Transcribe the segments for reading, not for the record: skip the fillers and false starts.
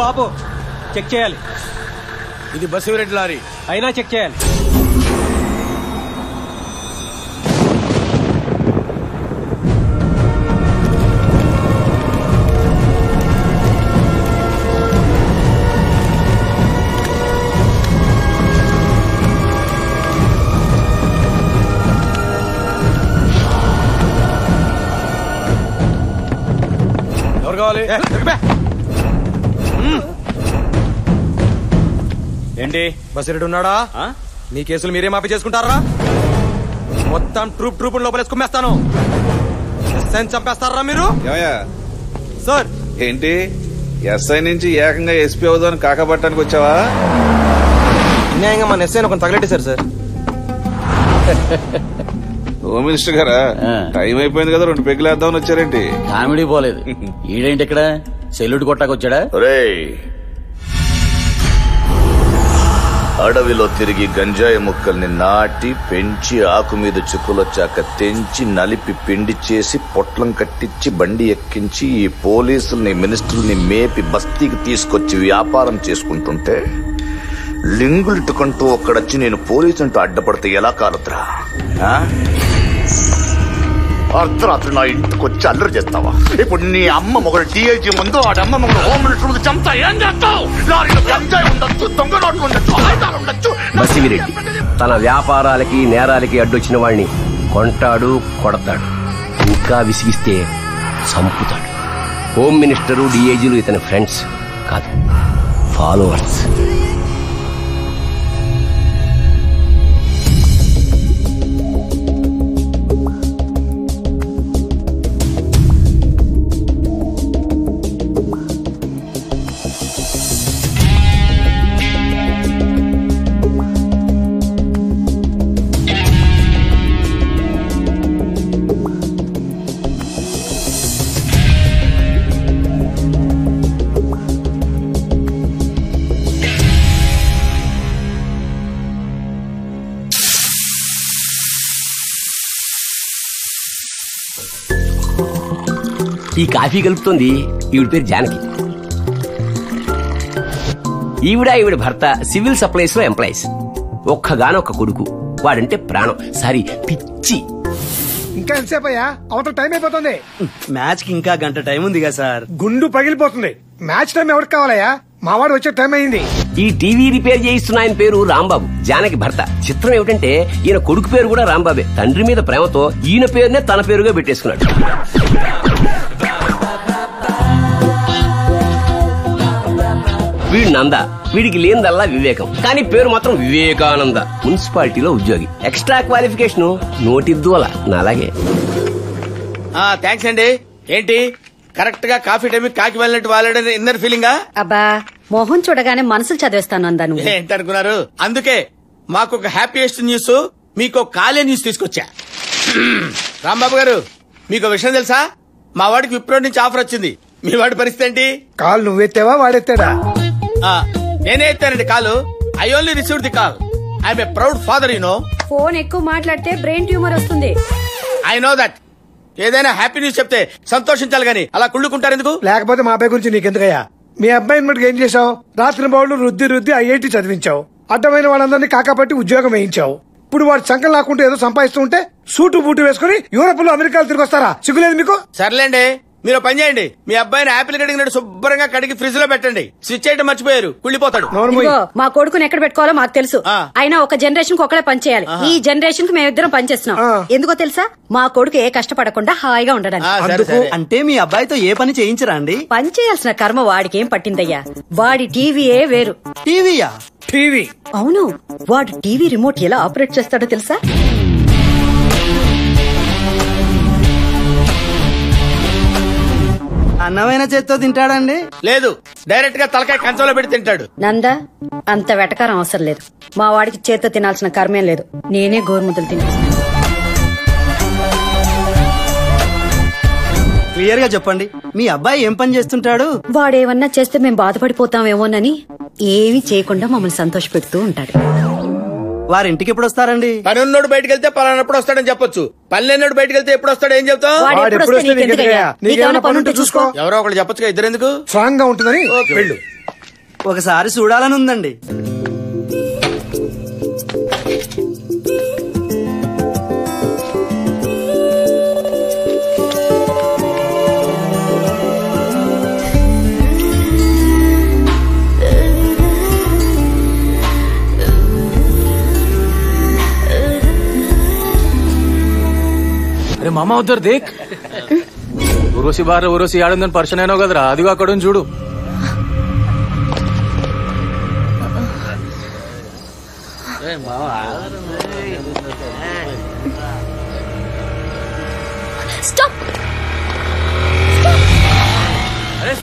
ఆపు, చెక్ చేయాలి. ఇది బసిరెడ్డి లారీ అయినా చెక్ చేయాలి. ఎవరు కావాలి? ఏంటి బసిరెడ్డి ఉన్నాడా? మీ కేసులు మీరే మాఫీ చేసుకుంటారా? మొత్తం ట్రూప్ లోపలేసి కుమ్మేస్తాను. ఎస్ఐ చంపేస్తారా మీరు? సార్ ఏంటి ఎస్ఐ నుంచి ఏకంగా ఎస్పీ అవుదాని కాకపట్టడానికి వచ్చావా? అన్యాయంగా మన ఎస్ఐ ఒక తగలెట్టేశారు సార్. హోమ్ మినిస్టర్ గారా, టైం అయిపోయింది కదా, 2 పెగ్గులు వేద్దామని వచ్చారేంటి? కామెడీ పోలేదు. ఈడేంటి ఇక్కడ సెల్యూట్ కొట్టాకొచ్చాడా? అడవిలో తిరిగి గంజాయి ముక్కల్ని నాటి పెంచి ఆకు మీద చుక్కులొచ్చాక తెంచి నలిపి పిండి చేసి పొట్లం కట్టించి బండి ఎక్కించి ఈ పోలీసుల్ని మినిస్టర్ని మేపి బస్తీకి తీసుకొచ్చి వ్యాపారం చేసుకుంటుంటే లింగులిట్టుకుంటూ ఒక్కడొచ్చి నేను పోలీసు అంటూ అడ్డపడితే ఎలా కాలుద్రా? అర్ధరాత్రి నా ఇంటికి వచ్చి అల్లరి చేస్తావా? ఇప్పుడు నీ అమ్మ మొగలు డిఐజీ ముందు ఆడమ్మ మొగలు హోమ్ మినిస్టర్ ముందు చంపుతా ఏం చేస్తావు? లారీలో గంజాయి ఉండొచ్చు, దొంగ నోట్లు ఉండొచ్చు, ఆయుధాలు ఉండొచ్చు. బసిరెడ్డి తన వ్యాపారాలకి నేరాలకి అడ్డొచ్చిన వాడిని కొంటాడు, కొడతాడు, ఇంకా విసిగిస్తే చంపుతాడు. హోమ్ మినిస్టరు, డిఐజీలు ఇతని ఫ్రెండ్స్ కాదు, ఫాలోవర్స్. ఈ కాఫీ కలుపుతోంది ఈవిడ పేరు జానకి. ఈవిడ భర్త సివిల్ సప్లైస్ లో ఎంప్లాయీస్. ఒక్కగానొక్క కొడుకు, వాడంటే ప్రాణం. సారీ, పిచ్చి. ఇంకా ఎంతసేపు అయ్యా? అవతల టైం అయిపోతుంది. మ్యాచ్ కి ఇంకా గంట టైం ఉంది కదా సార్. గుండు పగిలిపోతుంది. మ్యాచ్ టైం ఎవరికి కావాలయ్యా? మావాడు వచ్చే టైం అయింది. ఈ టీవీ రిపేర్ చేయిస్తున్న ఆయన పేరు రాంబాబు, జానకి భర్త. చిత్రం ఏమిటంటే ఈయన కొడుకు పేరు కూడా రాంబాబే. తండ్రి మీద ప్రేమతో ఈయన పేరునే తన పేరుగా పెట్టేసుకున్నాడు. వీడు నంద, వీడికి లేనిదల్లా వివేకం, కానీ పేరు మాత్రం వివేకానంద. మున్సిపాలిటీలో ఉద్యోగి, ఎక్స్ట్రా క్వాలిఫికేషన్ నోటిద్దు అలా నాలాగే. థ్యాంక్స్ అండి. ఏంటి కరెక్ట్ గా కాఫీ టైం కాకి వెళ్ళినట్టు వాళ్ళని ఇన్నర్ ఫీలింగా? అబ్బా, మోహన్ చూడగానే మనసులు చదివేస్తాను అందాను. ఏంటనుకున్నారు? అందుకే మాకు ఒక హ్యాపీయెస్ట్ న్యూస్, మీకు కాలే న్యూస్ తీసుకొచ్చా. రాంబాబు గారు, మీకు విషయం తెలుసా? మా వాడికి విప్రో నుంచి ఆఫర్ వచ్చింది. మీ వాడి పరిస్థితి ఏంటి? కాల్ నువ్వెత్తావా వాడెత్తాడా? నేనే ఎత్తానండి కాలు. I only received the call. I'm a proud father. You know, phone ఎక్కువ మాట్లాడితే బ్రెయిన్ ట్యూమర్ వస్తుంది. I know that. ఏదైనా హ్యాపీ న్యూస్ చెప్తే సంతోషించాలి గాని అలా కుళ్ళుకుంటారు ఎందుకు? లేకపోతే మా అబ్బాయి గురించి నీకెందుకయ్యా? మీ అబ్బాయిని మటుకు ఏం చేశావు? రాత్రి బౌళ్ళు రుద్ది ఐఐటి చదివించావు. అడ్డమైన వాళ్ళందరినీ కాకాపట్టి ఉద్యోగం వేయించావు. ఇప్పుడు వాడు సంకల్ లాక్కుంటూ ఏదో సంపాదిస్తూ ఉంటే సూటు బూటు వేసుకుని యూరోప్ లో అమెరికాలో తిరిగి వస్తారా? సిగ్గులేదు మీకు? సర్లేండి, మీరు పని చేయండి. మీ అబ్బాయిని యాపిల్ కడిగినట్టు శుభ్రంగా కడిగి ఫ్రిడ్జ్ లో పెట్టండి. స్విచ్ చేయడం మర్చిపోయారు, కుళ్ళిపోతాడు. మా కొడుకుని ఎక్కడ పెట్టుకోవాలో మాకు తెలుసు. అయినా ఒక జనరేషన్ కి ఒకడే పని చేయాలి. ఈ జనరేషన్ కి మేమిద్దరం పనిచేస్తున్నాం. ఎందుకో తెలుసా? మా కొడుకు ఏ కష్టపడకుండా హాయిగా ఉండడానికి. అంటే మీ అబ్బాయితో ఏ పని చేయించరా అండి? పని చేయాల్సిన కర్మ వాడికి ఏం పట్టిందయ్యా? వాడి టీవీయే వేరు. టీవీయా? టీవీ? అవును, వాడు టీవీ రిమోట్ ఎలా ఆపరేట్ చేస్తాడో తెలుసా? అన్నమైన చేత్తో తింటాడండి? లేదు, డైరెక్ట్ గా తలకాయ కంచంలో పెట్టి తింటాడు. నందా, అంత వెటకారం అవసరం లేదు. మా వాడికి చేత్తో తినాల్సిన కర్మేం లేదు. నేనే గోరుముద్దలు తినిపిస్తాను. క్లియర్ గా చెప్పండి, మీ అబ్బాయి ఏం పని చేస్తుంటాడు? వాడేమన్నా చేస్తే మేము బాధపడిపోతామేమోనని ఏమీ చేయకుండా మమ్మల్ని సంతోష పెడుతూ ఉంటాడు. వారింటికి ఎప్పుడు వస్తారండి? పని ఉన్నోడు బయటకు వెళ్తే పలానప్పుడు వస్తాడని చెప్పొచ్చు. పని లేనోడు బయటకు వెళ్తే ఎప్పుడు వస్తాడు ఏం చెప్తావు? చూసుకో. ఎవరో ఒకళ్ళు చెప్పొచ్చుగా, ఇద్దరు ఎందుకు? స్ట్రాంగ్ గా ఉంటుందని వెళ్ళు. ఒకసారి చూడాలని ఉందండి. అరే మామ ఉద్దరు దేక్ ఊరోసి బార్ ఊరోసి ఆడుందని పరిచయం అయినావు కదరా, అదిగో అక్కడ ఉంది చూడు. అరే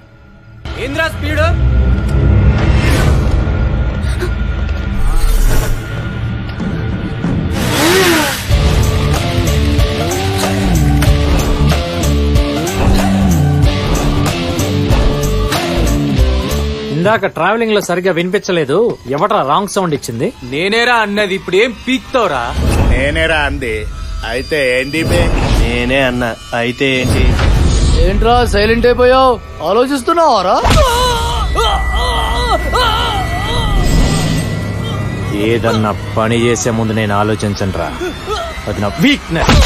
ఏంద్రా స్పీడ్? ఇందాక ట్రావెలింగ్ లో సరిగ్గా వినిపించలేదు. ఎవట్రా రాంగ్ సౌండ్ ఇచ్చింది? నేనేరా అన్నది. ఇప్పుడు ఏం పీక్తావురా? నేనేరా అంది. అయితే ఏంటి బే? నేనే అన్నా. అయితే ఏంటి? ఏంట్రా సైలెంట్ అయిపోయావు? ఆలోచిస్తున్నావారా? ఏదన్నా పని చేసే ముందు నేను ఆలోచించను రా, అది నా వీక్నెస్.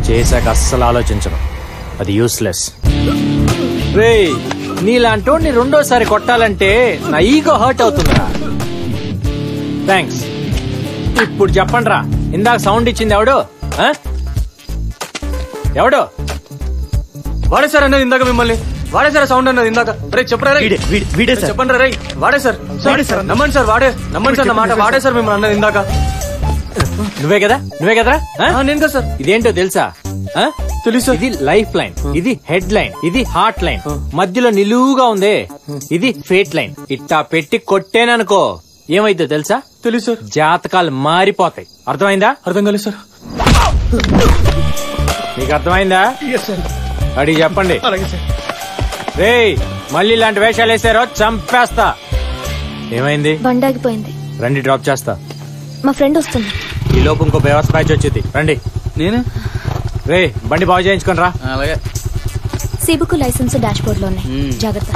చేశాక అస్సలు ఆలోచించను, అది యూస్లెస్. రే నీలాంటోడిని రెండోసారి కొట్టాలంటే నా ఈగో హర్ట్ అవుతుందిరా. థ్యాంక్స్. ఇప్పుడు చెప్పండి రా, ఇందాక సౌండ్ ఇచ్చింది ఎవడు? ఎవడు వాడే సార్ అన్నది ఇందాక మిమ్మల్ని. వాడే సార్ సౌండ్ అన్నది ఇందాక. రే చెప్పరా చెప్పండి రా. వాడే సార్. నమ్మండి సార్, వాడే. నమ్మండి సార్ నా మాట. వాడే సార్ మిమ్మల్ని అన్నది ఇందాక. నువ్వే కదరా? నేను కదా సార్. ఇదేంటో తెలుసా? తెలుసు. ఇది లైఫ్ లైన్, ఇది హెడ్ లైన్, ఇది హార్ట్ లైన్, మధ్యలో నిలువుగా ఉంది ఇది ఫేట్ లైన్. ఇట్టా పెట్టి కొట్టేననుకో ఏమైందో తెలుసా? తెలుసు. జాతకాలు మారిపోతాయి. అర్థమైందా? అర్థం కాలేదు సార్. మీకు అర్థమైందా? అడిగి చెప్పండి. రే మళ్ళీ ఇలాంటి వేషాలు వేసారో చంపేస్తా. ఏమైంది? బండాగిపోయింది. రండి డ్రాప్ చేస్తా. మా ఫ్రెండ్ వస్తుంది. ఈ లోపు ఇంకో బేవస్ బ్యాచ్ వచ్చింది. రండి. నేను రే బండి బాగు చేయించుకొని రా. అలాగే. సీబుకు లైసెన్స్ డాష్ బోర్డ్ లో ఉన్నాయి, జాగ్రత్త.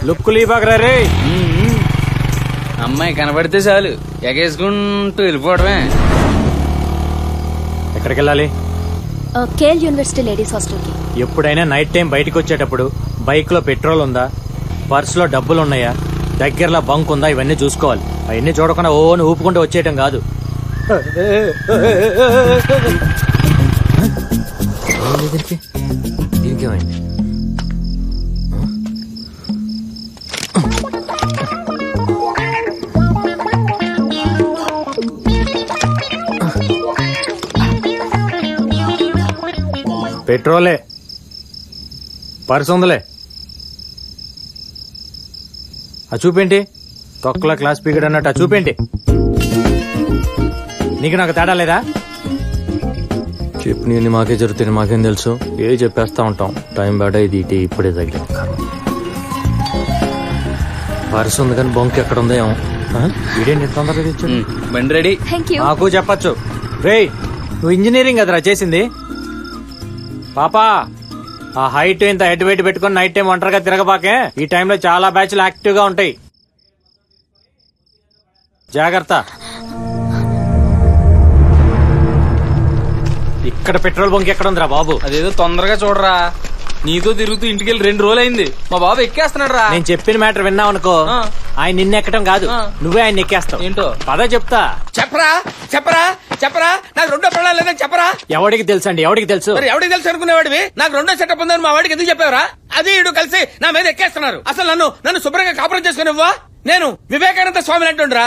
లుక్కులు ఇవ్వకరా రే. అమ్మాయి కనబడితే చాలు ఎగేసుకుంటూ వెళ్ళిపోవడమే. ఎక్కడికి వెళ్ళాలి? కేఎల్ యూనివర్సిటీ లేడీస్ హాస్టల్ కి. ఎప్పుడైనా నైట్ టైం బయటకు వచ్చేటప్పుడు బైక్ లో పెట్రోల్ ఉందా, పర్స్ లో డబ్బులు ఉన్నాయా, దగ్గరలో బంక్ ఉందా, ఇవన్నీ చూసుకోవాలి. అవన్నీ చూడకుండా ఓని ఊపుకుంటూ వచ్చేయటం కాదు. ఇంకేమైంది? పెట్రోలే, పర్స్ ఉందిలే. ఆ చూపేంటి? తొక్కల క్లాస్ పీరియడ్ అన్నట్టు ఆ చూపేంటి? నీకు నాకు తేడా లేదా? చెప్పు నేను మాకే జరుగుతుంది, మాకేం తెలుసు? ఏ చెప్పేస్తా ఉంటాం. టైం బేడ ఇది ఇటు ఇప్పుడే తగిలి. పర్స్ ఉంది కానీ బొంక్ ఎక్కడ ఉందో ఏమో. వీడేంటి తొందరగా తెచ్చాడు? బండి రెడీ. నాకు చెప్పచ్చు. రే నువ్వు ఇంజనీరింగ్ కదరా చేసింది? పాపా ఆ హైట్ ఇంత హెడ్ వెయిట్ పెట్టుకుని నైట్ టైం ఒంటరిగా తిరగబాకే. ఈ టైంలో చాలా బ్యాచ్లు యాక్టివ్ గా ఉంటాయి, జాగ్రత్త. ఇక్కడ పెట్రోల్ బంక్ ఎక్కడ ఉందిరా బాబు? అదేదో తొందరగా చూడరా. నీతో తిరుగుతూ ఇంటికి వెళ్ళి 2 రోజులు అయింది. మా బాబు ఎక్కేస్తున్నాడు రా. నేను చెప్పిన మ్యాటర్ విన్నావు అనుకో, ఆయన నిన్ను ఎక్కడం కాదు, నువ్వే ఆయన ఎక్కేస్తావు. ఏంటో పదా చెప్తా. చెప్పరా చెప్పరా చెప్పరా. నాకు రెండో పిల్లలు లేదని చెప్పరా. ఎవడికి తెలుసు అండి? ఎవడికి తెలుసు? మరి ఎవడికి తెలుసు అనుకునేవాడివి? నాకు రెండో సెటప్ ఉందని మా వాడికి ఎందుకు చెప్పావరా? అది ఇడు కలిసి నా మీద ఎక్కేస్తున్నారు. అసలు నన్ను శుభ్రంగా కాపురం చేసుకునివ్వా? నేను వివేకానంద స్వామిని అంటుండ్రా.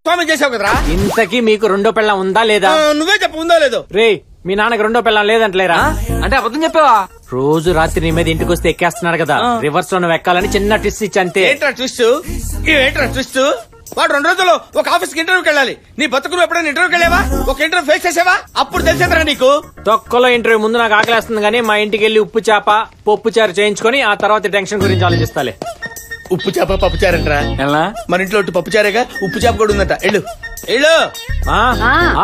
స్వామి చేసావు కదరా. ఇంతకీ మీకు రెండో పెళ్ళం ఉందా లేదా? నువ్వే చెప్పు, ఉందో లేదో. రే మీ నాన్నకి రెండో పెళ్ళం లేదంటలేరా? అంటే అబద్ధం చెప్పావా? రోజు రాత్రి నీ మీద ఇంటికి వస్తే ఎక్కేస్తున్నాడు కదా, రివర్స్ లో నువ్వు ఎక్కాలని చిన్న ట్విస్ట్ ఇచ్చి అంతే. ఏంట్రా ట్విస్ట్? ఏంట్రా ట్విస్ట్? వాడు 2 రోజుల్లో ఒక ఆఫీస్ కి ఇంటర్వ్యూకి వెళ్ళాలి. నీ బతుకులు ఎప్పుడైనా ఇంటర్వ్యూకి వెళ్ళావా? ఒక ఇంటర్వ్యూ ఫేస్ చేసావా? అప్పుడు తెలిసేదరా నీకు. తొక్కలో ఇంటర్వ్యూ ముందు నాకు ఆకలేస్తుంది కానీ మా ఇంటికి వెళ్ళి ఉప్పు చేప పప్పు చారు చేయించుకొని ఆ తర్వాత టెన్షన్ గురించి ఆలోచిస్తాలే. ఉప్పు చేప పప్పు చారంటరా. మన ఇంట్లో పప్పు చారేగా, ఉప్పు చేప కూడా ఉందట. వెళ్ళు. ఇళ్ళు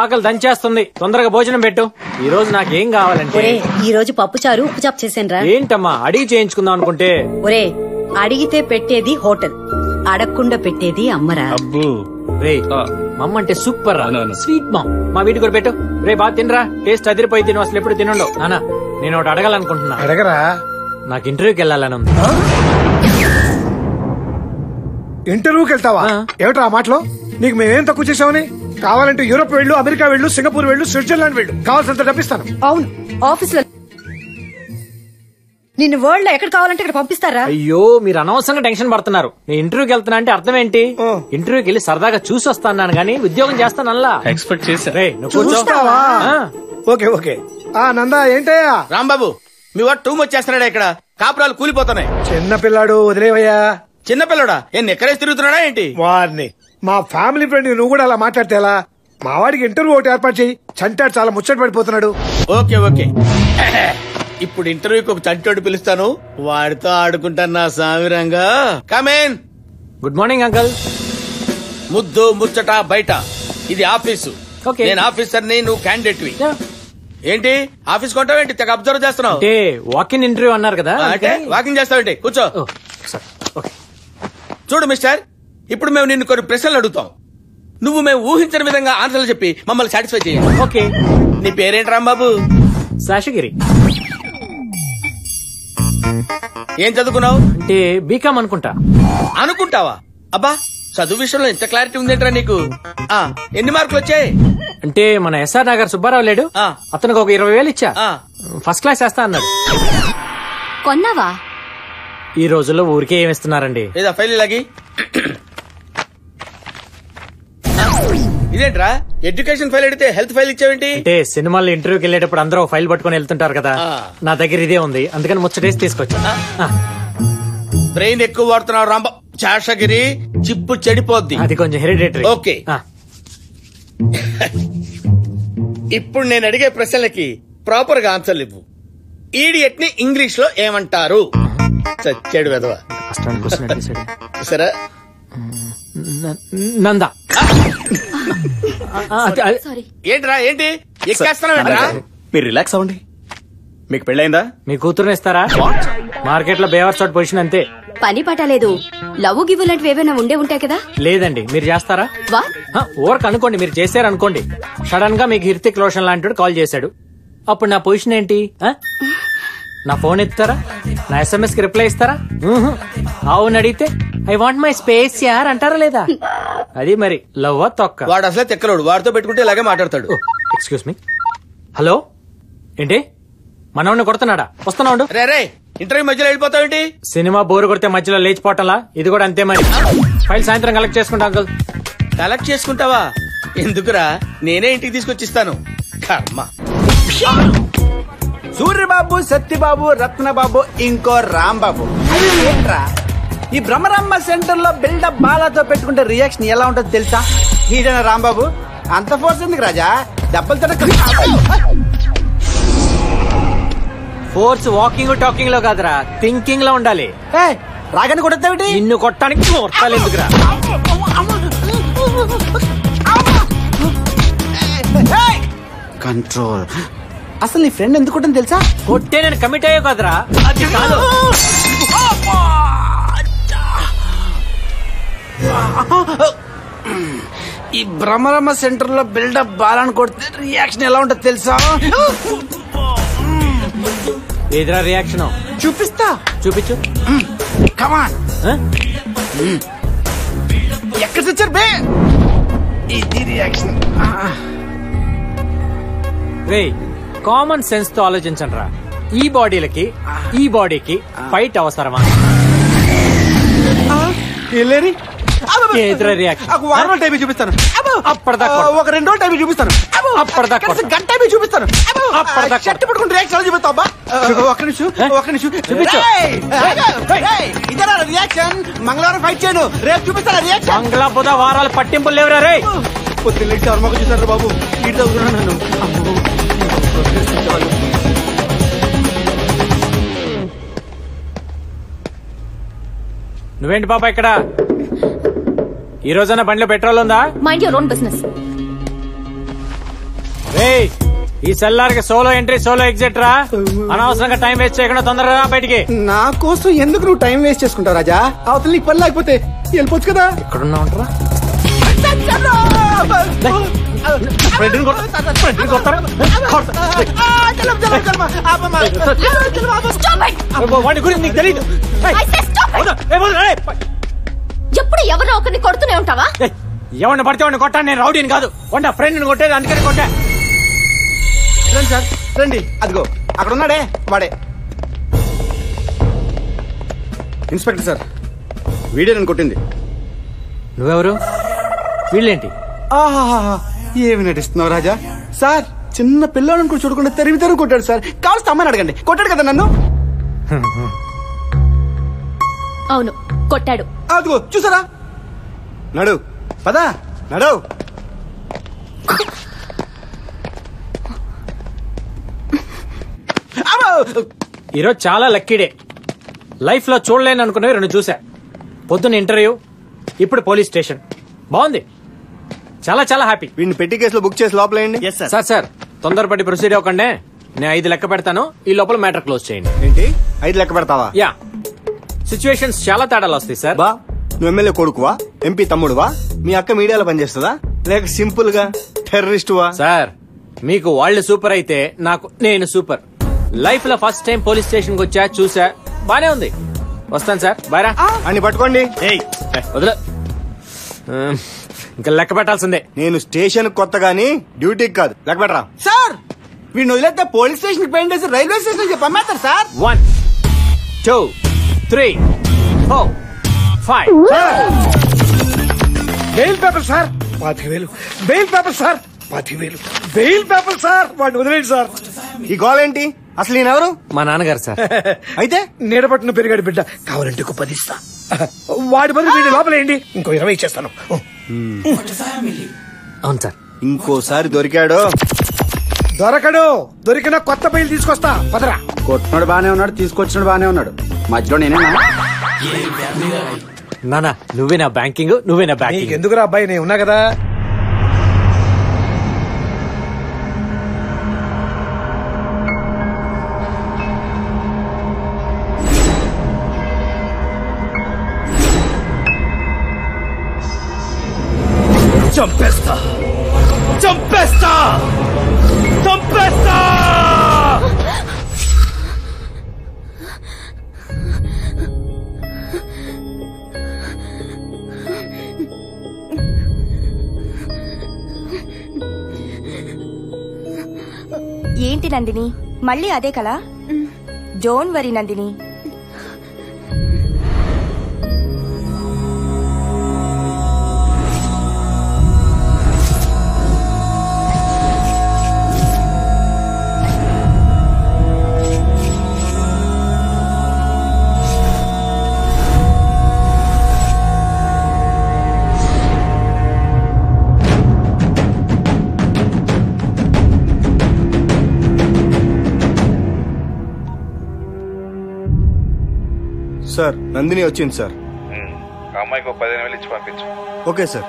ఆకలి దంచేస్తుంది, తొందరగా భోజనం పెట్టు. ఈ రోజు నాకేం కావాలంటే ఈ రోజు పప్పు చారు ఉప్పు చాపు చేసాను. ఏంటమ్మా అడిగి చేయించుకుందాం అనుకుంటే? ఒరే, అడిగితే పెట్టేది హోటల్, అడగకుండా పెట్టేది అమ్మరా. రే మమ్మ అంటే సూపర్ రా, స్వీట్ మామ్. మా వీటి కూడా పెట్టు. రే బాగా తినరా, టేస్ట్ అదిరిపోయి తిను. అసలు ఎప్పుడు తినుండవు. నానా నేను ఒకటి అడగాలనుకుంటున్నా. అడగరా? నాకు ఇంటర్వ్యూకి వెళ్ళాలని ఉంది. ఇంటర్వ్యూకి వెళ్తావా? ఏమిట్రా ఆ మాటలో? నీకు మేమేం తక్కువ చేసామని? కావాలంటే యూరోప్ వెళ్ళు, అమెరికా వెళ్ళు, సింగపూర్ వెళ్ళు, స్విట్జర్లాండ్ వెళ్ళు, కావాల్సినంత డబ్బిస్తాను. అవును, ఆఫీస్ లో నిన్ను వరల్డ్ లో ఎక్కడ కావాలంటే ఇక్కడ పంపిస్తారా? అయ్యో మీరు అనవసరంగా టెన్షన్ పడుతున్నారు. నేను ఇంటర్వ్యూకి వెళ్తున్నా అంటే అర్థం ఏంటి? ఇంటర్వ్యూకి వెళ్ళి సరదాగా చూసి వస్తాను గానీ ఉద్యోగం చేస్తానల్లా. ఎక్స్పెక్ట్ చేశా. రే నువ్వు కూర్చోవా? Okay okay. ఆ నందా ఏంటయ్యా? రాంబాబు మీ వాడు టూ మచ్ చేస్తున్నాడా? ఇక్కడ కాపురాలు కూలిపోతున్నాయి. చిన్న పిల్లాడు, వదిలేవయ్యా. చిన్న పిల్లడా? ఏం ఎక్కడేసి తిరుగుతున్నాడా ఏంటి? వారిని మా ఫ్యామిలీ ఫ్రెండ్ నువ్వు కూడా అలా మాట్లాడితే ఎలా? మా వాడికి ఇంటర్వ్యూ ఒకటి ఏర్పాటు చేయి. చంటాడు చాలా ముచ్చట పడిపోతున్నాడు. Okay okay. ఇప్పుడు ఇంటర్వ్యూకి ఒక చంటోడు పిలుస్తాను, వాడితో ఆడుకుంటాను నా సామిరంగా. కమేన్. Good morning uncle. ముద్దు ముచ్చట బయట, ఇది ఆఫీసు. నేను ఆఫీసర్ని, నువ్వు క్యాండిడేట్ వి. ఏంటి ఆఫీస్ కొంటావేంటి? తెగ అబ్జర్వ్ చేస్తున్నావు. అంటే వాకింగ్ ఇంటర్వ్యూ అన్నారు కదా, అంటే వాకింగ్ చేస్తావేంటి? కూర్చో. చూడు మిస్టర్, ఇప్పుడు మేము నిన్ను కొన్ని ప్రశ్నలు అడుగుతాం. నువ్వు మేము ఊహించిన విధంగా ఆన్సర్లు చెప్పి మమ్మల్ని సాటిస్ఫై చేయాలి. ఓకే. నీ పేరేంటి రాంబాబు? శేషగిరి. ఏం చదువుకున్నావు? అంటే బీకామ్ అనుకుంటా. అనుకుంటావా? అబ్బా, చదువు విషయంలో ఇంత క్లారిటీ ఉందేంట్రా నీకు? ఎన్ని మార్కులు వచ్చాయి? అంటే మన ఎస్ఆర్ నగర్ సుబ్బారావు లేడు, అతనికి ఒక 20,000 ఇచ్చా. ఫస్ట్ క్లాస్ వేస్తా అన్నాడు. కొన్నావా? ఈ రోజుల్లో ఊరికే ఏమిస్తున్నారండి. లేదా ఫైల్ ఇలాగి. ఇదేంట్రా ఎడ్యుకేషన్ ఫైల్ అడిగితే హెల్త్ ఫైల్ ఇచ్చావేంటి? అంటే సినిమాల్లో ఇంటర్వ్యూకి వెళ్ళేటప్పుడు అందరూ ఫైల్ పట్టుకుని వెళ్తుంటారు కదా, నా దగ్గర ఇదే ఉంది, అందుకని ముచ్చటేసి తీసుకొచ్చా. బ్రెయిన్ ఎక్కువ వాడుతున్నావు రాంబా. శేషగిరి, చిప్పు చెడిపోద్ది. అది కొంచెం హెరిడేటరీ. ఓకే. ఇప్పుడు నేను అడిగే ప్రశ్నలకి ప్రాపర్ గా ఆన్సర్లు ఇవ్వు. ఈడియట్ ని ఇంగ్లీష్ లో ఏమంటారు? చచ్చాడు వెదవా. సరే నందా. ఏంట్రా ఏంటి ఎక్కేస్తున్నావేంట్రా? మీరు రిలాక్స్ అవ్వండి. మీకు పెళ్ళైందా? మీ కూతురుని ఇస్తారా? మార్కెట్ లో బేవర్ చోట్ పొజిషన్ అంతే. పని పాట లేదు. లవ్ గివ్ లాంటివి ఏమైనా ఉండే ఉంటాయి కదా? లేదండి. మీరు చేస్తారా? ఓవర్క్ అనుకోండి, మీరు చేశారనుకోండి. సడన్ గా మీకు హిర్తిక్ రోషన్ లాంటి కాల్ చేశాడు, అప్పుడు నా పొజిషన్ ఏంటి? నా ఫోన్ ఎత్తారా? నా SMS కి రిప్లై ఇస్తారా? అవును అడిగితే ఐ వాంట్ మై స్పేస్ యార్ అంటారా లేదా? అది మరి లవ్ తొక్క. వాడు అసలే తెక్కలోడు, వాడితో పెట్టుకుంటే ఇలాగే మాట్లాడతాడు. Excuse me. హలో, ఏంటి మనోడిని కొడుతున్నాడా? వస్తున్నాడు. రే ఇంటర్వ్యూ మధ్యలో వెళ్ళిపోతావేంటి? సినిమా బోరు కొడితే మధ్యలో లేచిపోవటంలా ఇది కూడా అంతే మరి. ఫైల్ సాయంత్రం కలెక్ట్ చేసుకుంటా అంకుల్. కలెక్ట్ చేసుకుంటావా? ఎందుకురా, నేనే ఇంటికి తీసుకొచ్చిస్తాను. కర్మ. సూర్యబాబు, సత్యబాబు, రత్నబాబు, ఇంకో రాంబాబు. ఏంట్రా ఈ బ్రహ్మరమ్మ సెంటర్ లో బిల్డప్ బాలాతో పెట్టుకుంటే రియాక్షన్ ఎలా ఉంటుందో తెలుసా? ఈడన రాంబాబు అంత ఫోర్స్ ఎందుకు రాజా? దెబ్బలతో ఫోర్స్ వాకింగ్ టాకింగ్ లో కాదురా, థింకింగ్ లో ఉండాలి. రాగానే కొడతావిటి? నిన్ను కొట్టడానికి కొట్టాలి ఎందుకురా? కంట్రోల్. అసలు నీ ఫ్రెండ్ ఎందుకు కొట్టని తెలుసా? కొట్టే నేను కమిట్ అయ్యో కదరా. అది కాదు. ఈ బ్రహ్మరమ్మ సెంటర్ లో బిల్డప్ బాలని కొడితే రియాక్షన్ ఎలా ఉంటుందో తెలుసా? ఏదిరా రియాక్షన్? చూపిస్తా. చూపించు. కమాన్. ఎక్కడ తెచ్చారు బే? ఇది రియాక్షన్. రే కామన్ సెన్స్ తో ఆలోచించండి రా. ఈ బాడీలకి ఈ బాడీకి ఫైట్ అవసరమా? ఏదిరా రియాక్షన్? ఒక వారం టైం చూపిస్తాను. అప్పటిదాకా ఒక 2 రోజులు టైం చూపిస్తాను. అప్పటిదాకా గంట టైం చూపిస్తాను. షర్ట్ పట్టుకుని రియాక్షన్ చూపిస్తావు అబ్బా. ఒక్క నిమిషం చూపించు. ఇదేనా రియాక్షన్? మంగళవారం ఫైట్ చేయను, రేపు చూపిస్తాను రియాక్షన్. మంగళ బుధ వారాలు పట్టింపులు లేవురా రే. పొద్దున్న లేచి అమ్మకు చూసారు బాబు. ఇటు చదువుకున్నాను నన్ను. నువ్వేంటి బాబా ఇక్కడ? ఈ రోజైనా బండిలో పెట్రోల్ ఉందా? Mind your own business. ఈ సెల్లార్ కి సోలో ఎంట్రీ సోలో ఎగ్జిట్ రా. అనవసరంగా టైం వేస్ట్ చేయకుండా తొందరగా బయటికి. నా కోసం ఎందుకు నువ్వు టైం వేస్ట్ చేసుకుంటావు రాజా? అవతల నీకు పని లేకపోతే వెళ్ళిపోవచ్చు కదా. ఎక్కడున్నా ఉంటారా? వాడి గురించి నీకు తెలీదు. ఎప్పుడు ఎవరో ఒకరిని కొడుతూనే ఉంటావా? ఎవరిని పడితే వాడిని కొట్టాను. నేను రౌడీని కాదు, వాడి ఫ్రెండ్ కొట్టేది, అందుకని కొట్టా. రండి సార్ రండి. అదిగో అక్కడ ఉన్నాడే వాడే ఇన్స్పెక్టర్ సార్. వీడియో నేను కొట్టింది. నువ్వెవరు? వీళ్ళేంటి? ఆహాహా ఏమి నటిస్తున్నావు రాజా? సార్ చిన్న పిల్లోడిని కూడా చూడకుండా తెరివి కొట్టాడు సార్. కావాల్సిన అమ్మాయిని అడగండి. కొట్టాడు కదా నన్ను. అవును కొట్టాడు. అదిగో చూసారా? నడు పదా నడు. ఈరోజు చాలా లక్కీ డే. లైఫ్ లో చూడలేను అనుకునేవి 2 చూసా. పొద్దున్న ఇంటర్వ్యూ, ఇప్పుడు పోలీస్ స్టేషన్. బాగుంది, చాలా చాలా హ్యాపీ. వీడిని పెట్టి కేసులో బుక్ చేసి లోపలేయండి. సార్ తొందరపడి ప్రొసీడ్ అవ్వకండి. నేను 5 లెక్క పెడతాను, ఈ లోపల మ్యాటర్ క్లోజ్ చేయండి. ఏంటి 5 లెక్క పెడతావా? యా, సిచ్యువేషన్స్ చాలా తేడాలు వస్తాయి సార్. బా నువ్వు ఎమ్మెల్యే కొడుకువా? ఎంపీ తమ్ముడువా? మీ అక్క మీడియాలో పనిచేస్తుందా లేక సింపుల్ గా టెర్రరిస్టువా? సార్ మీకు వాళ్ళు సూపర్ అయితే నాకు నేను సూపర్. లైఫ్ లో ఫస్ట్ టైం పోలీస్ స్టేషన్ కి వచ్చా, చూసా, బానే ఉంది. వస్తాను సార్, బాయ్రా. అని పట్టుకోండి. వదిలే, ఇంకా లెక్క పెట్టాల్సిందే. నేను స్టేషన్ కొత్త గానీ డ్యూటీకి కాదు. లెక్క పెట్టరా సార్. వీడిని వదిలేస్తే పోలీస్ స్టేషన్ పెయింట్ వేసి రైల్వే స్టేషన్ చెప్పమ్మారు sir. 1 2 3 4 5. Bail paper sir 50,000. Bail paper sir 10,000. Bail paper sir. వాడిని వదిలేండి సార్. ఈ గోల్ ఏంటి? అసలు నేనెవరు? మా నాన్నగారు సార్. అయితే నీడపట్టును పెరిగాడు బిడ్డ. కావాలంటే 10 ఇస్తా. వాడి బదులు వీడి లోపలేయండి, ఇంకో 20 ఇచ్చేస్తాను. అవును సార్. ఇంకోసారి దొరికాడు. దొరకడు. దొరికిన కొత్త బెయిల్ తీసుకొస్తా. పదరా. కొట్టినాడు బానే ఉన్నాడు, తీసుకొచ్చినాడు బానే ఉన్నాడు. మధ్యలో నేనేనా? నానా నువ్వే నా బ్యాంకింగ్, నువ్వే నా బ్యాంకింగ్. ఎందుకురా అబ్బాయి, నేను ఉన్నా కదా. చంపేస్తా చంపేస్తా చంపేస్తా. ఏంటి నందిని, మళ్ళీ అదే కలా? Don't worry Nandini. Sir Nandini వచ్చింది సార్. అమ్మాయికి 15,000 ఇచ్చి పంపించు. Okay sir.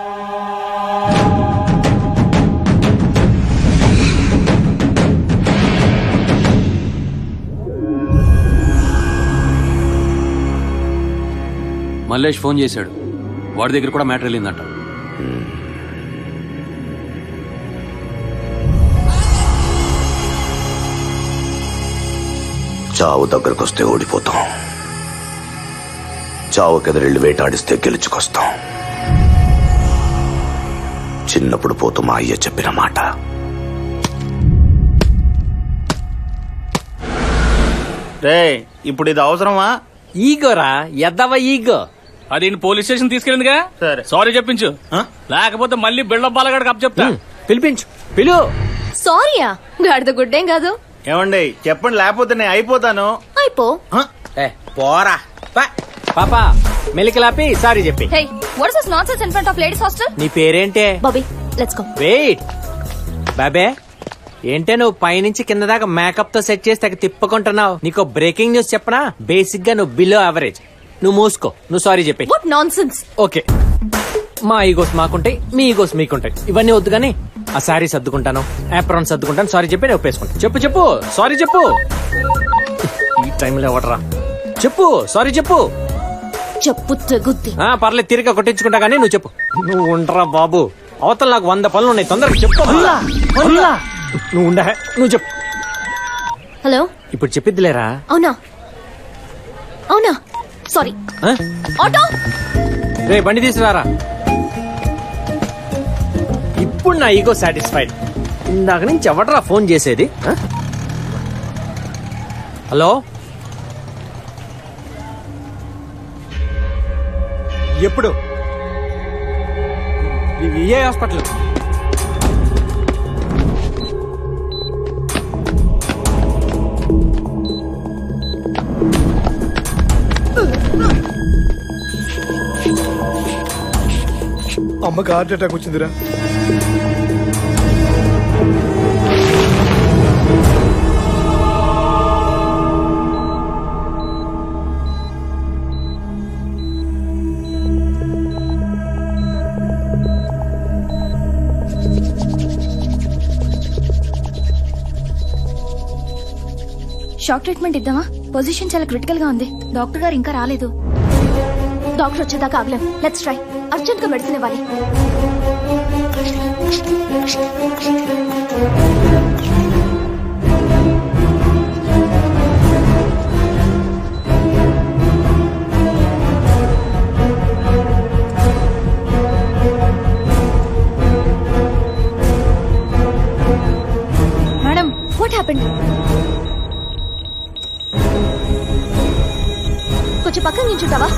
మల్లేష్ ఫోన్ చేశాడు, వాడి దగ్గర కూడా మ్యాటర్ వెళ్ళిందంట. చావు దగ్గరకొస్తే ఓడిపోతాం, చావుకెదురెళ్ళి వేటాడిస్తే గెలుచుకొస్తాం. చిన్నప్పుడు పోతూ మా అయ్య చెప్పిన మాట. రే ఇప్పుడు ఇది అవసరమా? ఈగోరా ఎద్దవ ఈగో. అది పోలీస్ స్టేషన్ తీసుకెళ్ళిందిగా, సరే సారీ చెప్పించు. లేకపోతే మళ్ళీ బిల్డప్ బాలగాడికి అప్ చెప్తా. పిలిపించు, పిలు. సారీయా, గాడిద గుడ్డేం కాదు. ఏమండి చెప్పండి, లేకపోతే నేను అయిపోతాను. అయిపో. పోరా పాపా మెలికలాపి సారీ చెప్పి. Hey what is this nonsense in front of ladies hostel? నీ పేరేంటే? Bobby let's go. వెయిట్ బాబే, ఏంటే నువ్వు పైనుంచి కింద దాకా మేకప్ తో సెట్ చేసి తెగ తిప్పుకుంటున్నావు. నీకు బ్రేకింగ్ న్యూస్ చెప్పనా? బేసిక్ గా నువ్వు బిలో యావరేజ్. నువ్వు మూసుకో, నువ్వు సారీ చెప్పి. What nonsense. ఓకే మా ఈగోస్ మాకుంటాయి, మీ ఈగోస్ మీకుంటాయి. ఇవన్నీ వద్దు కానీ ఆ శారీ సర్దుకుంటాను, యాప్రాన్ సర్దుకుంటాను. సారీ చెప్పి నేను ఒప్పేసుకుంటాను. చెప్పు చెప్పు సారీ చెప్పు. ఈ టైంలో ఎవడరా? చెప్పు సారీ చెప్పు. చెప్పు తెగుద్ది. పర్లేదు తిరిగి కొట్టించుకుంటా కానీ నువ్వు చెప్పు. నువ్వు ఉండరా బాబు, అవతల నాకు 100 పనులు ఉన్నాయి, తొందరగా చెప్పు. నువ్వు ఉండ, నువ్వు చెప్పు. హలో, ఇప్పుడు చెప్పిద్దిలేరా? అవునా అవునా, సారీ. ఆటో రే బండి తీసుకురారా. ఇప్పుడు నా ఈగో సాటిస్ఫైడ్. ఇందాక నుంచి ఎవడరా ఫోన్ చేసేది? హలో, ఎప్పుడు? ఏ హాస్పిటల్? అమ్మకి హార్ట్ అటాక్ వచ్చిందిరా. షాక్ ట్రీట్మెంట్ ఇద్దామా? పొజిషన్ చాలా క్రిటికల్ గా ఉంది. డాక్టర్ గారు ఇంకా రాలేదు. డాక్టర్ వచ్చేదాకా ఆగలేం. Let's try. అర్జెంట్ గా మెడిసిన్ ఇవ్వాలి. Madam, what happened? కొంచెం పక్కన నించుంటావా?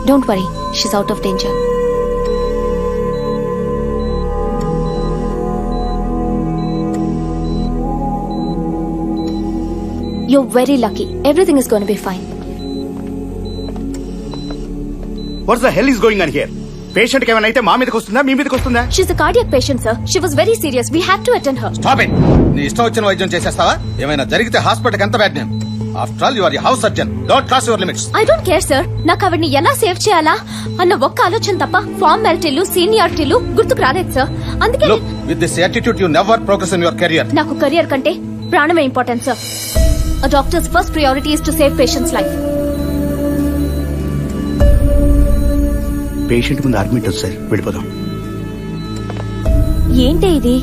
Don't worry, she's out of danger. You're very lucky. Everything is going to be fine. What the hell is going on here? Patient కి ఏమైనా అయితే మా మీదకి వస్తుందా, మీ మీదకి వస్తుందా? She's a cardiac patient, sir. She was very serious. We had to attend her. Stop it. నీ ఇష్టం వచ్చిన వైద్యం చేసేస్తావా? ఏమైనా జరిగితే హాస్పిటల్ కి ఎంత bad name. After all you are the house surgeon. Don't cross your limits. I don't care, sir. నాకు ఆవిడ్ని ఎలా సేవ్ చేయాలా అన్న ఒక్క ఆలోచన తప్ప ఫార్మాలిటీలు, సీనియారిటీలు గుర్తుకు రాలేదు, సార్. అందుకే Look, with this attitude you never progress in your career. నాకు కెరియర్ కంటే ప్రాణమే important, sir. A doctor's first priority is to save patient's life. Patient ముందు అడ్మిట్ అవుతుంది సార్, వెళ్ళిపోదాం. ఏంటి ఇది?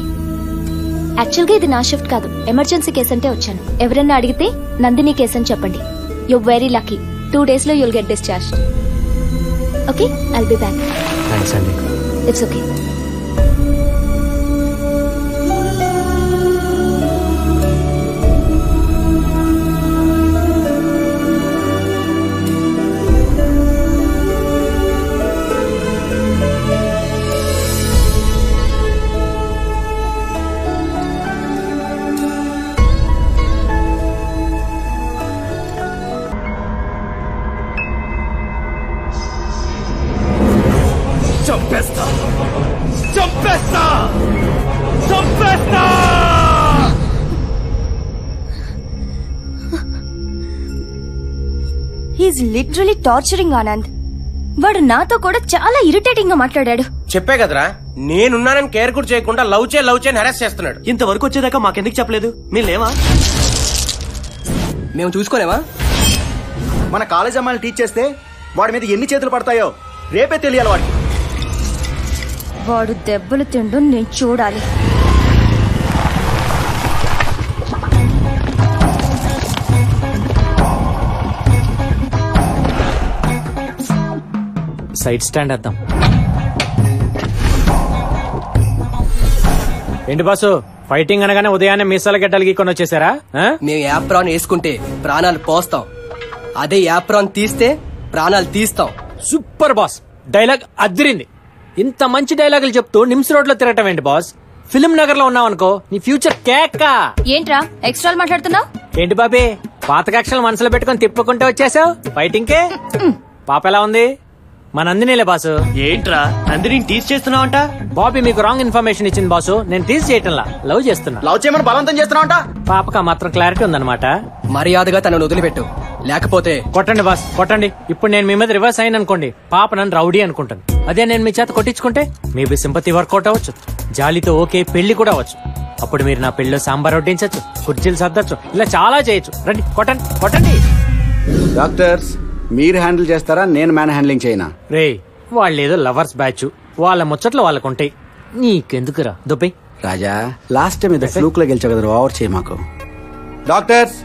యాక్చువల్ గా ఇది నా షిఫ్ట్ కాదు, ఎమర్జెన్సీ కేసు అంటే వచ్చాను. ఎవరన్నా అడిగితే నందిని కేసు అని చెప్పండి. You very lucky. 2 days లో you'll get discharged. Okay, I'll be back. Thanks అండి. It's okay. చంపేస్తా, చంపేస్తా, చంపేస్తా. He's literally torturing Anand. వాడు నాతో కూడా చాలా ఇరిటేటింగ్ గా మాట్లాడాడు. చెప్పే కదరా, నేనున్నానని కేర్ కూడా చేయకుండా లవ్ చే హెరాస్ చేస్తున్నాడు. ఇంతవరకు వచ్చేదాకా మాకెందుకు చెప్పలేదు? మేము లేవా? మేము చూసుకోలేమా? మన కాలేజ్ అమ్మాయిని టీచ్ చేస్తే వాడి మీద ఎన్ని చేతులు పడతాయో రేపే తెలియాలి వాడికి. వాడు దెబ్బలు తిండు నేను చూడాలి. సైడ్ స్టాండ్ వేద్దాం. ఏంటి బాసు, ఫైటింగ్ అనగానే ఉదయాన్నే మీసాల గడ్డలకి కొని వచ్చేసారా? మేము యాప్రాన్ వేసుకుంటే ప్రాణాలు పోస్తాం, అదే యాప్రాన్ తీస్తే ప్రాణాలు తీస్తాం. సూపర్ బాస్, డైలాగ్ అదిరింది. ఇంత మంచి డైలాగులు చెప్తూ నిమ్స్ రోడ్ లో తిరగటం ఏంటి బాస్? ఫిల్మ్ నగర్ లో ఉన్నావనుకో నీ ఫ్యూచర్ కేక. ఏంట్రా ఎక్స్ట్రా మాట్లాడుతున్నావు? ఏంటి బాబీ, పాత కక్షలు మనసులో పెట్టుకుని తిప్పుకుంటే వచ్చేసావు ఫైటింగ్ కే? పాప ఎలా ఉంది? మా నందినిలే బాసు. ఏంట్రా నందిని టీచ్ చేస్తున్నావంట? బాబీ మీకు రాంగ్ ఇన్ఫర్మేషన్ ఇచ్చింది బాసు. నేను టీచ్ చేయటంలా, లవ్ చేస్తున్నా. లవ్ చేయమని బలవంతం చేస్తున్నావంట? పాపక మాత్రం క్లారిటీ ఉందన్నమాట. మర్యాదగా తనను వదిలిపెట్టు, లేకపోతే కొట్టండి బాస్ కొట్టండి. ఇప్పుడు నేను మీ మీద రివర్స్ అయిన అనుకోండి, పాప నన్ను రౌడీ అనుకుంటాను. అదే నేను మీ చేత కొట్టించుకుంటే మేబీ సింపతి వర్కౌట్ అవ్వచ్చు, జాలితో ఓకే పెళ్లి కూడా అవ్వచ్చు. అప్పుడు మీరు నా పెళ్లిలో సాంబార్ వడ్డించచ్చు, కుర్చీలు సర్దచ్చు, ఇలా చాలా చేయొచ్చు. రండి కొట్టండి కొట్టండి. డాక్టర్స్ మీరు హ్యాండిల్ చేస్తారా, నేను మ్యాన్ హ్యాండ్లింగ్ చేయనా? రే వాళ్ళేదో లవర్స్ బ్యాచ్, వాళ్ళ ముచ్చట్లు వాళ్ళకుంటాయి, నీకెందుకురా దుబ్బై. రాజా లాస్ట్ టైం ఏదో ఫ్లూక్ లో గెలిచావు కదా, ఓవర్ చేయి మాకు. డాక్టర్స్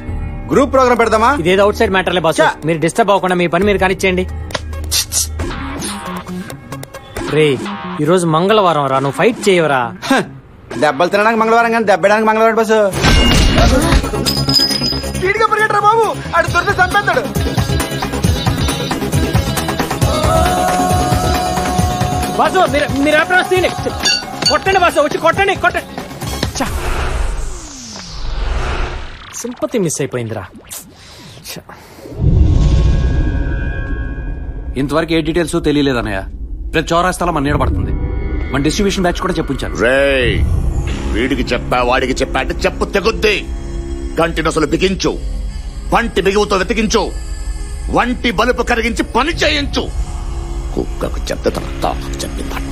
గ్రూప్ ప్రోగ్రామ్ పెడదామా? ఇదేదో అవుట్ సైడ్ మ్యాటర్లే బాస్, మీరు డిస్టర్బ్ అవ్వకుండా మీ పని మీరు కానిచ్చేయండి. రే ఈరోజు మంగళవారం రా, నువ్వు ఫైట్ చేయవరా? దెబ్బలు తినడానికి మంగళవారం కానీ దెబ్బడానికి మంగళవారం బస్సు. బాబు అడు దొరికి చంపేస్తాడు. బాసు మీరు ఎప్పుడు కొట్టండి బాసు, వచ్చి కొట్టండి కొట్టండి. సింపతి మిస్ అయిపోయిందిరా. ఇంతవరకు ఏ డీటెయిల్స్ తెలియలేదన్నయ్య. ప్రతి చౌరాస్తాలో మన నీడ పడుతుంది. మన డిస్ట్రిబ్యూషన్ బ్యాచ్ కూడా చెప్పించారు. రేయ్ వీడికి చెప్పా వాడికి చెప్పా అంటే చెప్పు తెగుద్ది. గంటి నొసలు బిగించు, పంటి బిగువుతో వెతికించు, వంటి బలుపు కరిగించి పని చేయించు. కుక్కకు చెప్తే తన తాతకు చెప్పిందట.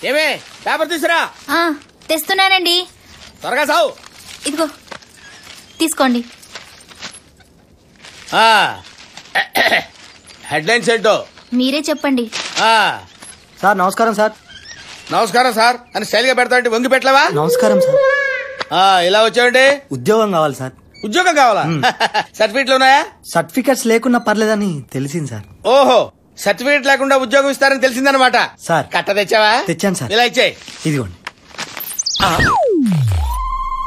ఏమే పేపర్ తీసురా. తెస్తున్నానండి. త్వరగా సావు. ఇదిగో తీసుకోండి. హెడ్లైన్స్ ఏంటో మీరే చెప్పండి. సార్ నమస్కారం సార్. నమస్కారం సార్ అని స్టైల్ గా పెడతా వంగి పెట్టలేవా? నమస్కారం సార్. ఇలా వచ్చావండి? ఉద్యోగం కావాలి సార్. ఉద్యోగం కావాలా? సర్టిఫికెట్లు ఉన్నాయా? సర్టిఫికెట్స్ లేకున్నా పర్లేదని తెలిసింది సార్. ఓహో సర్టిఫికెట్ లేకుండా ఉద్యోగం ఇస్తారని తెలిసిందనమాట. సార్ కట్ట తెచ్చావా? తెచ్చాను సార్. ఇలా ఇచ్చాయి. ఇదిగోండి.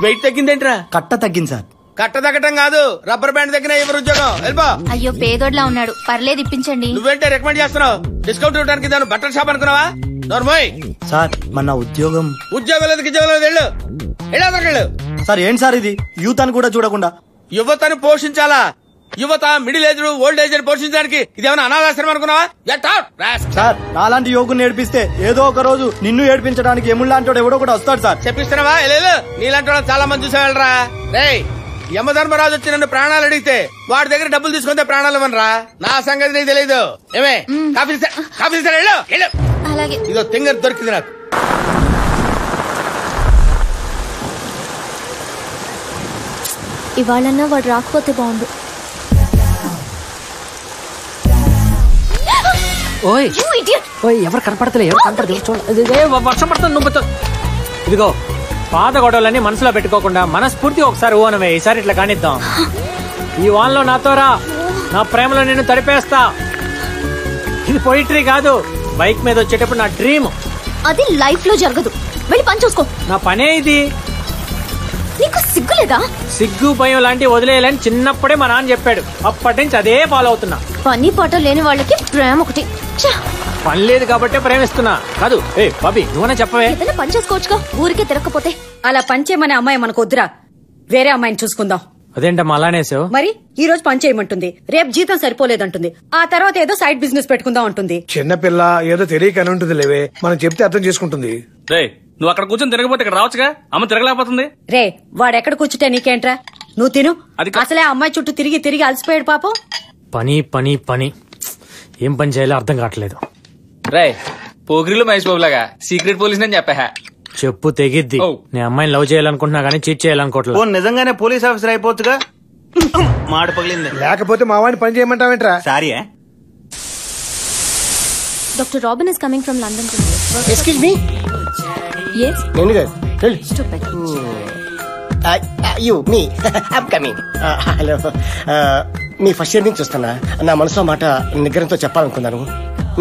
వెయిట్ తగ్గిందేంట్రా? కట్ట తగ్గింది సార్. కట్ట తగ్గటం కాదు, రబ్బర్ బ్యాండ్ దగ్గర ఎవరు ఉద్యోగం. వెళ్ళిపో. అయ్యో పేదోడ్లా ఉన్నాడు, పర్లేదు ఇప్పించండి. నువ్వేంటే రికమెండ్ చేస్తున్నావు? డిస్కౌంట్ ఇవ్వడానికి దాని బట్టల షాప్ అనుకున్నావా? నోర్మోయ్ సార్ మన ఉద్యోగం లేదు ఉద్యోగం లేదు. వెళ్ళు వెళ్ళు. సార్ ఏంటి సార్ ఇది? యూత్ అని కూడా చూడకుండా యువతను పోషించాలా? యువత మిడిల్ ఏజ్ ఓల్డ్ ఏజ్ పోషించడానికి ఇదేమైనా అనాథాశ్రమం అనుకున్నావా? సార్ నాలాంటి యోగుని ఏడిపిస్తే ఏదో ఒక రోజు నిన్ను ఏడిపించడానికి ఎముళ్ళాంటి ఎవడో కూడా వస్తాడు సార్. చెప్పిస్తున్నావా? నీలాంటి వాళ్ళు చాలా మంది చూసేవాళ్ళరా. రే యమధర్మరాజు వచ్చి నన్ను ప్రాణాలు అడిగితే వాడి దగ్గర డబ్బులు తీసుకుంటే ప్రాణాలు ఇవ్వనరా. నా సంగతి నీకు తెలియదు. ఏమే కాఫీ అలాగే. ఇదో తింగర్ దొరికింది నాకు. ఇవాళన్నా వాడు రాకపోతే బాగుండు. ఓయ్ ఎవరు కనపడతలే, వర్షం పడుతుంది. నువ్వు ఇదిగో పాత గొడవలన్నీ మనసులో పెట్టుకోకుండా మనస్ఫూర్తి ఒకసారి ఓనవే. ఈసారి ఇట్లా కానిద్దాం. ఈ వాన్లో నాతో రా, నా ప్రేమలో నిన్ను తడిపేస్తా. ఇది పొయిటరీ కాదు, బైక్ మీద వచ్చేటప్పుడు నా డ్రీమ్. అది లైఫ్ లో జరగదు, వెళ్ళి పని చూసుకో. నా పనే ఇది. నీకు సిగ్గులేదా? సిగ్గు భయం లాంటివి వదిలేయాలని చిన్నప్పుడే మా నాన్న చెప్పాడు. అప్పటి నుంచి అదే ఫాలో అవుతున్నా. పని పాట లేని వాళ్ళకి ప్రేమ ఒకటి. పని లేదు కాబట్టే ప్రేమిస్తున్నా. కాదు ఏ బాబీ నువ్వనే చెప్పవే. ఏదైనా పని చేసుకోవచ్చుగా, ఊరికే తిరగకపోతే. అలా పంచేయమనే అమ్మాయి మనకు వద్దురా, వేరే అమ్మాయిని చూసుకుందాం. అదేంటమ్మా అలానేసావు? మరి ఈ రోజు పని చేయమంటుంది, రేపు జీతం సరిపోలేదంటుంది, ఆ తర్వాత ఏదో సైడ్ బిజినెస్ పెట్టుకుందాం అంటుంది. చిన్నపిల్ల ఏదో తెలియకని ఉంటుంది లేవే, మనం చెప్తే అర్థం చేసుకుంటుంది. రే నువ్వు అక్కడ కూర్చొని తిరగపోతే ఇక్కడ రావచ్చుగా. అమ్మ తిరగలేకపోతుంది. రే వాడెక్కడ కూర్చుంటే నీకేంట్రా, నువ్వు తిను. అసలే ఆ అమ్మాయి చుట్టూ తిరిగి తిరిగి అలసిపోయాడు పాపం. పని పని పని ఏం పని చేయాలో అర్థం కావట్లేదు. రే పోగిరిలో మహేష్ బాబు లాగా సీక్రెట్ పోలీస్ అని చెప్పా. చెప్పు తెగిద్ది. నేను అమ్మాయిని లవ్ చేయాలనుకుంటున్నా గానీ చీట్ చేయాలనుకోవట్లేదు. నిజంగానే పోలీస్ ఆఫీసర్ అయిపోవచ్చుగా. మాట పగిలింది. లేకపోతే మా వాడిని పని చేయమంటావేంట్రా? Sorry. Doctor Robin is coming from London. Excuse me. yes నేను గారు stupid. you me I'm coming. hello. మీ ఫస్ట్ ఇయర్ నుంచి చూస్తున్నా నా మనసులో మాట నిగ్రహంతో చెప్పాలనుకున్నాను.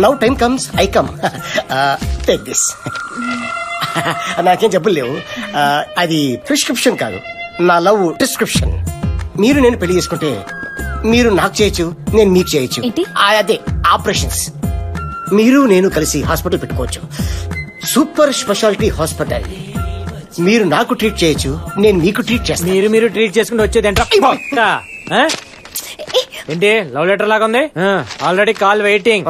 Now time comes I come. Take this. నాకేం జబ్బులు లేవు. అది ప్రిస్క్రిప్షన్ కాదు, నా లవ్ డిస్క్రిప్షన్. మీరు నేను పెళ్లి చేసుకుంటే మీరు నాకు చేయొచ్చు, నేను మీకు చేయొచ్చు. అదే ఆపరేషన్స్. మీరు నేను కలిసి హాస్పిటల్ పెట్టుకోవచ్చు, సూపర్ స్పెషాలిటీ హాస్పిటల్. మీరు నాకు ట్రీట్ చేయొచ్చు, నేను మీకు ట్రీట్ చేస్తాను. మీరు ట్రీట్ చేసుకుంటూ వచ్చేది ఏంటి? లవ్ లెటర్ లాగా ఉంది. Already call waiting.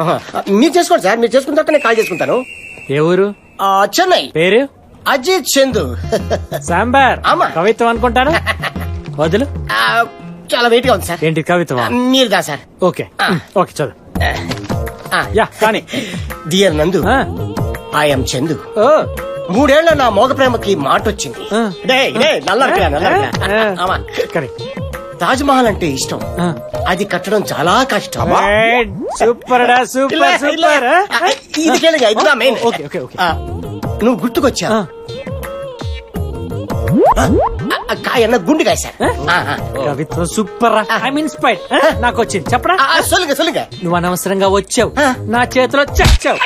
మీరు చేసుకోండి సార్, మీరు చేసుకున్న తర్వాత నేను కాల్ చేసుకుంటాను. ఏ ఊరు? చెన్నై. పేరు? అజిత్ చందు. సాంబార్. కవిత్వం అనుకుంటాను. వదులు. చాలా వెయిట్ గా ఉంది సార్. ఏంటి కవిత్వం? మీరు దా సార్. ఓకే ఓకే చదువు. యా కానీ డియర్ నందు, ఐఎమ్ చందు. 3 ఏళ్ల నా మోగ ప్రేమకి మాట వచ్చింది. తాజ్ మహల్ అంటే ఇష్టం, అది కట్టడం చాలా కష్టం. Super super super. ఇది మెయిన్. నువ్వు గుర్తుకొచ్చా. కాయన్న గుండెకాయ సార్. కవిత్వం సూపర్. I mean inspired. నాకు వచ్చింది చెప్పరా. నువ్వు అనవసరంగా వచ్చావు, నా చేతిలో చచ్చావు.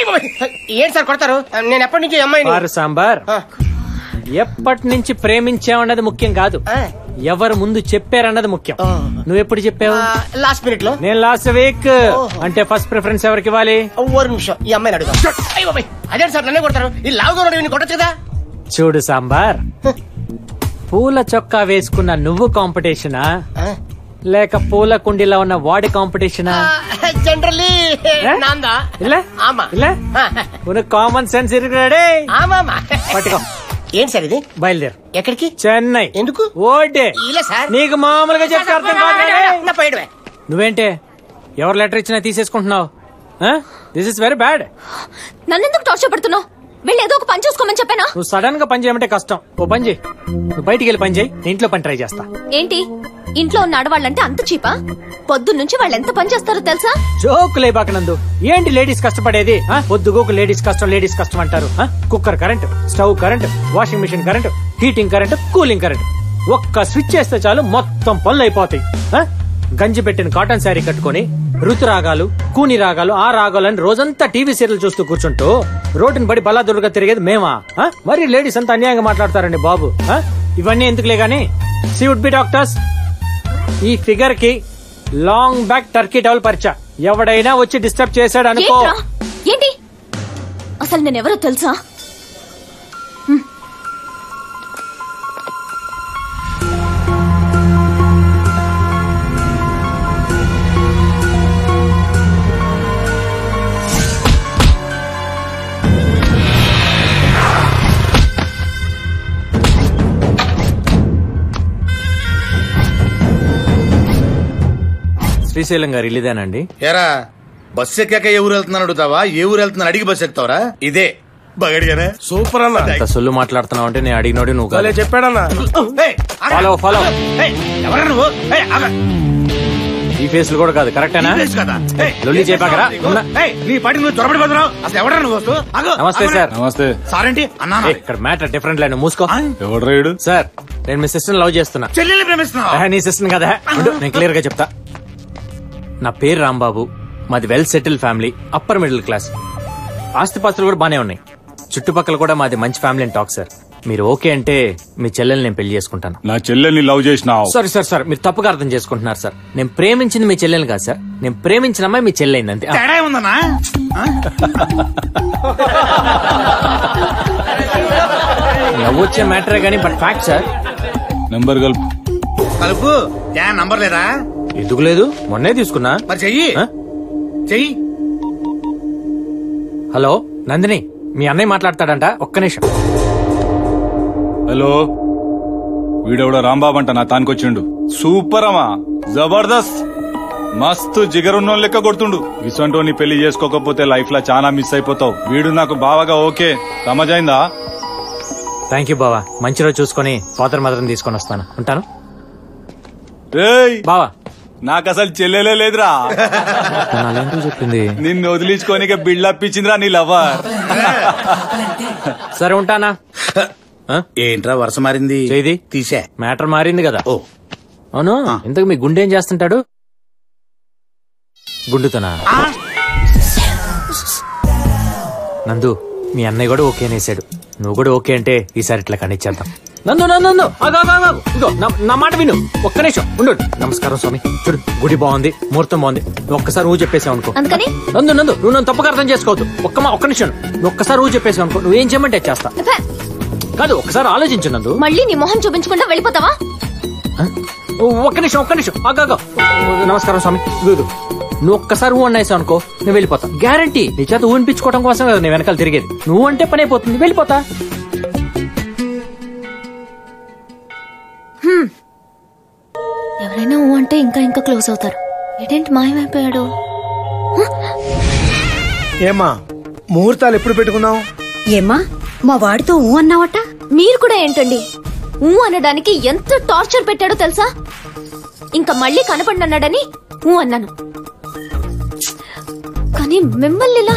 ఏంటి సార్ కొడతారు? నేను ఎప్పటి నుంచి అమ్మాయి సాంబార్. ఎప్పటి నుంచి ప్రేమించావన్నది ముఖ్యం కాదు, ఎవరు ముందు చెప్పారన్నది ముఖ్యం. నువ్వెప్పుడు చెప్పావు? లాస్ట్ మినిట్ లో. నేను లాస్ట్ వీక్. అంటే ఫస్ట్ ప్రిఫరెన్స్ ఎవరికి ఇవ్వాలి? నిమిషం, ఈ అమ్మాయిని అడుగుదాం. అదే సార్ నన్నే కొడతారు. ఈ లావుగా కొట్టచ్చు కదా. చూడు సాంబార్, పూల చొక్కా వేసుకున్న నువ్వు కాంపిటీషనా లేక పూల కుండీలో ఉన్న వాడి కాంపిటీషనా? జనరల్లీ కామన్ సెన్స్ ఇరుకురాడే. పట్టుకో. ఏంటి సార్ ఇది? బయలుదేరు. ఎక్కడికి? చెన్నై. ఎందుకు? ఓటే. సార్ నీకు మామూలుగా చెప్తే అర్థం కాదు. నువ్వేంటే ఎవరు లెటర్ ఇచ్చినా తీసేసుకుంటున్నావు? This is very bad. నన్నెందుకు టార్చర్ పడుతున్నావు? వెళ్ళి ఏదో ఒక పని చూసుకోమని చెప్పానా? నువ్వు సడన్ గా పని చేయమంటే కష్టం. ఓ పని చేయి, నువ్వు బయటికి వెళ్ళి పని చేయి, నేను ఇంట్లో పని ట్రై చేస్తా. ఏంటి ఇంట్లో ఉన్న ఆడవాళ్ళంటే అంత చీపా? పొద్దున్నుంచి వాళ్ళు ఎంత పని చేస్తారో తెలుసా? జోకులే బాకనందు. ఏంటి లేడీస్ కష్టపడేది? పొద్దుగోకు లేడీస్ కష్టం అంటారు. Cooker current, stove current, washing machine current, heating current, cooling current. ఒక్క స్విచ్ చేస్తే చాలు మొత్తం పనులు అయిపోతాయి. గంజి పెట్టిన కాటన్ శారీ కట్టుకుని ఋతురాగాలు, కూని రాగాలు, ఆ రాగాలని రోజంతా టీవీ సీరియల్ చూస్తూ కూర్చుంటూ రోడ్డుని బడి బలాదురుగా తిరిగేది మేమా? మరి లేడీస్ అంతా అన్యాయంగా మాట్లాడతారండి బాబు. ఇవన్నీ ఎందుకులే గానీ సీ వుడ్ బి డాక్టర్స్. ఈ ఫిగర్ కి లాంగ్ బ్యాక్ టర్కీ టవల్ పరిచా. ఎవడైనా వచ్చి డిస్టర్బ్ చేశాడు అనుకో. ఏంటి అసలు నేనెవరో తెలుసా? శ్రీశైలం గారు ఇల్లుదేనండి? ఏరా బస్సు ఎక్కాక ఏ ఊరు వెళ్తున్నాను అడుగుతావా? ఏ ఊరు వెళ్తున్నాను అడిగి బస్సు ఎక్కుతావరా? ఇదే బగడిగానే. సూపర్ అన్న. అంత సొల్లు మాట్లాడుతున్నావు అంటే నేను అడిగినోడి నువ్వు చెప్పాడన్నా. ఫాలో. ఎవరా నువ్వు? ఈ ఫేస్లు కూడా కాదు. కరెక్టేనా? లొల్లి చెప్పాకరా. నీ పాటి నువ్వు చొరబడిపోతున్నావు. అసలు ఎవరా నువ్వు? నమస్తే సార్. నమస్తే సార్. ఏంటి అన్నా? ఇక్కడ మ్యాటర్ డిఫరెంట్ లైన్. మూసుకో. ఎవడ్రాయుడు? సార్ నేను మీ సిస్టర్ లవ్ చేస్తున్నా. చెల్లెల్ని ప్రేమిస్తున్నా? నీ సిస్టర్ కదా. నేను క్లియర్ గా చెప్తా. నా పేరు రాంబాబు, మాది well settle family, upper middle class. ఆస్తిపాస్తులు కూడా బానే ఉన్నాయి. చుట్టుపక్కల కూడా మాది మంచి ఫ్యామిలీ టాక్ సార్. మీరు ఓకే అంటే మీ చెల్లెల్ని నేను పెళ్లి చేసుకుంటాను. నా చెల్లెల్ని లవ్ చేసినావు? సారీ సార్, మీరు తప్పుగా అర్థం చేసుకుంటున్నారు సార్. నేను ప్రేమించింది మీ చెల్లెల్ని కాదు సార్, నేను ప్రేమించిన అమ్మాయి మీ చెల్లెైంది అంతే. తేడా ఉందన్నా? నవ్వొచ్చే మ్యాటరే గానీ బట్ ఫ్యాక్ట్ సార్. నంబర్ కలుపు. నంబర్ లేదా? ఎందుకు లేదు, మొన్నే తీసుకున్నా. మరి చెయ్యి. హలో నందిని, మీ అన్నయ్య మాట్లాడతాడంట, ఒక్క నిమిషం. హలో, వీడెవడో రాంబాబు అంట నా తానికొచ్చిండు. సూపర్ అమ్మా, జబర్దస్త్, మస్తు జిగరున్నోన్ లెక్క కొడుతుండు. ఇసంటోని పెళ్లి చేసుకోకపోతే లైఫ్ లో చాలా మిస్ అయిపోతావు. వీడు నాకు బావగా ఓకే, సమజైందా? థ్యాంక్ యూ బావా, మంచి రోజు చూసుకుని ఫాదర్ మదర్ని తీసుకొని వస్తాను. ఉంటాను బావా. నాకు అసలు చెల్లెలే లేదురా. చెప్పింది నిన్ను వదిలించుకోనిక బిల్డప్ ఇచ్చిందిరా నీ లవర్. సరే ఉంటానా. ఏంట్రా వరుస మారింది? తీసే మ్యాటర్ మారింది కదా. అవును, ఇంతకు మీ గుండె ఏం చేస్తుంటాడు? గుండుతోనా? నందు, మీ అన్నయ్య కూడా ఓకే అనేసాడు. నువ్వు కూడా ఓకే అంటే ఈసారి ఇట్లా కనిచ్చేద్దాం. నందు నందు నందు ఇగో నా మాట విను, ఒక్క నిమిషం ఉండు. నమస్కారం స్వామి. చూడు, గుడి బాగుంది, ముహూర్తం బాగుంది. నువ్వు ఒక్కసారి ఊ చెప్పేసావు అనుకో. నందు నందు, నువ్వు నన్ను తప్పుగా అర్థం చేసుకోవద్దు. ఒక్క నిమిషం, నువ్వు ఒక్కసారి ఊ చెప్పేసావు అనుకో, నువ్వేం చేయమంటే చేస్తా. కాదు, ఒక్కసారి ఆలోచించు నందు. మళ్ళీ నీ మొహం చూపించకుండా వెళ్ళిపోతావా? ఒక్క నిమిషం ఆగా. నమస్కారం స్వామి. నువ్వు ఒక్కసారి ఊ అన్నాయిసావు అనుకో, నేను వెళ్ళిపోతా. గ్యారంటీ. నీ చేత ఊనిపించుకోవడం కోసం కదా నేను వెనకాల తిరిగేది. నువ్వు అంటే పని అయిపోతుంది, వెళ్ళిపోతా. ఎవరైనా ఊ అంటే ఇంకా ఇంకా క్లోజ్ అవుతారు. ఏంటి మాయమైపోయాడు? ఏమా ముహూర్తాలు ఎప్పుడు పెట్టుకున్నావు? ఏమ్మా మా వాడితో ఊ అన్నావట? మీరు కూడా ఏంటండి ఊ అనడానికి ఎంత టార్చర్ పెట్టాడో తెలుసా? ఇంకా మళ్ళీ కనపడినన్నాడని ఊ అన్నాను, కానీ మిమ్మల్ని ఇలా.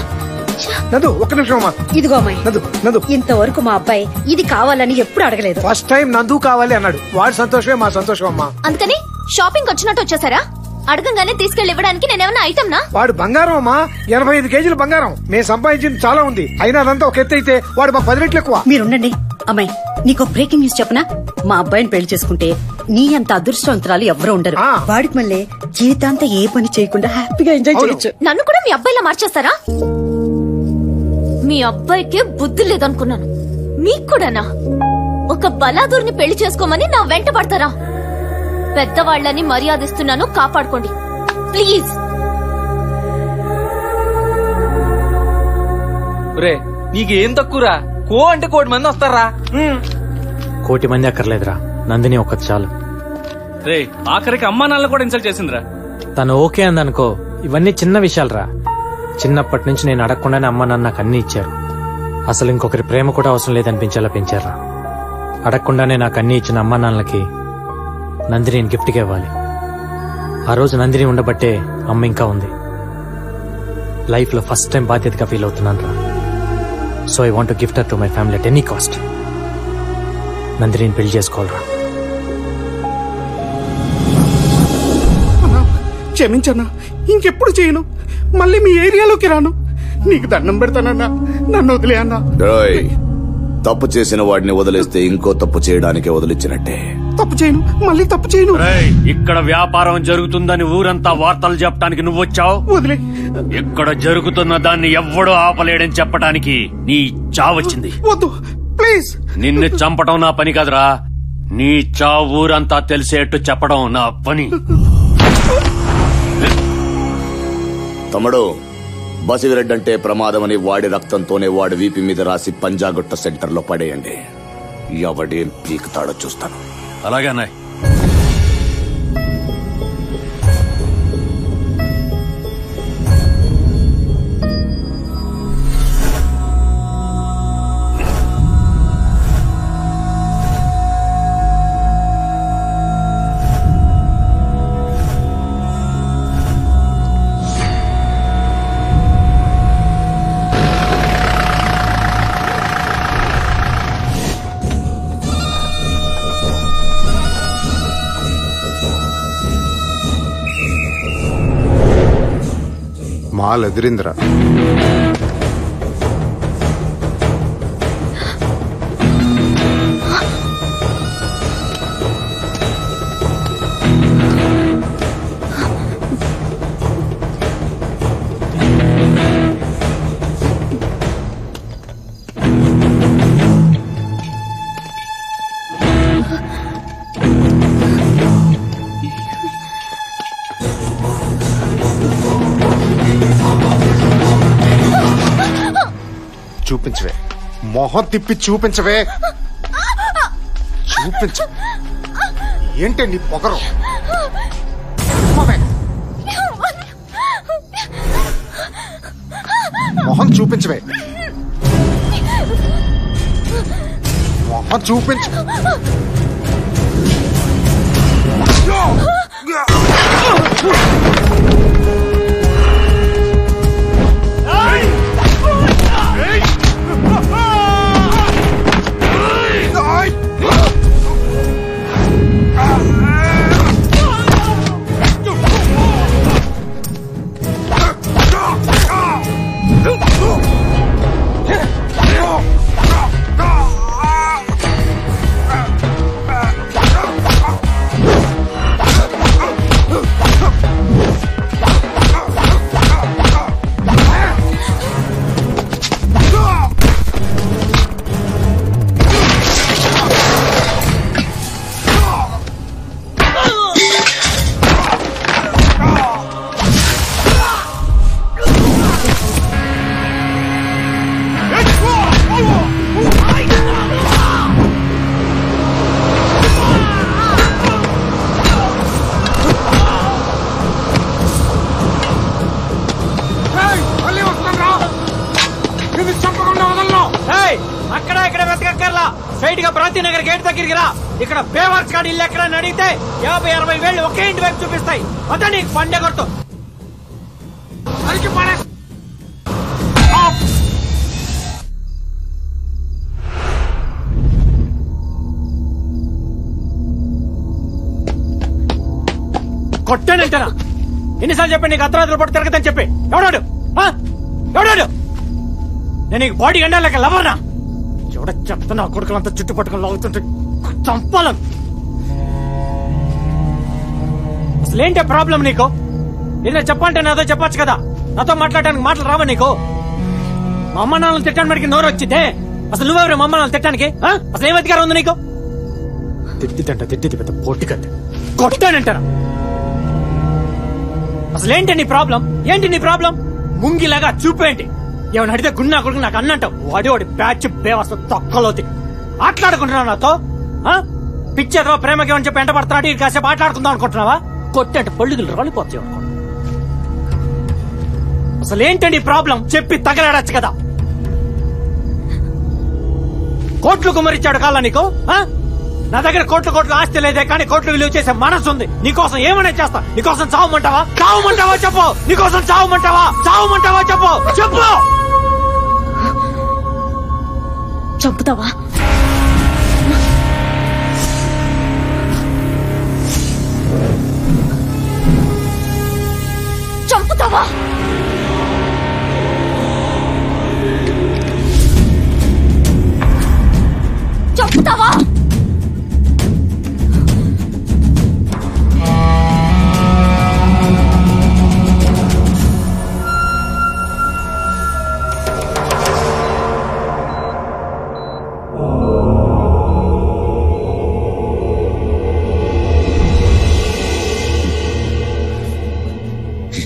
నదు, ఒక్క నిమిషం అమ్మా. ఇదిగో అమ్మాయి, నదు, ఇంతవరకు మా అబ్బాయి ఇది కావాలని ఎప్పుడు అడగలేదు. ఫస్ట్ టైం నందు కావాలి అన్నాడు. వాడి సంతోషమే మా సంతోషం అమ్మా. అందుకని షాపింగ్ వచ్చినట్టు వచ్చేసారా? అడగంగానే తీసుకెళ్లి ఇవ్వడానికి నేనేమన్నా ఐటమ్నా? వాడు బంగారం అమ్మా, 85 కేజీల బంగారం. మేము సంపాదించింది చాలా ఉంది, అయినా అదంతా ఒక ఎత్తు అయితే వాడు మాకు 10 రెట్లు ఎక్కువ. మీరుండండి అమ్మాయి, నీకు బ్రేకింగ్ న్యూస్ చెప్పనా? మా అబ్బాయిని పెళ్లి చేసుకుంటే నీ అంత అదృష్టవంతురాలు ఎవరు ఉండరు. వాడికి మళ్ళీ జీవితాంతా ఏ పని చేయకుండా హ్యాపీగా ఎంజాయ్ చేయొచ్చు. నన్ను కూడా మీ అబ్బాయిలా మార్చేస్తారా? మీ అబ్బాయికి బుద్ధి లేదనుకున్నాను, మీకు కూడానా? ఒక బలాదూర్ని పెళ్లి చేసుకోమని నా వెంట పడతారా? పెద్దవాళ్లని మర్యాదిస్తున్నాను, కాపాడుకోండి ప్లీజ్. నీకు ఏం తక్కువరా? కో అంటే 1,000 మంది వస్తారా? 1,000 మంది అక్కర్లేదురా, నందిని ఒక్కటి చాలు. రే, ఆఖరికి అమ్మా నాన్న కూడా ఇన్సల్ట్ చేసిందిరా. తను ఓకే అందనుకో, ఇవన్నీ చిన్న విషయాలరా. చిన్నప్పటి నుంచి నేను అడగకుండానే అమ్మ నాన్న నాకు అన్ని ఇచ్చారు. అసలు ఇంకొకరి ప్రేమ కూడా అవసరం లేదనిపించేలా పెంచారా. అడగకుండానే నాకు అన్ని ఇచ్చిన అమ్మ నాన్నలకి నందిని గిఫ్ట్గా ఇవ్వాలి. ఆ రోజు నందిని ఉండబట్టే అమ్మ ఇంకా ఉంది. లైఫ్ లో ఫస్ట్ టైం బాధ్యతగా ఫీల్ అవుతున్నాను రా. So I want gift her to my family at any cost. Nandini పెళ్లి చేసుకోవాలరా. క్షమించన్నా, ఇంకెప్పుడు చేయను. మళ్ళీ మీ ఏరియాలోకి రాను. నీకు దండం పెడతానన్నా, నన్ను వదిలే అన్నా. తప్పు చేసిన వాడిని వదిలేస్తే ఇంకో తప్పు చేయడానికి వదిలించినట్టే. తప్పు చేయను, మళ్ళీ తప్పు చేయను. ఇక్కడ వ్యాపారం జరుగుతుందని ఊరంతా వార్తలు చెప్పడానికి నువ్వు వచ్చావు. వదిలే. ఇక్కడ జరుగుతున్న దాన్ని ఎవ్వడూ ఆపలేడని చెప్పడానికి నీ చావొచ్చింది. వద్దు ప్లీజ్. నిన్ను చంపడం నా పని కాదురా, నీ చావు ఊరంతా తెలిసేట్టు చెప్పడం నా పని. తమ్ముడు, బసివిరెడ్డి అంటే ప్రమాదమని వాడి రక్తంతోనే వాడి వీపి మీద రాసి పంజాగుట్ట సెంటర్ లో పడేయండి. ఎవడేం పీకుతాడో చూస్తాను. అలాగే అన్నాయ్. మాల్ ఎదిరిందిరా. చూపించవే, మొహం తిప్పి చూపించవే. చూపించ. ఏంటి నీ పొగరు? మొహం చూపించవే, మొహం చూపించు. అక్కడ ఇక్కడ వెతకక్కర్లా, స్ట్రైట్ గా ప్రాంతీ నగర్ గేట్ దగ్గరికి రా. ఇక్కడ బేవర్స్ గాడి ఇల్లు ఎక్కడ అడిగితే 50-60 వేలు ఒకే ఇంటి వైపు చూపిస్తాయి. అదే నీకు పండే కొడుతు. కొట్టానంటారా? ఎన్నిసార్లు చెప్పి నీకు అర్ధరాత్రులు పట్టు తిరగదని చెప్పి? ఎవడాడు ఎవడాడు? నేను నీకు బాడీ గండా లేక లవర్నా? ఎవడ చెప్తున్నా కొడుకులంతా చుట్టుపట్టుకుని లాగుతుంటే చంపాలను. అసలేంటే ప్రాబ్లం నీకు? ఏదైనా చెప్పాలంటే నాతో చెప్పొచ్చు కదా. నాతో మాట్లాడడానికి మాటలు రావా నీకు? మా అమ్మ నాన్నలు తిట్టడానికి మడికి నోరు వచ్చిందే. అసలు నువ్వెవరు మా అమ్మ నాన్నలు తిట్టడానికి? అసలు ఏం అధికారం ఉంది నీకు? తిట్టిది పెద్ద పొట్టి కట్ట. కొట్టానంటారా? అసలేంటి నీ ప్రాబ్లం? ఏంటి నీ ప్రాబ్లం? ముంగిలాగా చూపేంటి? ఏమైనా అడిగితే గున్నా కొడుకు నాకు అన్నంటావు. వాడి బ్యాచ్ బేవస్త తొక్కలోతి ఆటలాడుకుంటున్నావు నాతో. పిచ్చేదో ప్రేమకి ఏమని చెప్పి ఎంట పడుతున్నాడు. ఇది కాసేపు ఆటలాడుకుందాం అనుకుంటున్నావా? కొట్టంటే పళ్ళుగులు రాలిపోతాయి అనుకో. అసలేంటండి ప్రాబ్లం? చెప్పి తగలాడచ్చు కదా. కోట్లు కుమ్మరిచ్చాడు కాళ్ళ నీకు? నా దగ్గర కోట్లు ఆస్తి లేదే, కానీ కోట్లు విలువ చేసే మనసు ఉంది. నీకోసం ఏమైనా చేస్తా. నీకోసం చావమంటావా? చెప్పు. నీకోసం చావమంటావా చెప్పు. చంపుతావా? చంపుతావా? చంపుతావా?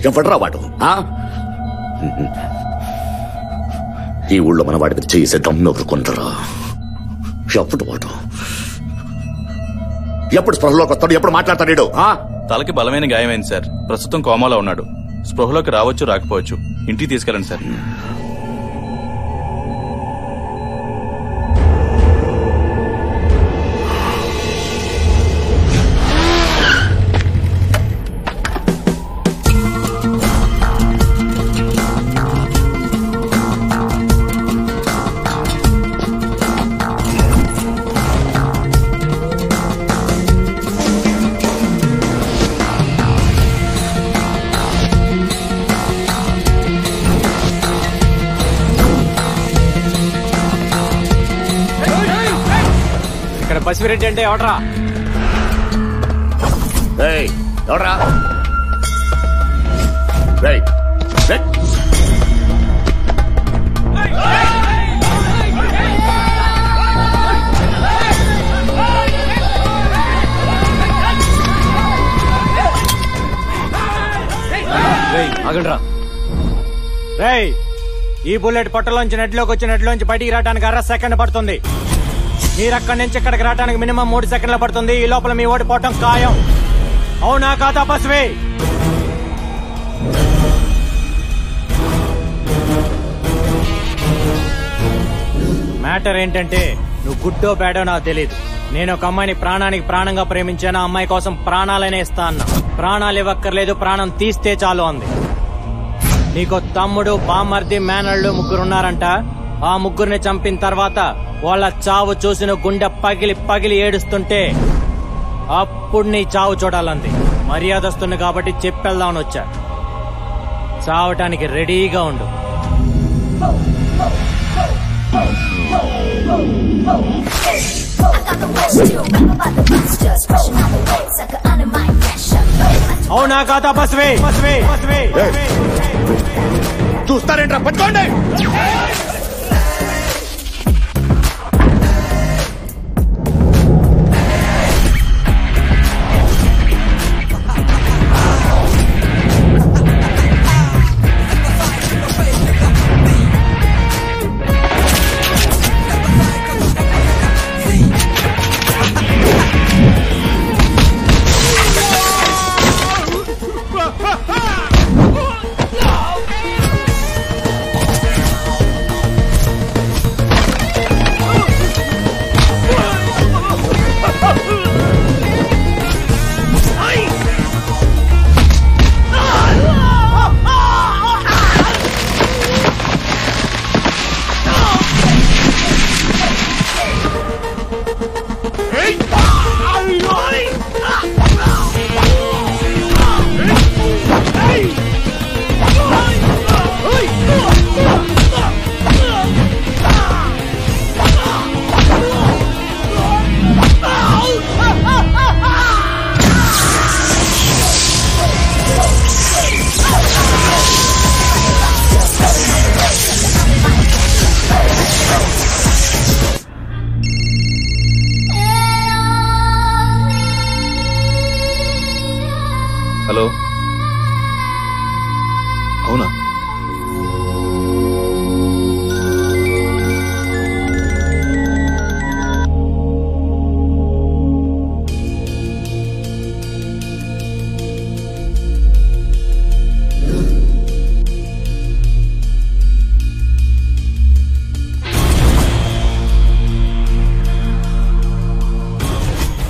ఎవడ్రా వాడు? ఈ ఊళ్ళో మన వాడి మీద చేసే దమ్మెవరు కొందరా? ఎప్పుడు వాడు ఎప్పుడు స్పృహలోకి వస్తాడు? ఎప్పుడు మాట్లాడతాడు? తలకి బలమైన గాయమైంది సార్. ప్రస్తుతం కోమాలో ఉన్నాడు. స్పృహలోకి రావచ్చు రాకపోవచ్చు. ఇంటికి తీసుకెళ్ళండి సార్. పసిరెడ్డి అంటే ఎవడ్రా? ఎవడ్రా? ఆగండ్రా. రేయ్, ఈ బుల్లెట్ పొట్టలోంచి నెట్లోంచి బయటికి రావడానికి 1/2 సెకండ్ పడుతుంది. మీరు అక్కడి నుంచి ఇక్కడికి రావడానికి మినిమం 3 సెకండ్లు పడుతుంది. ఈ లోపల మీ ఓడిపోవటం ఖాయం. అవునా కాదా బస్వే? మ్యాటర్ ఏంటంటే, నువ్వు గుడ్డో బ్యాడో నాకు తెలియదు. నేను ఒక అమ్మాయిని ప్రాణానికి ప్రాణంగా ప్రేమించాను. ఆ అమ్మాయి కోసం ప్రాణాలనే ఇస్తా అన్నా. ప్రాణాలు ఇవ్వక్కర్లేదు, ప్రాణం తీస్తే చాలు అంది. నీకో తమ్ముడు, బామర్ది, మేనళ్ళు 3 ఉన్నారంట. ఆ 3 చంపిన తర్వాత వాళ్ళ చావు చూసిన గుండె పగిలి ఏడుస్తుంటే అప్పుడు నీ చావు చూడాలంది. మర్యాదస్తుంది కాబట్టి చెప్పెళ్దామని వచ్చా. చావటానికి రెడీగా ఉండు. అవునా కాదా బస్వే? చూస్తారేంట్రా? పట్టుకోండి.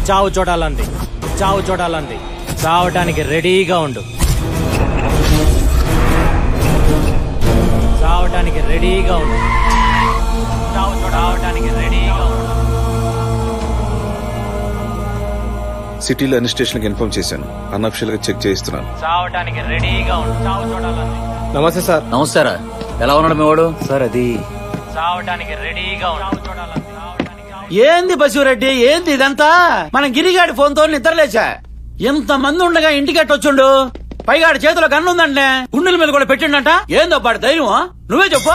చావు చూడాలంది, చావు చూడాలంది. చావటానికి రెడీగా ఉండు, చావటానికి రెడీగా ఉండు, చావు చూడటానికి రెడీగా ఉండు. సిటీలో అన్ని స్టేషన్లకు ఇన్ఫార్మ్ చేశాను. అన్అఫిషియల్ గా చెక్ చేయిస్తున్నాను. చావటానికి రెడీగా ఉండు, చావు చూడాలంది. నమస్తే సార్. నమస్కారా. ఎలా ఉన్నాడు మీ వాడు? సార్ అది చావటానికి రెడీగా ఉండు, చావు చూడాలంది. ఏంది బసిరెడ్డి, ఏంది ఇదంతా? మన గిరిగాడి ఫోన్ తో నిద్రలేచా. ఎంత మంది ఉండగా ఇంటికి ఎట్టొచ్చుండు? పైగాడి చేతిలో గన్ను ఉందంటే గుండెల మీద కూడా పెట్టిండంట. ఏందో పాడు ధైర్యం, నువ్వే చెప్పు.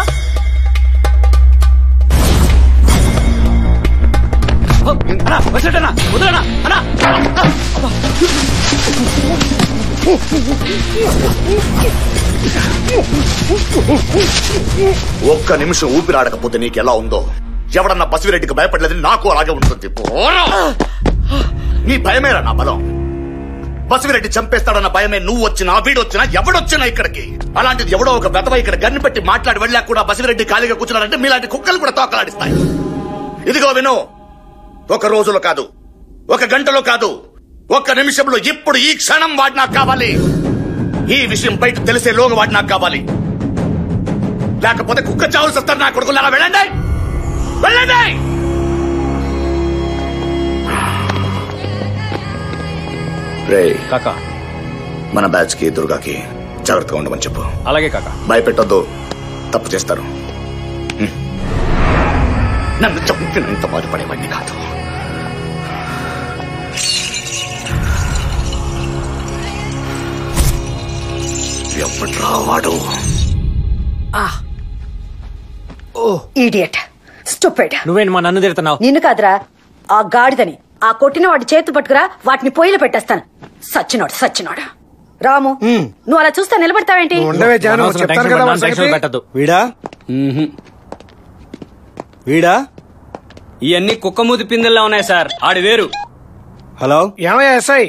ఒక్క నిమిషం ఊపిరాడకపోతే నీకెలా ఉందో, ఎవడన్నా బసిరెడ్డికి భయపడలేదని నాకు అలాగే ఉంటుంది. నీ భయమేరా నా బలం. బసిరెడ్డి చంపేస్తాడన్న భయమే నువ్వు వచ్చినా, వీడొచ్చినా, ఎవడొచ్చినా ఇక్కడికి. అలాంటిది ఎవడో ఒక వెధవ ఇక్కడ గన్ను పెట్టి మాట్లాడి వెళ్ళా కూడా బసిరెడ్డి ఖాళీగా కూర్చున్నాడంటే మీలాంటి కుక్కలు కూడా తోకలాడిస్తాయి. ఇదిగో విను, ఒక రోజులో కాదు, ఒక గంటలో కాదు, ఒక్క నిమిషంలో, ఇప్పుడు ఈ క్షణం వాడు నాకు కావాలి. ఈ విషయం బయట తెలిసే లోగా వాడు నాకు కావాలి. లేకపోతే కుక్క చావులు వస్తారు నా కొడుకులారా. వెళ్ళండి, వెళ్ళండి. రే కాకా, మన బ్యాచ్ కి దుర్గాకి జాగ్రత్తగా ఉండమని చెప్పు. అలాగే కాకా. భయపెట్టొద్దు, తప్పు చేస్తారు. నన్ను చంపినంత బాధపడేవాడిని కాదు. ఎప్పట్రా వాడు? Idiot, stupid. నువ్వేంటి మా నన్ను తిడుతున్నావు? నిన్ను కాదురా, ఆ గాడిదని. ఆ కొట్టిన వాడి చేతు పట్టుకురా, వాటిని పొయ్యిలో పెట్టేస్తాను. సచ్చినోడు, సచ్చినోడు. రాము, నువ్వు అలా చూస్తా నిలబడతావేంటి? పెట్టద్దు. వీడా వీడా ఇవన్నీ కుక్కమూతి పిందెల్లా ఉన్నాయి సార్. ఆడి వేరు. హలో, ఏమయ్యా ఎస్ఐ?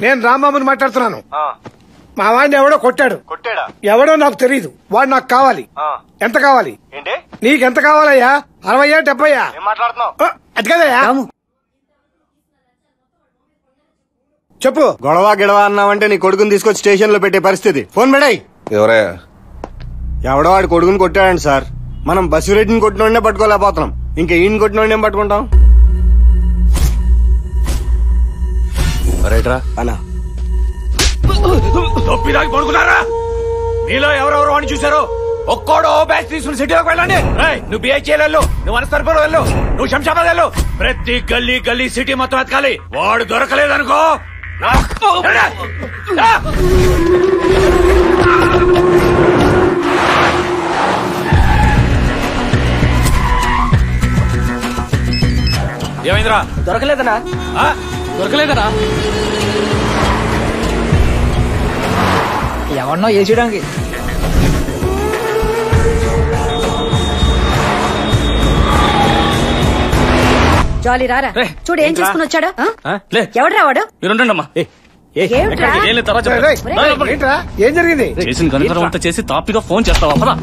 నేను రాంబాబుని మాట్లాడుతున్నాను. మా వాడిని ఎవడో కొట్టాడు. ఎవడో నాకు తెలియదు. వాడు నాకు కావాలి. ఎంత కావాలి? నీకెంత కావాలయ్యా? 60 70? అది కదయ్యా. చెప్పు. గొడవ గిడవ అన్నావంటే నీ కొడుకుని తీసుకొచ్చి స్టేషన్ లో పెట్టే పరిస్థితి. ఫోన్ పెడాయి. ఎవరయ్యా? ఎవడో వాడి కొడుకుని కొట్టాడండి సార్. మనం బసిరెడ్డిని కొట్టినోడే పట్టుకోలేకపోతున్నాం, ఇంకా ఈయన కొట్టినోడే పట్టుకుంటాం. రైట్రా అన్నా, తొప్పిదాకి పడుకున్నారా? మీలో ఎవరెవరు అని చూసారు? ఒక్కోడో బ్యాచ్ తీసుకుని సిటీలోకి వెళ్ళండి. నువ్వు బిహెచ్ఎల్ వెళ్ళు, నువ్వు అనస్తరపురం వెళ్ళు, నువ్వు శంషాబాద్ వెళ్ళు. ప్రతి గల్లీ గల్లీ సిటీ మొత్తం ఎతకాలి. వాడు దొరకలేదనుకో, ఏమైందిరా? దొరకలేదనా? దొరకలేదనా? ఎవరినో వేసేయడానికి. జాలీ రారా, చూడు ఏం చేసుకుని వచ్చాడు. ఎవడు రావాడు? మీరుండమ్మా. ఏం జరిగింది? చేసిన కనుక అంతా చేసి తాపిగా ఫోన్ చేస్తావా? పదా.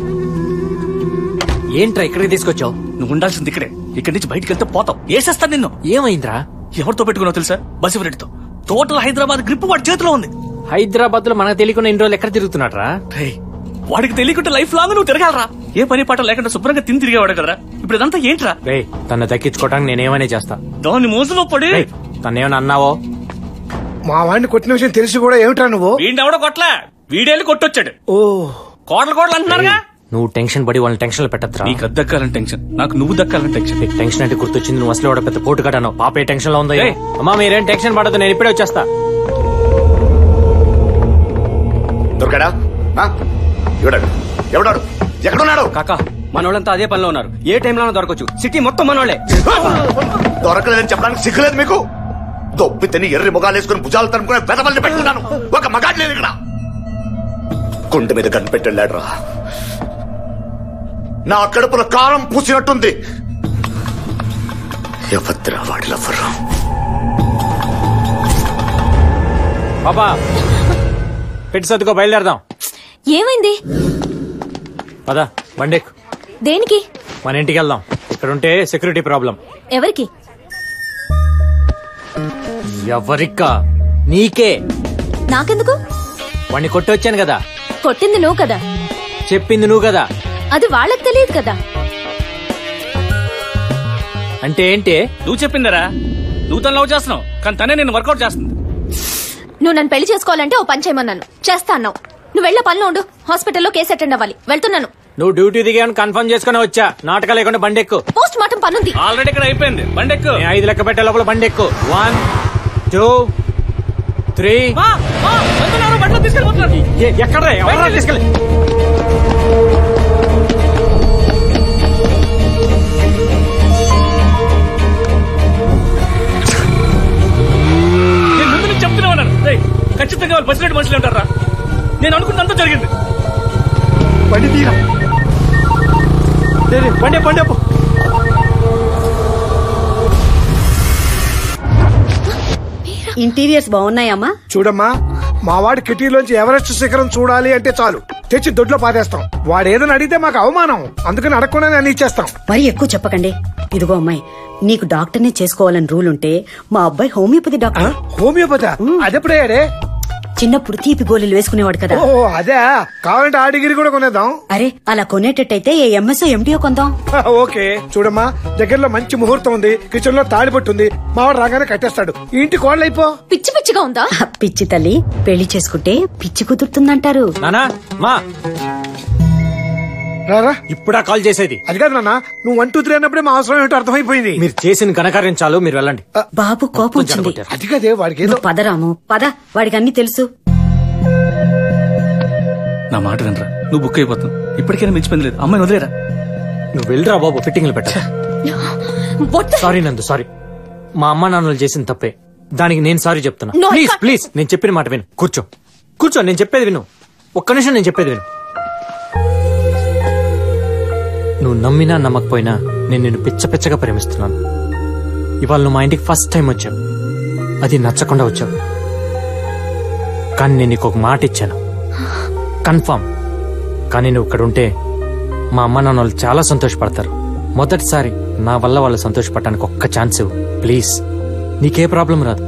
ఏంట్రా ఇక్కడికి తీసుకొచ్చావు? నువ్వు ఉండాల్సింది ఇక్కడే. ఇక్కడి నుంచి బయటకు వెళ్తే పోతావు. వేసేస్తాను నిన్ను. ఏమైందిరా? ఎవరితో పెట్టుకున్నావు తెలుసా? బసిరెడ్డితో. టోటల్ హైదరాబాద్ గ్రిప్ వాడి చేతిలో ఉంది. హైదరాబాద్ లో మనకు తెలియకుండా ఇన్ని రోజులు ఎక్కడ తిరుగుతున్నాడ్రా? వాడికి తెలియకుండా లైఫ్ లాంగ్ నువ్వు తిరగాలరా. ఏ పని పాట లేకుండా శుభ్రంగా తిని తిరిగేవాడు కదరా. ఇప్పుడు ఇదంతా ఏంట్రా? తన దక్కించుకోవడానికి నేనేమనే చేస్తా. దాన్ని మోసలో పడి తనేమన్నా అన్నావో? మా వాడిని కొట్టిన విషయం తెలిసి కూడా ఏమిట్రా నువ్వు? వీడెవడో కొట్లా, వీడేళ్ళు కొట్టొచ్చాడు. ఓ, కోటలు కోటలు అంటున్నారుగా. నువ్వు టెన్షన్ పడి వాళ్ళని టెన్షన్ లో పెట్టద్దురా. నీకు దక్కాలని టెన్షన్, నాకు నువ్వు దక్కాలని టెన్షన్. టెన్షన్ అంటే గుర్తొచ్చింది. నువ్వు అసలు కూడా పెద్ద పోటు కట్టాను. పాప ఏ టెన్షన్ లో ఉందో. అమ్మా మీరేం టెన్షన్ పడద్దు, నేను ఇప్పుడే వచ్చేస్తా. దొరకడా? ఎవడాడు? ఎక్కడున్నాడు? కాకా, మనోళ్ళంతా అదే పనిలో ఉన్నారు. ఏ టైంలోనూ దొరకచ్చు. సిటీ మొత్తం మనోళ్లే. దొరకలేదని చెప్పడానికి సిగ్గులేదు మీకు? దొబ్బి తిని ఎర్రి ముఖాలు వేసుకుని భుజాలు తనుకునే పెదవల్ని పెట్టుకున్నాను. ఒక మగాడు లేదు ఇక్కడ. గుండె మీద కనిపెట్టెళ్ళాడురా. నా కడుపులో కారం పూసినట్టుంది. ఎవద్రా వాడిలెవ్వరు. పాపా పెట్టి సర్దుకో, బయలుదేరదాం. ఏమైంది? పదా బండెక్కు. దేనికి? మన ఇంటికి వెళ్దాం. ఇక్కడ ఉంటే సెక్యూరిటీ ప్రాబ్లం. ఎవరికి? ఎవరికా? నీకే. నాకెందుకు? వాణ్ణి కొట్టొచ్చాను కదా. కొట్టింది నువ్వు కదా. చెప్పింది నువ్వు కదా. అది వాళ్ళకి తెలియదు కదా. అంటే ఏంటి? నువ్వు చెప్పిందరా. నువ్వు తను లవ్ చేస్తున్నావు కానీ తనే నేను వర్కౌట్ చేస్తుంది. నువ్వు నన్ను పెళ్లి చేసుకోవాలంటే ఓ పని చేయమన్నాను, చేస్తా అన్నావు. నువ్వు వెళ్ళే పనిలో ఉండు. హాస్పిటల్లో కేసు అటెండ్ అవ్వాలి. వెళ్తున్నాను. నువ్వు డ్యూటీ దిగాను కన్ఫర్మ్ చేసుకుని వచ్చా. నాటకాలు లేకుండా బండెక్కు. పోస్ట్ మార్టం పనుంది. ఆల్రెడీ ఇక్కడ అయిపోయింది. బండెక్కు. 5 లెక్క పెట్టే లోపల బండెక్కు. 1 2 3. ఎక్కడ ఎవరా తీసుకెళ్ళి? నేను ముందు నుంచి చెప్తూనే ఉన్నాను. ఖచ్చితంగా వాళ్ళు బస్సు మనుషులు ఉంటారా? నేను అనుకున్నంత జరిగింది. బండి తీరా. బండి బండి ఇంటీరియర్స్ బాగున్నాయమ్మా. చూడమ్మా, మా వాడి కిటీలోంచి ఎవరెస్ట్ శిఖరం చూడాలి అంటే చాలు తెచ్చి దొడ్లో పాదేస్తాం. వాడు ఏదైనా అడిగితే మాకు అవమానం, అందుకని అడగకుండానే అన్ని ఇచ్చేస్తాం. మరి ఎక్కువ చెప్పకండి. ఇదిగో అమ్మాయి, నీకు డాక్టర్నే చేసుకోవాలని రూల్ ఉంటే మా అబ్బాయి హోమియోపతి డాక్టర్. హోమియోపతి అదెప్పుడయ్యాడే? చిన్నప్పుడు తీపి గోళీలు వేసుకునేవాడు కదా. ఓ అదే, కావాలంటే ఆ డిగ్రీ కూడా కొనేద్దాం. అరే అలా కొనేటట్టయితే ఏ ఎంఎస్ఓ ఎండిఓ కొందాం. ఓకే. చూడమ్మా, దగ్గరలో మంచి ముహూర్తం ఉంది. కిచెన్ లో తాడిపట్టు ఉంది. మావాడు రాగానే కట్టేస్తాడు. ఇంటి కోళ్ళు అయిపో. పిచ్చి పిచ్చిగా ఉందా? పిచ్చి తల్లి, పెళ్లి చేసుకుంటే పిచ్చి కుదురుతుందంటారు. నానా మా రారా. ఇప్పుడా కాల్ చేసేది? అది కాదు నాన్న, నువ్వు 1 2 3 అన్నప్పుడే మా అవసరం ఏంటో అర్థమైపోయింది. మీరు చేసిన కనకార్యం చాలు, మీరు వెళ్ళండి. బాబు కోపం వచ్చింది. అది కదే వాడికి ఏదో. పదరాము పద, వాడికి అన్ని తెలుసు. నా మాట వినరా, నువ్వు బుక్ అయిపోతావు. ఇప్పటికైనా మించిపోయింది లేదు. అమ్మాయిని వదిలేరా. నువ్వు వెళ్ళరా బాబు, ఫిట్టింగ్లు పెట్ట. సారీ నందు, సారీ. మా అమ్మ నాన్నలు చేసిన తప్పే, దానికి నేను సారీ చెప్తున్నా. ప్లీజ్ ప్లీజ్, నేను చెప్పిన మాట విను. కూర్చో కూర్చో, నేను చెప్పేది విను. ఒక్క నిమిషం నేను చెప్పేది విను. నువ్వు నమ్మినా నమ్మకపోయినా నేను నిన్ను పిచ్చ పిచ్చగా ప్రేమిస్తున్నాను. ఇవాళ నువ్వు మా ఇంటికి ఫస్ట్ టైం వచ్చావు. అది నచ్చకుండా వచ్చావు. కానీ నేను నీకు ఒక మాట ఇచ్చాను, కన్ఫర్మ్. కానీ నువ్వు ఇక్కడ ఉంటే మా అమ్మ నాన్న వాళ్ళు చాలా సంతోషపడతారు. మొదటిసారి నా వల్ల వాళ్ళు సంతోషపడటానికి ఒక్క ఛాన్స్ ఇవ్వు ప్లీజ్. నీకే ప్రాబ్లం రాదు,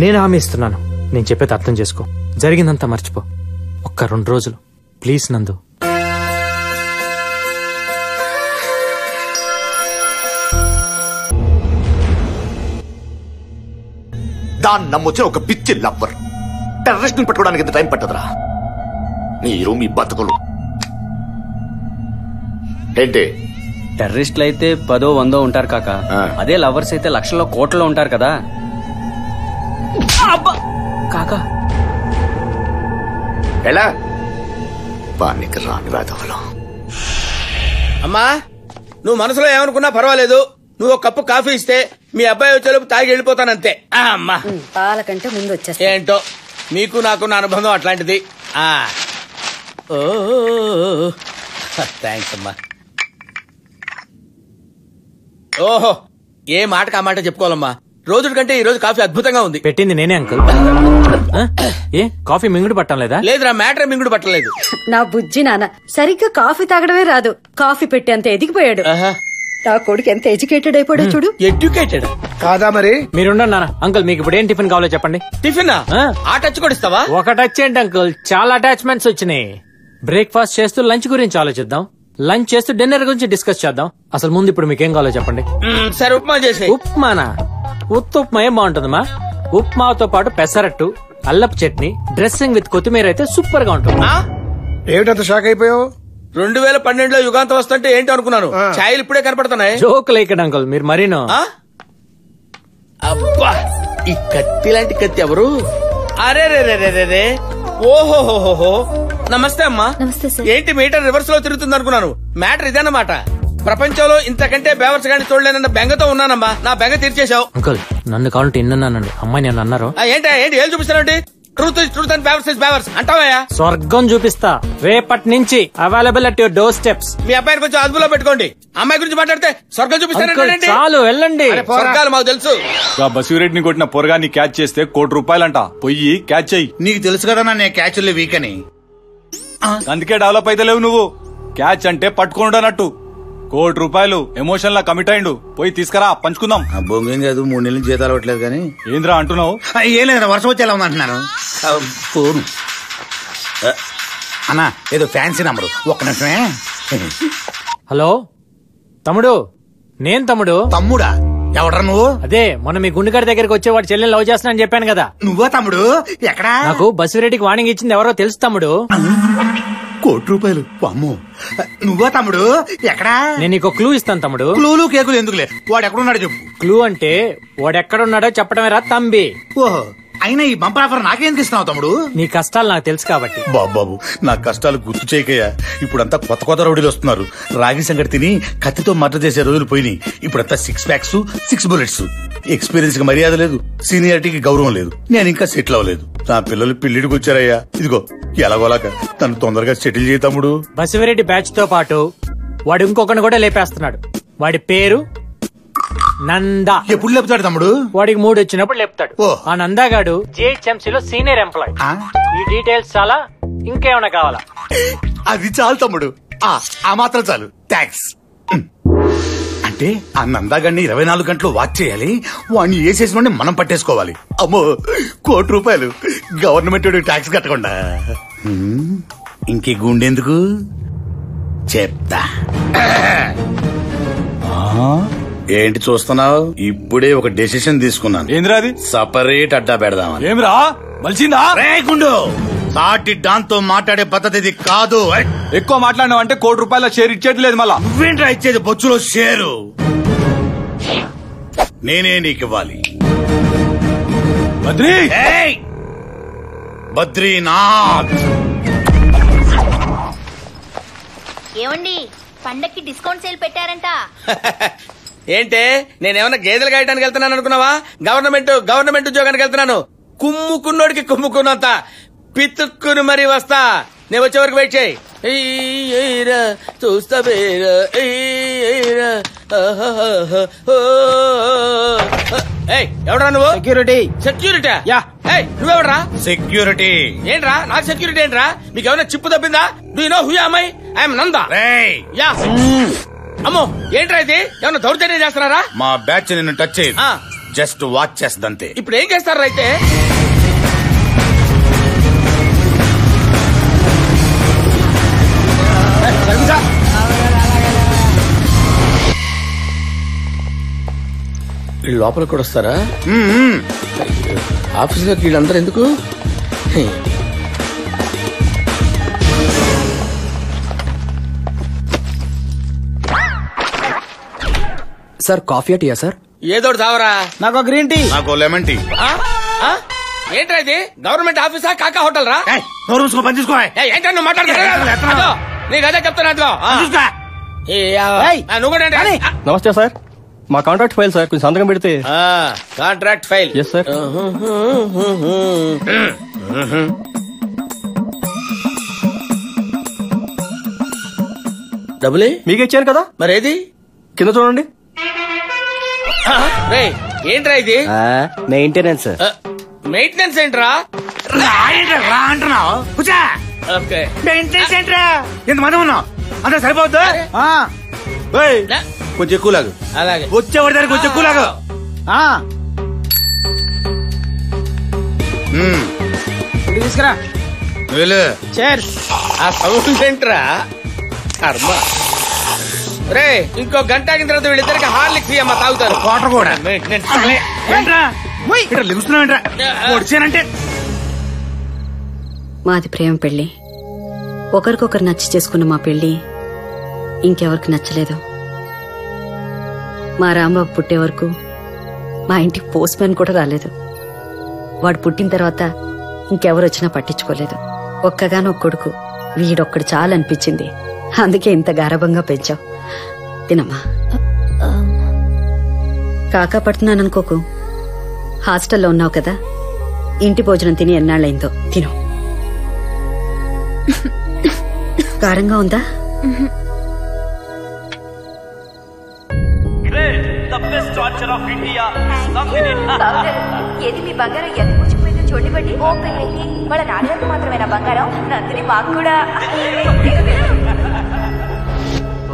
నేను హామీ ఇస్తున్నాను. నేను చెప్పేది అర్థం చేసుకో. జరిగిందంతా మర్చిపో. ఒక్క 2 రోజులు ప్లీజ్ నందు. దాన్ని నమ్మొచ్చిన ఒక పిచ్చి లవ్వర్ టెర్రరిస్ట్ ని పట్టుకోవడానికి ఎంత టైం పట్టదురా? మీరు మీ బతుకులు ఏంటి? టెర్రరిస్టులు అయితే 10 100 ఉంటారు కాక, అదే లవర్స్ అయితే లక్షల్లో కోట్లలో ఉంటారు కదా కాకా. ఎలా పానికి రాని వేదవలం. అమ్మా, నువ్వు మనసులో ఏమనుకున్నా పర్వాలేదు. నువ్వు ఒక కప్పు కాఫీ ఇస్తే మీ అబ్బాయి వచ్చేలోపు తాగి వెళ్ళిపోతానంతే. అమ్మా, పాల కంటే ముందు వచ్చేస్తా. ఏంటో మీకు నాకున్న అనుబంధం అట్లాంటిది. థ్యాంక్స్ అమ్మా. ఓహో, ఏ మాటకు ఆ మాట చెప్పుకోవాలమ్మా. రోజు కంటే ఈ రోజు కాఫీ అద్భుతంగా ఉంది. పెట్టింది నేనే అంకుల్. ఏ కాఫీ మింగుడు పట్టం లేదా? లేదురా, మ్యాటర్ మింగుడు పట్టలేదు. నా బుజ్జి నాన్న సరిగ్గా కాఫీ తాగడమే రాదు, కాఫీ పెట్టి అంత ఎదిగిపోయాడు. నా కొడుకు ఎంత ఎడ్యుకేటెడ్ అయిపోయాడో చూడు. ఎడ్యుకేటెడ్ కాదా మరి? మీరుండండి నాన్న. అంకుల్ మీకు ఇప్పుడు ఏం టిఫిన్ కావాలో చెప్పండి. టిఫిన్ ఆ టచ్ కూడా ఇస్తావా? ఒక టచ్ ఏంటి అంకుల్, చాలా అటాచ్మెంట్స్ వచ్చినాయి. బ్రేక్ఫాస్ట్ చేస్తూ లంచ్ గురించి ఆలోచిద్దాం, లంచ్ చేస్తూ డిన్నర్ గురించి డిస్కస్ చేద్దాం. అసలు ముందు ఇప్పుడు మీకేం కావాలో చెప్పండి. సరే ఉప్మా చేసి. ఉప్మానా? ఉప్మా ఏం బాగుంటుందమ్మా? ఉప్మాతో పాటు పెసరట్టు, అల్లపు చట్నీ, డ్రెస్సింగ్ విత్ కొత్తిమీర అయితే సూపర్ గా ఉంటుంది. ఏమిటంత షాక్ అయిపోయావు? 2012లో యుగాంతం వస్తుంటే ఏంటో అనుకున్నాను. ఛాయలు ఇప్పుడే కనపడుతున్నాయి. జోక్ లేకడ అంకుల్, మీరు మరీను. అబ్బా, ఈ కత్తి లాంటి కత్తి ఎవరు? అరే రే రే రే రే. ఓహోహోహో, నమస్తే అమ్మా. ఏంటి మీటర్ రివర్స్ లో తిరుగుతుంది అనుకున్నాను. మ్యాటర్ ఇదేనమాట. ప్రపంచంలో ఇంతకంటే బేవర్స్ గాని చూడలేనన్న బెంగతో ఉన్నానమ్మా. నా బెంగ తీర్చేశావు. అంకుల్ నన్ను కావాలంటే ఇన్నానండి. అమ్మాయి నేను అన్నారు. ఏంటి ఏం చూపిస్తానండి? ట్రూత్ ఇస్ ట్రూత్ అండ్ బేవర్స్ ఇస్ బేవర్స్ అంటావా? స్వర్గం చూపిస్తా రేపటి నుంచి, available at your doorsteps. మీ అబ్బాయిని కొంచెం అదుపులో పెట్టుకోండి. అమ్మాయి గురించి మాట్లాడితే స్వర్గం చూపిస్తానండి. చాలు వెళ్ళండి. స్వర్గాలు మాకు తెలుసు. బసిరెడ్డిని కొట్టిన పొరగాన్ని క్యాచ్ చేస్తే ₹1,00,00,000 పొయ్యి క్యాచ్ చెయ్యి. నీకు తెలుసు కదా నేను క్యాచ్లే వీక్ అని. అందుకే డెవలప్ అయితే లేవు నువ్వు. క్యాచ్ అంటే పట్టుకుంటానట్టు. 1,00,00,000 రూపాయలు ఎమోషన్ లా కమిట్ అయిండు. పోయి తీసుకురా పంచుకుందాం. బొంగేం కాదు, 3 నెలలు జీతాలు అవ్వట్లేదు కానీ. ఏంద్రా అంటున్నావు? ఏం లేదు, వర్షం వచ్చేలా ఉందంటున్నాను. ఫోను అన్నా, ఏదో ఫ్యాన్సీ నంబరు, ఒక్క నిమిషమే. హలో తమ్ముడు, నేను తమ్ముడు. తమ్ముడా? ఎవడరా నువ్వు? అదే మొన్న మీ గుండెగాడి దగ్గరికి వచ్చే వాడు చెల్లెని లవ్ చేస్తున్నా అని చెప్పాను కదా. నువ్వా తమ్ముడు? ఎక్కడా? నాకు బస్సురెడ్డికి వార్నింగ్ ఇచ్చింది ఎవరో తెలుసు తమ్ముడు. 1,00,00,000 రూపాయలు. అమ్మో, నువ్వా తమ్ముడు? ఎక్కడా? నేను నీకు క్లూ ఇస్తాను తమ్ముడు. క్లూలు కేకులు ఎందుకులే, వాడు ఎక్కడున్నాడో చెప్పు. క్లూ అంటే వాడెక్కడున్నాడో చెప్పడమే రా తంబి. ఓహో, అయినా ఈ బంపర్ ఆఫర్ నాకేందుకు ఇస్తున్నావు తమ్ముడు? నీ కష్టాలు నాకు తెలుసు కాబట్టి. బాబు, నా కష్టాలు గుర్తు చేయకయ్యా. ఇప్పుడంతా కొత్త కొత్త రౌడీలు వస్తున్నారు. రాగి సంగటి తిని కత్తితో మర్డర్ చేసే రోజులు పోయినాయి. ఇప్పుడంతా 6 ప్యాక్స్ 6 బుల్లెట్స్. ఎక్స్పీరియన్స్ కి మర్యాద లేదు, సీనియారిటీకి గౌరవం లేదు. నేను ఇంకా సెటిల్ అవ్వలేదు. నా పిల్లలు పెళ్లిడికి వచ్చారయ్యా. ఇదిగో ఎలాగోలాక తను తొందరగా సెటిల్ చేయి తమ్ముడు. బసిరెడ్డి బ్యాచ్ తో పాటు వాడు ఇంకొకరిని కూడా లేపేస్తున్నాడు. వాడి పేరు నందా. ఎప్పుడు లేపుతాడు తమ్ముడు? వాడికి 3 వచ్చినప్పుడు లేపుతాడు. ఆ నందాగాడు జిహెచ్ఎంసీలో సీనియర్ ఎంప్లాయ్. ఈ డీటెయిల్స్ చాలా, ఇంకేమైనా కావాలా? అది చాలు తమ్ముడు, ఆ మాత్రం చాలు. థ్యాంక్స్. అంటే ఆ నందాగాడిని 24 గంటలు వాచ్ చేయాలి. వాడిని వేసేసిన మనం పట్టేసుకోవాలి. అమ్మో, 1,00,00,000 రూపాయలు గవర్నమెంట్ ట్యాక్స్ కట్టకుండా. ఇంకే గుండెందుకు చెప్తా. ఏంటి చూస్తున్నావు? ఇప్పుడే ఒక డెసిషన్ తీసుకున్నాను. ఏంద్రా అది? సపరేట్ అడ్డా పెడదామని. ఏమిరా మలిసిందా? రేకుండు, తాటి డాన్తో మాట్లాడే పద్ధతి ఇది కాదు. ఎక్కువ మాట్లాడినావు అంటే 1,00,00,000 రూపాయల షేర్ ఇచ్చేట్లేదు. మళ్ళా నువ్వేంట్రా ఇచ్చేది? బొచ్చులో షేరు నేనే నీకు ఇవ్వాలి. బద్రీ, బద్రీనాథ్. ఏమండి, పండక్కి డిస్కౌంట్ సేల్ పెట్టారంట. ఏంటే, నేనేమన్నా గేదెలు కాయటానికి వెళ్తున్నాను అనుకున్నావా? గవర్నమెంట్ ఉద్యోగానికి వెళ్తున్నాను. కుమ్ముకున్నోడికి కుమ్ముకున్నంత పితుక్కుని మరీ వస్తా. నేను వచ్చే వరకు వెయిట్ చేయి. చూస్తా ఎవడరా నువ్వు? సెక్యూరిటీ. నువ్వెవడరా? సెక్యూరిటీ ఏంట్రా? నాకు సెక్యూరిటీ ఏంట్రా? మీకు ఏమైనా చిప్పు తప్పిందా? Do you know who am I? I'm Nanda. Yeah. అమ్మో, ఏంట్రా ఇది? ఏమన్నా దౌర్జన్యం చేస్తున్నారా? మా బ్యాచ్ నిన్ను టచ్ చేయదు, జస్ట్ వాచ్ చేస్తుందంతే. ఇప్పుడు ఏం చేస్తారా అయితే? వీళ్ళు లోపలికి కూడా వస్తారా? ఆఫీసులోకి వీళ్ళందరూ ఎందుకు? సార్ కాఫీ టీయా సార్? ఏదో తావరా. నాకు గ్రీన్ టీ. నాకు లెమన్ టీ. ఏంట్రా ఇది? గవర్నమెంట్ ఆఫీసా కాకా హోటల్ రా? పని చూసుకో. ఏంటో నువ్వు మాట్లాడుతున్నా? నీకు అదే చెప్తున్నా. నువ్వు కూడా నమస్తే సార్, మా కాంట్రాక్ట్ ఫైల్ సార్, కొంచెం సంతకం పెడితే. Contract file? Yes sir. డబ్బులే మీకు ఇచ్చాను కదా, మరేది? కింద చూడండి. ఏంట్రా ఇది? మెయింటెనెన్స్. మెయింటెనెన్స్ ఏంట్రా? అంటున్నావు? మెయింటెనెన్స్ ఏంట్రా? ఎంతమంది ఉన్నావు? అంతా సరిపోద్దా? కొంచెం ఎక్కువ లాగు. అలాగే వచ్చేవాడి దానికి కొంచెం ఎక్కువ లాగు. తీసుకురా. ఏంట్రా కర్మ. రే, ఇంకో గంట ఆగిన తర్వాత వీళ్ళిద్దరికి హార్లిక్స్ అమ్మ తాగుతారు. వాటర్ కూడా. వచ్చానంటే మాది ప్రేమ పెళ్లి. ఒకరికొకరు నచ్చి చేసుకున్న మా పెళ్లి ఇంకెవరికి నచ్చలేదు. మా రాంబాబు పుట్టే వరకు మా ఇంటికి పోస్ట్ మ్యాన్ కూడా రాలేదు. వాడు పుట్టిన తర్వాత ఇంకెవరు వచ్చినా పట్టించుకోలేదు. ఒక్కగానొక్క కొడుకు, వీడొక్కడు చాలు అనిపించింది. అందుకే ఇంత గారభంగా పెంచావు. తినమ్మా. కాకా పడుతున్నాననుకోకు. హాస్టల్లో ఉన్నావు కదా, ఇంటి భోజనం తిని ఎన్నాళ్ళైందో. తిను. కారంగా ఉందా? ఏది మీ బంగారం ఎంత పుచ్చిపోయిందో చూడండి. వాళ్ళ నాన్నగారికి మాత్రమేనా బంగారం? నందిని మాకు కూడా.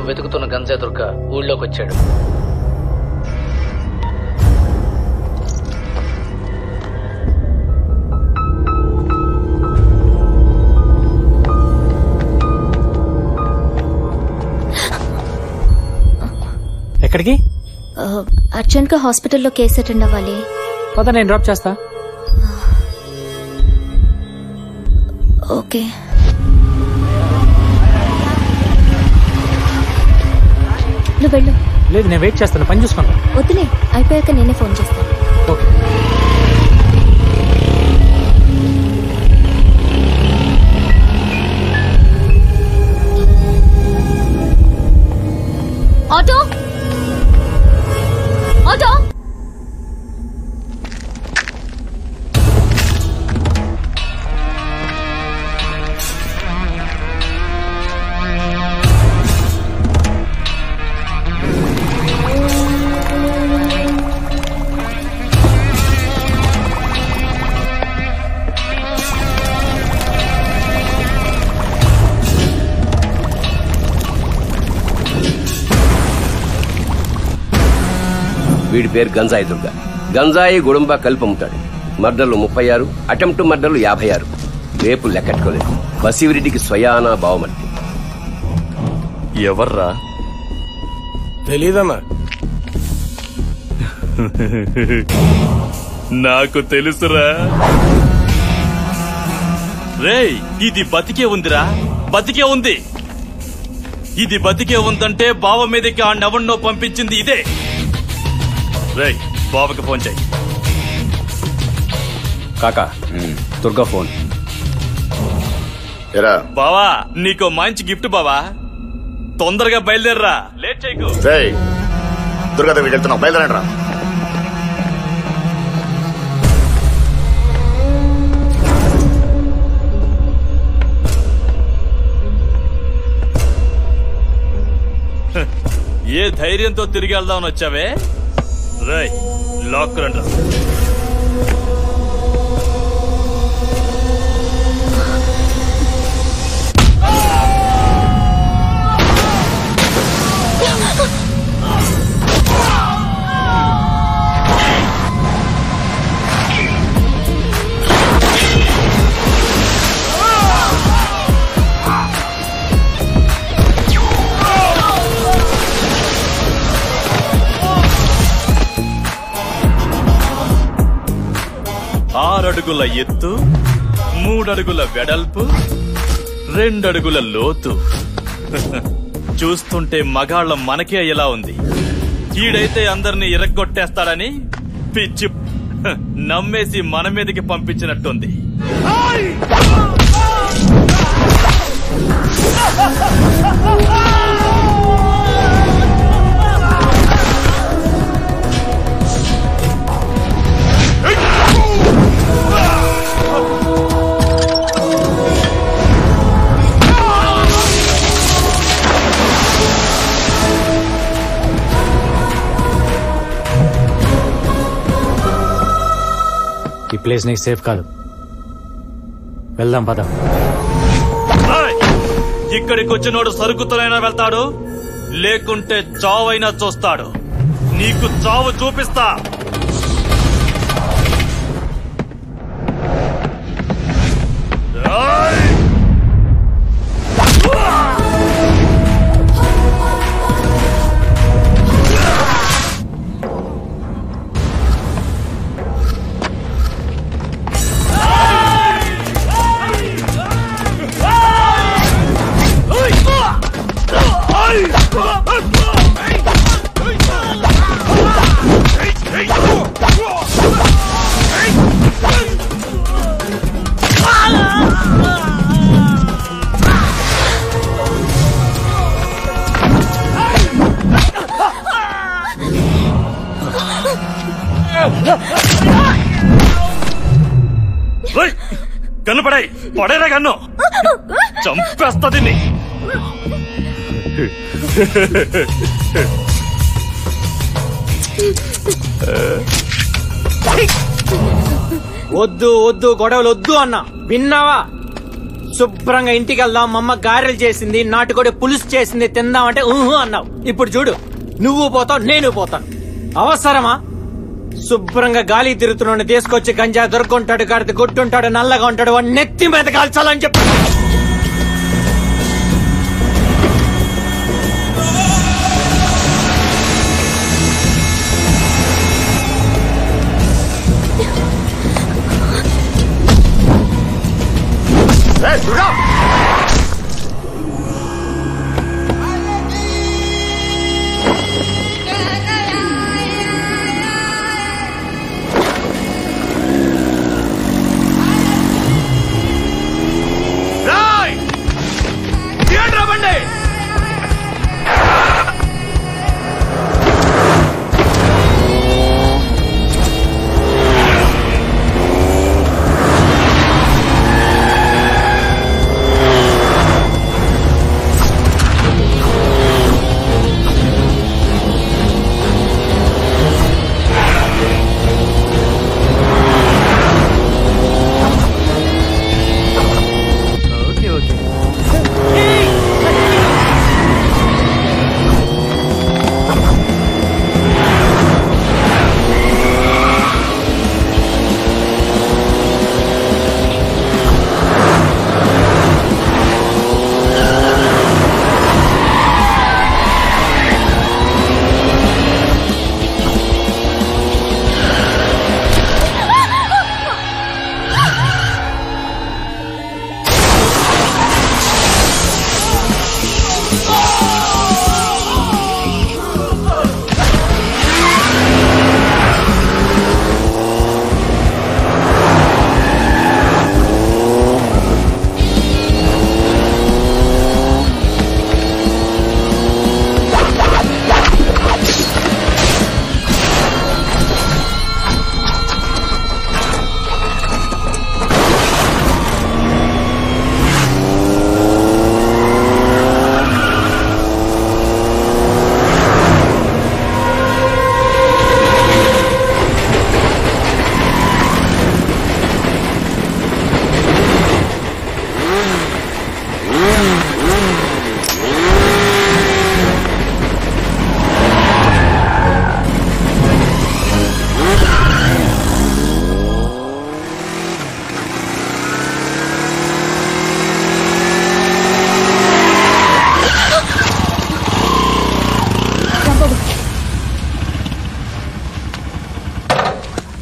నువ్వు వెతుకుతున్న గంజా దుర్గ ఊళ్ళోకి వచ్చాడు. ఎక్కడికి? అర్జెంట్ గా హాస్పిటల్లో కేసు అటెండ్ అవ్వాలి. పద, నేను డ్రాప్ చేస్తా. ఓకే. నువ్వు వెళ్ళు. లేదు, నేను వెయిట్ చేస్తాను, పని చూసుకుంటా. వద్దులే, అయిపోయాక నేనే ఫోన్ చేస్తాను. ఓకే. ఆటో ఆటో వీడి పేరు గంజాయి దుర్గ. గంజాయి గుడుంబ కలిపి అమ్ముతాడు. మర్డర్లు 36, అటెంప్ట్ మర్డర్లు 56, రేపు లెక్కట్టుకోలేదు. బసివిరెడ్డికి స్వయానా బావమర్తి. ఎవర్రా? తెలీదన్నా. నాకు తెలుసురా. రేయ్, ఇది బతికే ఉందిరా, బతికే ఉంది. ఇది బతికే ఉందంటే బావ మీదకి ఆ నవన్నో పంపించింది ఇదే. రేయ్, బావకి ఫోన్ చేయి. కాకా, దుర్గా ఫోన్. బావా, నీకో మంచి గిఫ్ట్ బావా. తొందరగా బయలుదేరరా, లేట్ చేయకు. దుర్గాదేవి వెళ్తున్నావు, బయలుదేరండి రా. ఏ ధైర్యంతో తిరిగి వెళ్దామని వచ్చావే? రేయ్, లాక్ రండి. అడుగుల ఎత్తు, 3 అడుగుల వెడల్పు, 2 అడుగుల లోతు. చూస్తుంటే మగాళ్ళం మనకే ఎలా ఉంది. ఈడైతే అందరినీ ఇరగ్గొట్టేస్తాడని పిచ్చి నమ్మేసి మన మీదకి పంపించినట్టుంది. ఈ ప్లేస్ నీకు సేఫ్ కాదు, వెళ్దాం పద. ఇక్కడికి వచ్చినోడు సరుకుతోనైనా వెళ్తాడు, లేకుంటే చావైనా చూస్తాడు. నీకు చావు చూపిస్తా. కన్ను పడాయి, పడేరా కన్ను, చంపేస్తా దీన్ని. వద్దు వద్దు, గొడవలు వద్దు అన్నా, విన్నావా? శుభ్రంగా ఇంటికి వెళ్దాం, మా అమ్మ గారెలు చేసింది, నాటుకోడి పులుసు చేసింది తిందామంటే ఊహు అన్నావు. ఇప్పుడు చూడు, నువ్వు పోతావు, నేను పోతాను. అవసరమా? శుభ్రంగా గాలి తిరుగుతున్నాడు తీసుకొచ్చి గంజా దొరుకుంటాడు, గడితే గుట్టుంటాడు, నల్లగా ఉంటాడు, వాడు నెత్తి మీద కాల్చాలని చెప్పి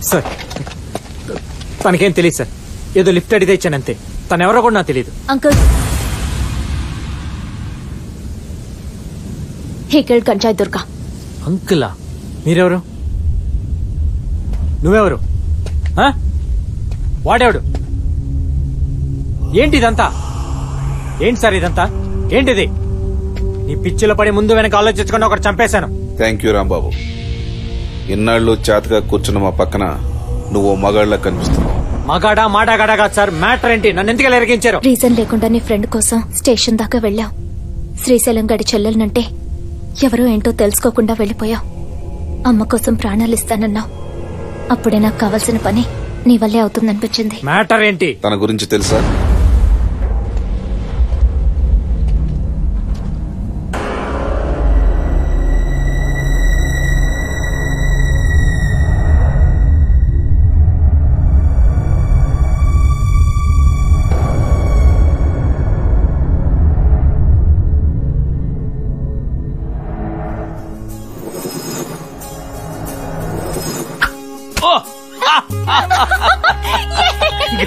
సార్. తనకేం తెలియదు సార్, ఏదో లిఫ్ట్ అడిగితే ఇచ్చానంతే. తనెవరో కూడా నాకు తెలియదు. అంకుల్, ఇక్కడ గంజాయి దుర్గా. అంకులా? మీరెవరు? నువ్వెవరు? వాడేవాడు? ఏంటి ఇదంతా? ఏంటి సార్ ఇదంతా? ఏంటిది? నీ పిచ్చిలో పడి ముందు వెనక ఆలోచించకుండా ఒకటి చంపేశాను. Thank you Rambabu. ఇన్నాళ్ళు చేతగా కూర్చున్న మా పక్కన నువ్వు మగాళ్ళ కనిపిస్తున్నావు. మగాడా మాడాగాడా కాదు సార్, మ్యాటర్ ఏంటి? నన్ను ఎందుకు ఎరిగించారు? రీజన్ లేకుండా నీ ఫ్రెండ్ కోసం స్టేషన్ దాకా వెళ్ళావు. శ్రీశైలం గడి చెల్లెలనంటే ఎవరో ఏంటో తెలుసుకోకుండా వెళ్ళిపోయావు. అమ్మ కోసం ప్రాణాలు ఇస్తానన్నావు. అప్పుడే నాకు కావాల్సిన పని నీ వల్లే అవుతుందనిపించింది. మ్యాటర్ ఏంటి? తన గురించి తెలుసా?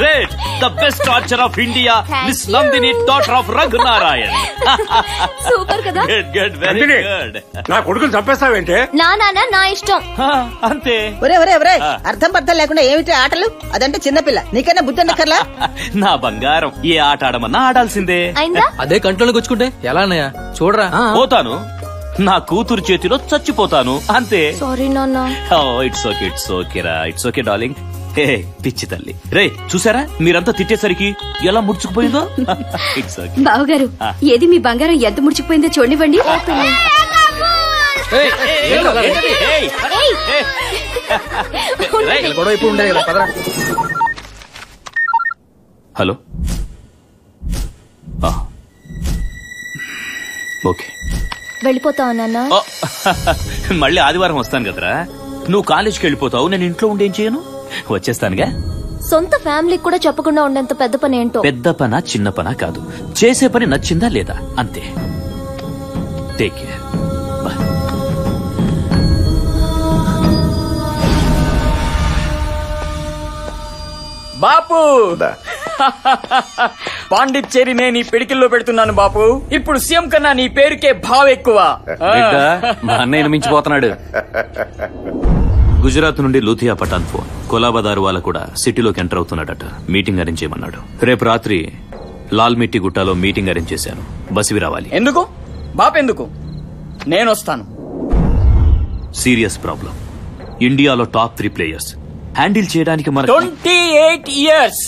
Great! The best torture of India, Miss Nandini, daughter of Raghunarayan. Super కదా? Good, very good. నా కొడుకుని చంపేస్తావేంటే? నా ఇష్టం అంతే. ఒరే ఒరే ఒరే, అర్థం పర్థం లేకుండా ఏమిటి ఆటలు? అదంటే చిన్నపిల్ల, నీకన్నా బుద్ధి ఉండక్కర్లా? నా బంగారం, ఏ ఆట ఆడమన్నా ఆడాల్సిందే. అదే కంట్రోల్ గుచ్చుకుంటే ఎలా అన్నయ్య? చూడరా. పోతాను, నా కూతురు చేతిలో చచ్చిపోతాను, అంతే. సారీ నాన్న. ఇట్స్ ఓకే, ఇట్స్ ఓకే రా, ఇట్స్ ఓకే డార్లింగ్. హే పిచ్చి తల్లి. రే చూసారా మీరంతా తిట్టేసరికి ఎలా ముడుచుకుపోయిందో? It's okay. బావగారు, ఏది మీ బంగారం ఎంత ముడిచిపోయిందో చూడండి. గొడవ ఇప్పుడు ఉండే కదా. Hello okay. వెళ్ళిపోతావా నాన్న? మళ్ళీ ఆదివారం వస్తాను కదరా. నువ్వు కాలేజ్కి వెళ్ళిపోతావు, నేను ఇంట్లో ఉండేం చేయను, వచ్చేస్తానుగా. సొంత ఫ్యామిలీకి కూడా చెప్పకుండా ఉండేంత పెద్ద పని ఏంటో. పెద్ద పనా చిన్న పనా కాదు, చేసే పని నచ్చిందా లేదా అంతే. Take care. బాపు పాండిచ్చేరి నేను ఈ పిడికిల్లో పెడుతున్నాను బాపు. ఇప్పుడు సీఎం కన్నా నీ పేరుకే భావం ఎక్కువ. మా అన్నయ్యను మించిపోతున్నాడు. గుజరాత్ నుండి లూథియా పఠాన్ ఫోన్. కొలాబదారు వాళ్ళ కూడా సిటీలోకి ఎంటర్ అవుతున్నాడట. మీటింగ్ అరేంజ్ చేయమన్నాడు. రేపు రాత్రి లాల్ మిట్టి గుట్టాలో మీటింగ్ అరేంజ్ చేశాను. బసివి రావాలి. ఎందుకు బాపు? ఎందుకు? నేను వస్తాను. Serious problem. ఇండియాలో టాప్ 3 ప్లేయర్స్ హ్యాండిల్ చేయడానికి మన 28 years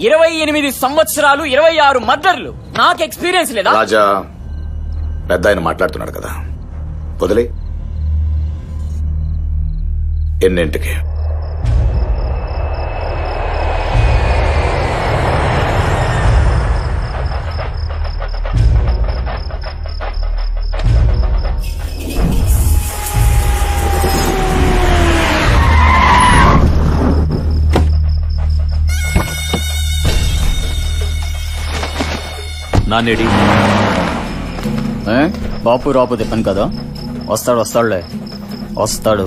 28 సంవత్సరాలు 26 మర్డర్లు. నాకు ఎక్స్పీరియన్స్ లేదా? రాజా, పెద్ద ఆయన మాట్లాడుతున్నాడు కదా, వదిలే. ఎన్నింటికి? నానేడి బాపు రాపు తిప్పను కదా. వస్తాడులే, వస్తాడు.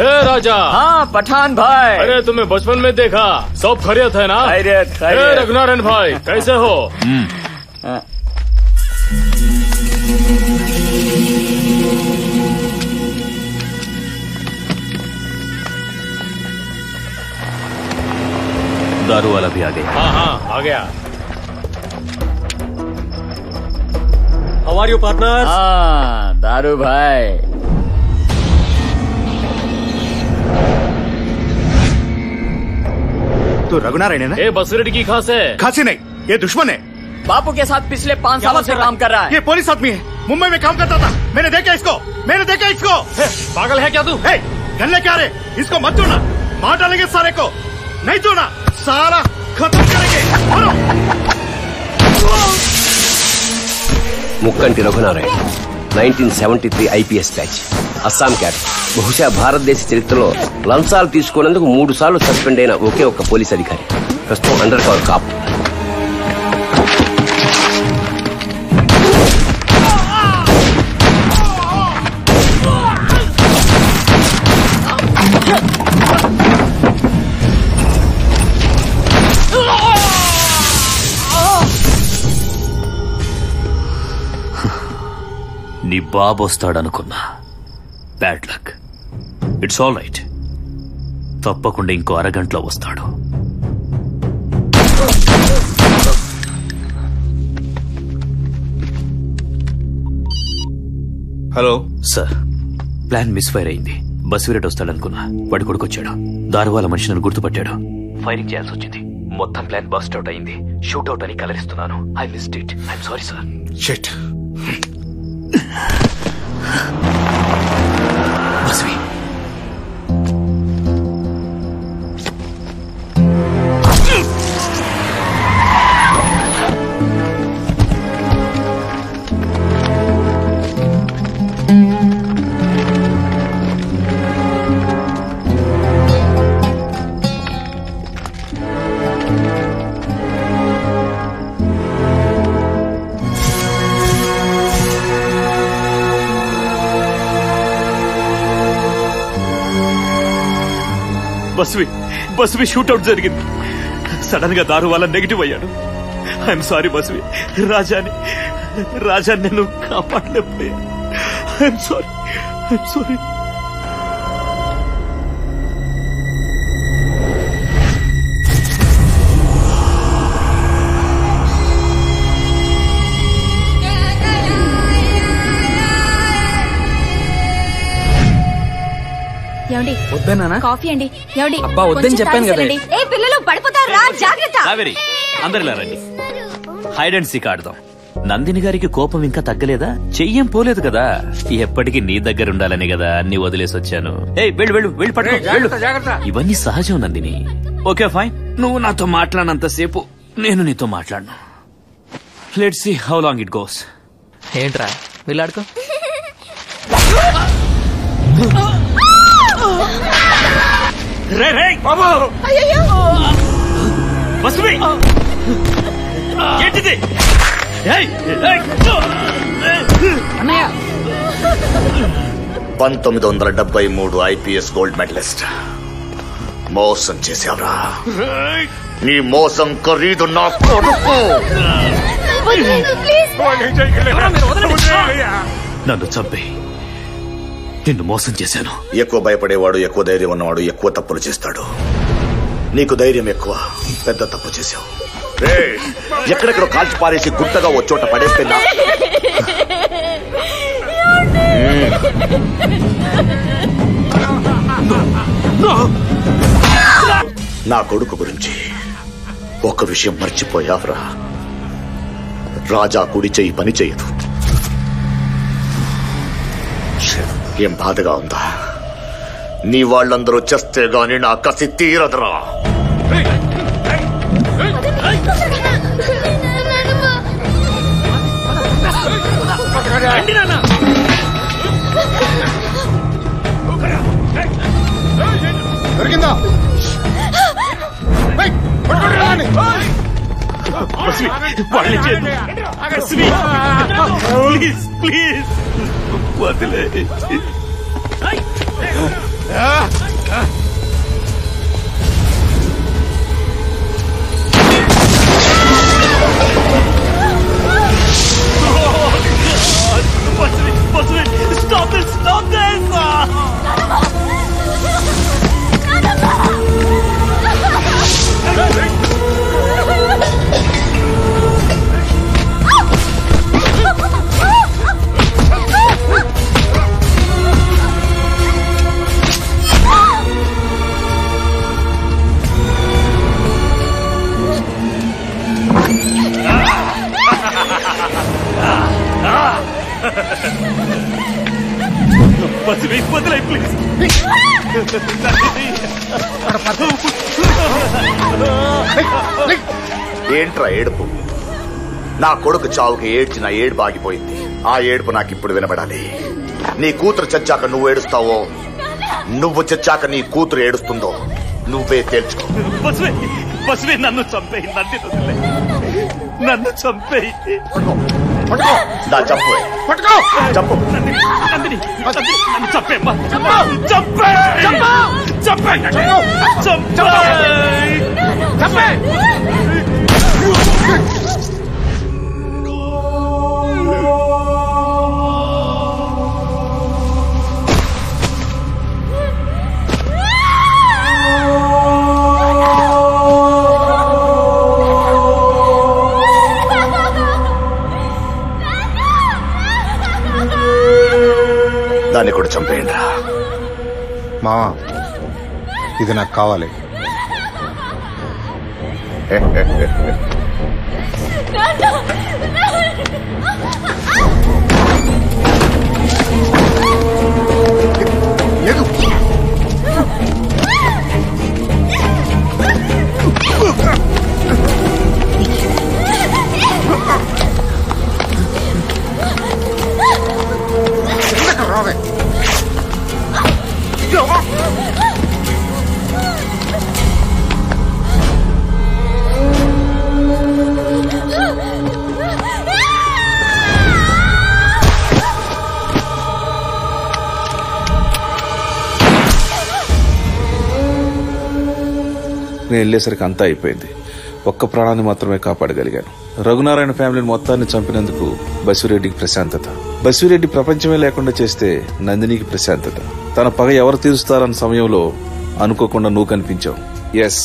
हे राजा। हाँ पठान भाई। अरे तुम्हें बचपन में देखा, सब खैरियत है ना? खैरियत। हे रघुनारायण भाई, कैसे हो? दारू वाला भी आ गया। हाँ आ गया। How are you partners? हाँ दारू भाई। तो रघुनारायण है ना? ये बसरेडी की खास है। खांसी नहीं, ये दुश्मन है। बापू के साथ पिछले 5 सालों से काम कर रहा है। ये पुलिस आदमी है, मुंबई में काम करता था। मैंने देखा इसको। पागल है क्या तू? गन लेके आ रहे, इसको मत छोड़ना, मार डालेंगे सारे को। नहीं छोड़ना, सारा खत्म करेंगे। ముక్కంటి రఘునారాయణ 1973 ఐపీఎస్ బ్యాచ్, అస్సాం క్యాడర్. బహుశా భారతదేశ చరిత్రలో లంచాలు తీసుకున్నందుకు 3 సార్లు సస్పెండ్ అయిన ఒకే ఒక్క పోలీస్ అధికారి. ప్రస్తుతం అండర్ కవర్ కాప్. నీ బాబు వస్తాడనుకున్నా. Bad luck. It's all right. తప్పకుండా ఇంకో అరగంటలో వస్తాడు. Hello sir, plan misfire అయింది. బస్వీరెడ్డి వస్తాడనుకున్నా, వాడి కొడుకొచ్చాడు. దారువాల మనిషి నన్ను గుర్తుపట్టాడు. ఫైరింగ్ చేయాల్సి వచ్చింది. మొత్తం ప్లాన్ బస్ట్ అవుట్ అయింది. షూట్ అవుట్ అని కలరిస్తున్నాను. I missed it. I'm sorry sir. Shit. Basvi, Basvi shootout జరిగింది. సడన్ గా దారు వల్ల నెగిటివ్ అయ్యాడు. I'm sorry Basvi. రాజాని నేను కాపాడలేకపోయాను. I'm sorry. వద్దన్నా కాఫీ అండి. అబ్బా వద్దని చెప్పాను కదా. ఏ పిల్లలు పడిపోతారా, జాగ్రత్త. కావేరి, అందరిలా రండి. హైడ్ అండ్ సీక్ ఆడదాం. నందిని గారికి కోపం ఇంకా తగ్గలేదా? చెయ్యం పోలేదు కదా. ఎప్పటికీ నీ దగ్గర ఉండాలని కదా అన్ని వదిలేసి వచ్చాను. వెళ్ళు వెళ్ళు వెళ్ళి పట్టుకో వెళ్ళు. ఇవన్నీ సహజం నందిని. ఓకే ఫైన్, నువ్వు నాతో మాట్లాడినంతసేపు నేను నీతో మాట్లాడను. Let's see how long it goes. ఏంట్రా వెళ్ళాడుకో. ఏంటిది? 1973 IPS గోల్డ్ మెడలిస్ట్. మోసం చేశావురా. నీ మోసం ఖరీదు నా కొడుకు. నన్ను చంపే, నిన్ను మోసం చేశాను. ఎక్కువ భయపడేవాడు, ఎక్కువ ధైర్యం ఉన్నవాడు ఎక్కువ తప్పులు చేస్తాడు. నీకు ధైర్యం ఎక్కువ, పెద్ద తప్పు చేశావు. ఎక్కడెక్కడో కాల్చి పారేసి గుట్టగా ఓ చోట పడేస్తే నా కొడుకు గురించి ఒక్క విషయం మర్చిపోయావురా. రాజా కుడి చెయ్యి పని చేయదు. ఏం బాధగా ఉందా? నీ వాళ్ళందరూ చేస్తే గాని నా కసి తీరదురా. దొరికిందా? ప్లీజ్ ప్లీజ్ వదిలే. Stop this! Stop this! వదిలే ప్లీజ్. ఏంట్రా ఏడుపు? నా కొడుకు చావుకి ఏడ్చిన ఏడుపు ఆగిపోయింది. ఆ ఏడుపు నాకు ఇప్పుడు వినబడాలి. నీ కూతురు చచ్చాక నువ్వు ఏడుస్తావో, నువ్వు చచ్చాక నీ కూతురు ఏడుస్తుందో నువ్వే తేల్చుకో. నన్ను చంపేయి, నన్ను చంపేయి. నా చంపు చంపు. నన్ను చంపేమ్మా. చంపే చంపే చంపే. దాన్ని కూడా చంపేయండి రా. మావా, ఇది నాకు కావాలి. నేను వెళ్ళేసరికి అంతా అయిపోయింది. ఒక్క ప్రాణాన్ని మాత్రమే కాపాడగలిగాను. రఘునారాయణ ఫ్యామిలీని మొత్తాన్ని చంపినందుకు బసిరెడ్డికి ప్రశాంతత. బసిరెడ్డి ప్రపంచమే లేకుండా చేస్తే నందినికి ప్రశాంతత. తన పగ ఎవరు తీరుస్తారన్న సమయంలో అనుకోకుండా నువ్వు కనిపించావు. ఎస్,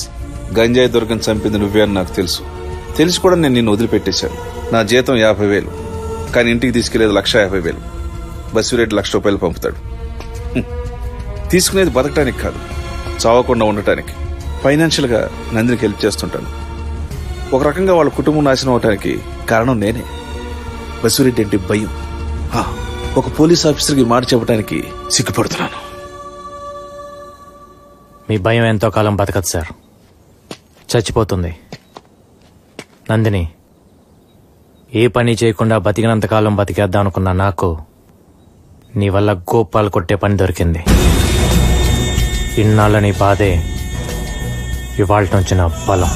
గంజాయి దుర్గం చంపింది నువ్వే అని నాకు తెలుసు. తెలిసి కూడా నేను నిన్ను వదిలిపెట్టేశాను. నా జీతం 50,000, కానీ ఇంటికి తీసుకెళ్లేది 1,50,000. బసిరెడ్డి 1,00,000 రూపాయలు పంపుతాడు. తీసుకునేది బతకటానికి కాదు, చావకుండా ఉండటానికి. ఫైనాన్షియల్ గా నందినికి హెల్ప్ చేస్తుంటాను. ఒక రకంగా వాళ్ళ కుటుంబం నాశనం అవటానికి కారణం నేనే. బసిరెడ్డి అంటే భయం. ఒక పోలీస్ ఆఫీసర్కి మాట చెప్పడానికి సిగ్గుపడుతున్నాను. మీ భయం ఎంతో కాలం బతకదు సార్, చచ్చిపోతుంది. నందిని, ఏ పని చేయకుండా బతికినంతకాలం బతికేద్దాం అనుకున్నా నాకు నీ వల్ల గోపాలు కొట్టే పని దొరికింది. ఇన్నాళ్ళ నీ బాధే ఇవాళ నుంచి నా బలం.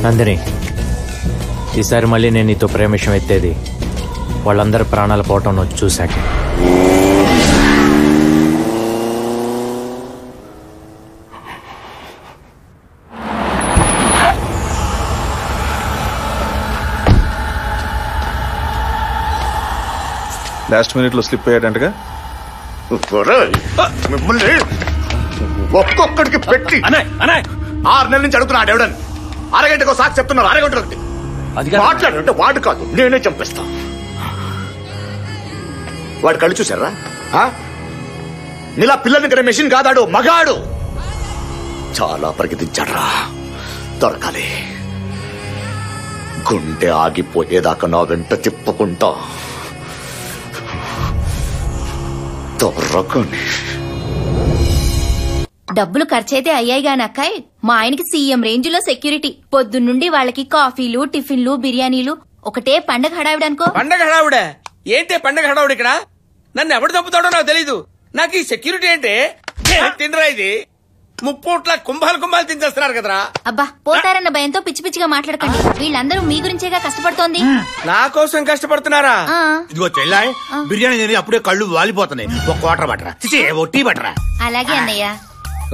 నందిని, ఈసారి మళ్ళీ నేను నీతో ప్రేమ విషయం ఎత్తేది వాళ్ళందరి ప్రాణాలు పోవటం నువ్వు చూశాక. లాస్ట్ మినిట్ లో స్లిప్ అయ్యాడంటగా. మిమ్మల్ని ఒక్కొక్కడికి పెట్టి 6 నెలల నుంచి అడుగుతున్నాడు ఎవడని. అరగంటకు సాక్షి చెప్తున్నారు, అరగంట మాట్లాడంటే వాడు కాదు నేనే చంపేస్తా. వాడు కళ్ళు చూసారా? నీలా పిల్లల్ని కదా మెషిన్ కాదాడు, మగాడు. చాలా పరిగెత్తించాడ్రా, దొరకాలి. గుండె ఆగిపోయేదాకా నా వెంట తిప్పుకుంటా దొరకని. డబ్బులు ఖర్చయితే అయ్యాయి గాని అక్కాయ్, మా ఆయనకి సీఎం రేంజ్ లో సెక్యూరిటీ. పొద్దున్నుండి వాళ్ళకి కాఫీలు, టిఫిన్లు, బిర్యానీలు, ఒకటే పండగ హడావిడ అనుకో. పండగ హడావుడే ఏంటే? పండగ హడావుడు ఇక్కడ నన్ను ఎవడు చంపుతాడో నాకు తెలీదు. నాకు ఈ సెక్యూరిటీ అంటే తినరా ఇది? ముప్పూట్ల కుంభాలు తినేస్తున్నారు కదరా. అబ్బా, పోతారన్న భయంతో పిచ్చి పిచ్చిగా మాట్లాడకండి. వీళ్ళందరూ మీ గురించేగా కష్టపడుతోంది. నా కోసం కష్టపడుతున్నారా? ఇదిగో చెల్లాయ్, బిర్యానీ తిని అప్పుడే కళ్ళు వాలిపోతున్నాయి. ఒక క్వార్టర్ బట్టరా, ఓ టీ బట్టరా. అలాగే అన్నయ్య.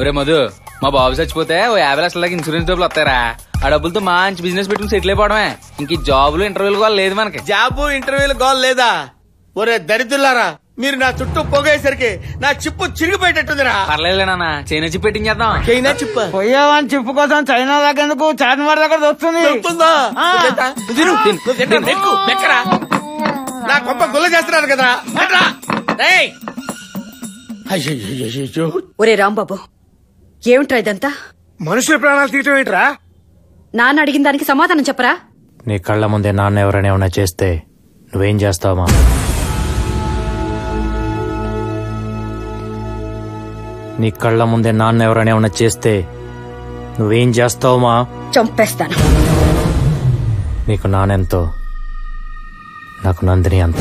ఒరే మధు, మా బాబు చచ్చిపోతే ఓ 50 లక్షల ఇన్సూరెన్స్ డబ్బులు వస్తారా? ఆ డబ్బులతో మంచి బిజినెస్ పెట్టుకుని సెటిల్ అయిపోవడమే. ఇంక జాబులు ఇంటర్వ్యూలు కూడా లేదు మనకి. జాబు ఇంటర్వ్యూలు గోల్ లేదా? ఒరే దరిద్రులారా, మీరు నా చుట్టూ పొగేసరికి నా చిప్పు చిరిగిపోయేటట్టుందిరా. పర్లేదులే నాన్న, చైనా చిప్ పెట్టించేద్దాం. చైనా చిప్ పోయావని చిప్పు కోసం చైనా దగ్గరకు చార్మినార్ దగ్గర వస్తుంది. నా గొప్ప గుల్ల చేస్తున్నారు కదరా. ఒరే రాంబాబు, ఏమిట్రా ఇదంతా? మనుషుల ప్రాణాలు తీయటం ఏంట్రా? నాన్న అడిగిన దానికి సమాధానం చెప్పరా? నీ కళ్ళ ముందే నాన్న ఎవరైనా ఏమన్నా చేస్తే నువ్వేం చేస్తావమ్మా? నీ కళ్ళ ముందే నాన్న ఎవరైనా ఏమన్నా చేస్తే నువ్వేం చేస్తావమ్మా? చంపేస్తాను. నీకు నానెంతో, నాకు నందిని అంత.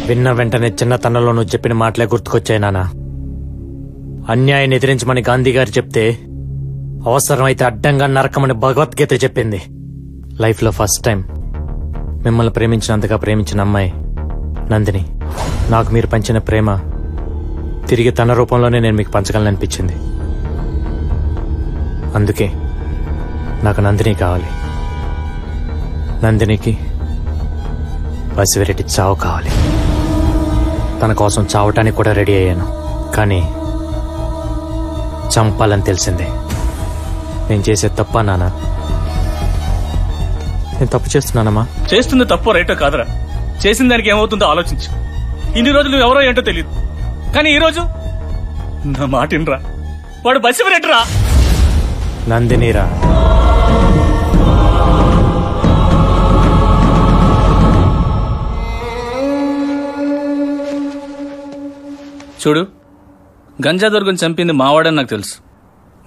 విన్న వెంటనే చిన్నతనంలో నువ్వు చెప్పిన మాటలే గుర్తుకొచ్చాయి నాన్న. అన్యాయాన్ని ఎదిరించమని గాంధీ గారు చెప్తే, అవసరమైతే అడ్డంగా నరకమని భగవద్గీత చెప్పింది. లైఫ్ లో ఫస్ట్ టైం మిమ్మల్ని ప్రేమించినంతగా ప్రేమించిన అమ్మాయి నందిని. నాకు మీరు పంచిన ప్రేమ తిరిగి తన రూపంలోనే నేను మీకు పంచగలననిపించింది. అందుకే నాకు నందిని కావాలి. నందినికి బసిరెడ్డి చావు కావాలి. తన కోసం చావటానికి కూడా రెడీ అయ్యాను. కానీ చంపాలని తెలిసిందే. నేను చేసే తప్ప నాన్న? నేను తప్పు చేస్తున్నానమ్మా? చేస్తుంది తప్పో రైటో కాదురా, చేసిన దానికి ఏమవుతుందో ఆలోచించు. ఇన్ని రోజులు ఎవరో ఏంటో తెలియదు, కానీ ఈ రోజు నా మాటినరా. వాడు బసిరెడ్డిరా. నందినిరా. చూడు, గంజా దొరకని చంపింది మావాడని నాకు తెలుసు,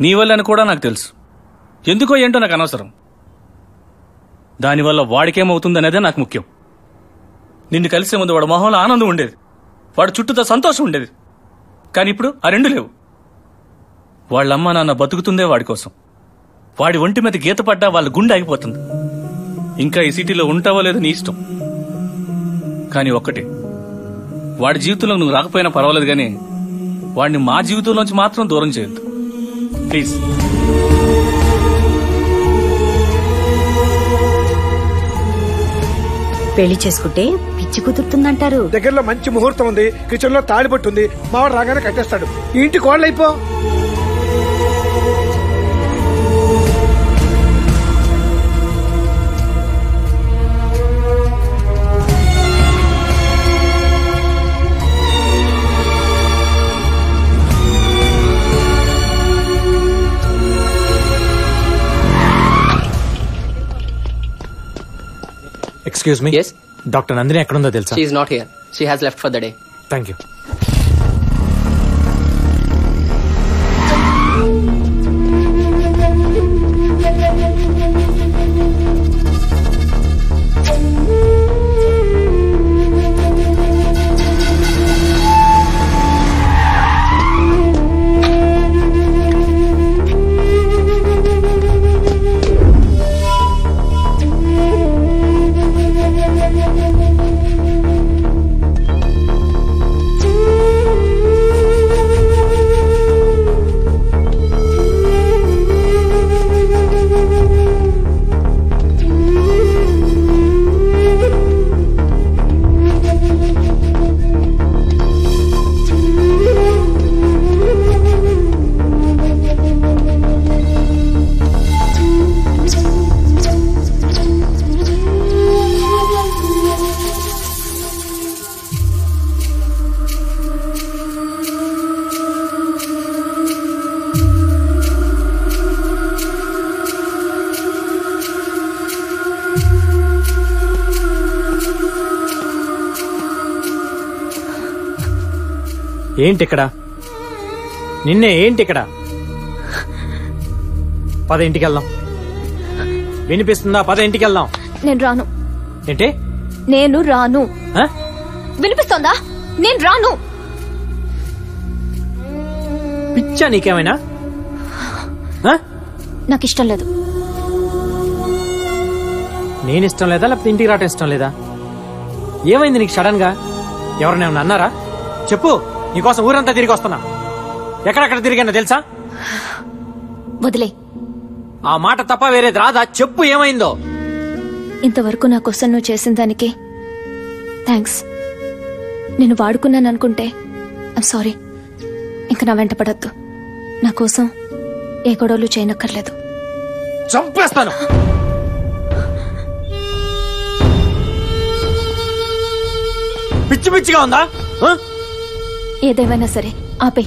నీ వల్లని కూడా నాకు తెలుసు. ఎందుకో ఏంటో నాకు అనవసరం. దానివల్ల వాడికేమవుతుందనేదే నాకు ముఖ్యం. నిన్ను కలిసే ముందు వాడు మొహంలో ఆనందం ఉండేది, వాడు చుట్టూతో సంతోషం ఉండేది. కానీ ఇప్పుడు ఆ రెండు లేవు. వాళ్ళమ్మ నాన్న బతుకుతుందే వాడి కోసం. వాడి ఒంటి మీద గీత పడ్డా వాళ్ళ గుండె ఆగిపోతుంది. ఇంకా ఈ సిటీలో ఉంటావో లేదో నీ ఇష్టం. కానీ ఒక్కటి, వాడి జీవితంలో నువ్వు రాకపోయినా పర్వాలేదు, కానీ వాడిని మా జీవితంలోంచి మాత్రం దూరం చేయొద్దు ప్లీజ్. పెళ్లి చేసుకుంటే పిచ్చి కుదురుతుందంటారు. దగ్గరలో మంచి ముహూర్తం ఉంది, కిచెన్ లో తాళిపట్టుంది, మావాడు రాగానే కట్టేస్తాడు. ఇంటి కోడలైపో. Excuse me. డాక్టర్ నందిని ఎక్కడుందో తెలుసా? She is not here. She has left for the day. Thank you. ఏంటి ఇక్కడ? నిన్నే ఏంటి ఇక్కడ? పద ఇంటికి వెళ్దాం. వినిపిస్తుందా? పద ఇంటికి వెళ్దాం. నేను రాను. ఏంటి? నేను రాను. వినిపిస్తోందా? నేను రాను. పిచ్చా నీకేమైనా? నాకు ఇష్టం లేదు. నేను ఇష్టం లేదా లేకపోతే ఇంటికి రావటం ఇష్టం లేదా? ఏమైంది నీకు సడన్ గా? ఎవరినేమన్నా అన్నారా? చెప్పు. నీకోసం ఊరంతా తిరిగి వస్తున్నా. ఎక్కడెక్కడ తిరిగానో తెలుసా? వదిలే. ఆ మాట తప్ప వేరేది రాదా? చెప్పు ఏమైందో. ఇంతవరకు నా కోసం నువ్వు చేసిన దానికి థ్యాంక్స్. నేను వాడుకున్నాను అనుకుంటే ఐమ్ సారీ. ఇంకా నా వెంట పడొద్దు. నా కోసం ఏ గొడవలు చేయనక్కర్లేదు. చంపేస్తాను. పిచ్చి పిచ్చిగా ఉందా? ఏదేమైనా సరే ఆపే.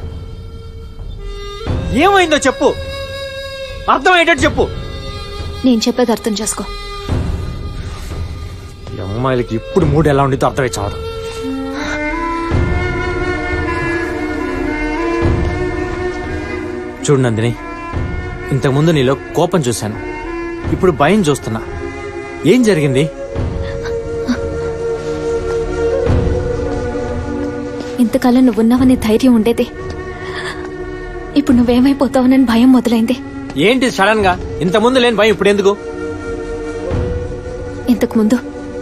ఏమైందో చెప్పు. అర్థమయ్యేటట్టు చెప్పు. నేను చెప్పేది అర్థం చేసుకో. ఈ అమ్మాయిలకి ఇప్పుడు మూడు ఎలా ఉండితో అర్థమై చావదు. చూడు నందిని, ఇంతకుముందు నీలో కోపం చూశాను, ఇప్పుడు భయం చూస్తున్నా. ఏం జరిగింది? ఇంతకాలం నువ్వున్నావనే ధైర్యం ఉండేది. ఇప్పుడు నువ్వేమైపోతావనని భయం మొదలైంది. ఏంటి సడన్ గా? ఇంతకుముందు లేని భయం ఇప్పుడు ఎందుకు? ఇంతకుముందు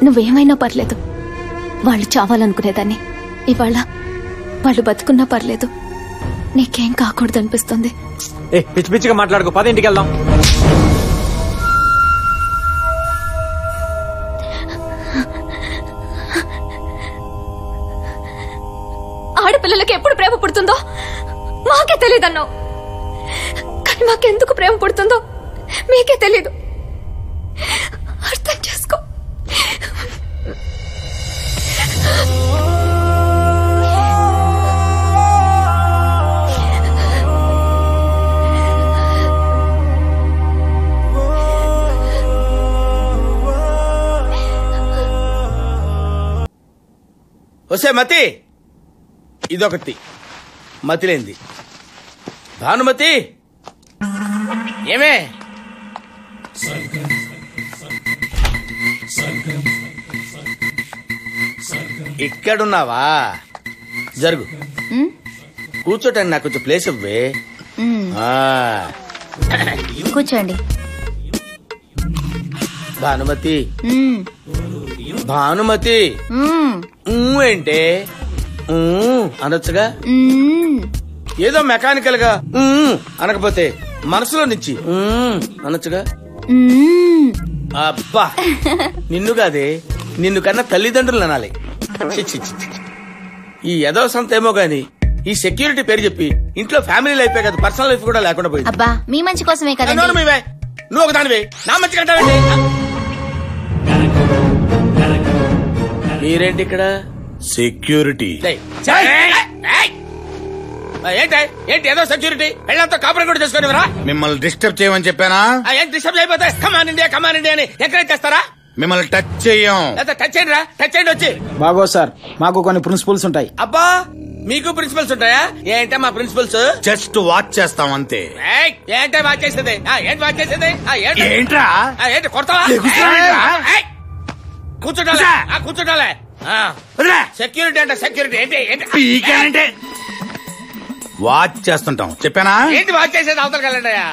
నువ్వేమైనా పర్లేదు, వాళ్ళు చావాలనుకునేదాన్ని. ఇవాళ వాళ్ళు బతుకున్నా పర్లేదు, నీకేం కాకూడదు అనిపిస్తుంది. పిచ్చి పిచ్చిగా మాట్లాడుకో. పద ఇంటికి వెళ్దాం. ఆడపిల్లలకి ఎప్పుడు ప్రేమ పుడుతుందో మాకే తెలియదన్నావు, కానీ మాకెందుకు ప్రేమ పుడుతుందో మీకే తెలీదు. అర్థం చేసుకో. వసే మతి, ఇదొకటి మతిలేంది. భానుమతి, ఏమే ఇక్కడున్నావా? జరుగు, కూర్చోటానికి నాకు కొంచెం ప్లేస్ ఇవ్వే. కూర్చోండి. భానుమతి, భానుమతి ఏంటే అనొచ్చుగా. ఏదో మెకానికల్ గా అనకపోతే మనసులో నుంచి అనొచ్చుగా. అబ్బా, నిన్ను కాదే, నిన్ను కన్నా తల్లిదండ్రులు అనాలి. ఈ యదో సంత ఏమో గాని ఈ సెక్యూరిటీ పేరు చెప్పి ఇంట్లో ఫ్యామిలీ లైఫ్ కదా, పర్సనల్ లైఫ్ కూడా లేకుండా పోయింది. అబ్బా, మీ మంచి కోసమే కదా. నువ్వు ఒక దానివే, నా మంచి కంటావండి. మీరేంటి ఇక్కడ? సెక్యూరిటీ. ఏంటి ఏదో సెక్యూరిటీ? వెళ్ళంతా కాపురం కూడా చేసుకునేవరా? మిమ్మల్ని డిస్టర్బ్ చేయమని చెప్పానా? ఏంటి డిస్టర్బ్ అయిపోతే కమాన్ ఇండియా కమాన్ ఇండియా అని ఎంకరేజ్ చేస్తారా? మిమ్మల్ని టచ్ చెయ్యం. టచ్ చేయండి రా, టచ్ చేయండి వచ్చి. బాగో సార్, మాకు కొన్ని ప్రిన్సిపల్స్ ఉంటాయి. అబ్బా మీకు ప్రిన్సిపల్స్ ఉంటాయా? ఏంటా మా ప్రిన్సిపల్స్? జస్ట్ వాచ్ చేస్తాం అంతే. ఏంటో వాచ్ చేసేది? ఏంటి వాచ్ చేసేది? ఏంట్రా? ఏంటి కొడతావా? కూర్చోటాలే, కూర్చోటాలే. సెక్యూరిటీ అంటే సెక్యూరిటీ ఏంటి? వాచ్ చేస్తుంటాం చెప్పానా? ఏంటి వాచ్ చేసేది? అవతల కలండియా.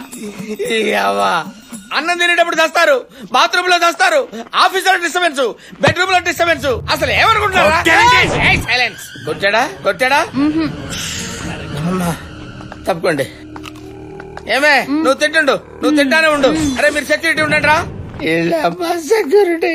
అన్నం తినేటప్పుడు చేస్తారు, బాత్రూమ్ లో చేస్తారు, ఆఫీస్ లో డిస్టర్బెన్స్, బెడ్రూమ్ లో డిస్టర్బెన్స్. అసలు ఏమనుకుంటున్నారా? సైలెన్స్. కొట్టాడా? తప్పుకోండి. ఏమే నువ్వు తింటానే ఉండు. అరే మీరు సెక్యూరిటీ ఉండండి రా. సెక్యూరిటీ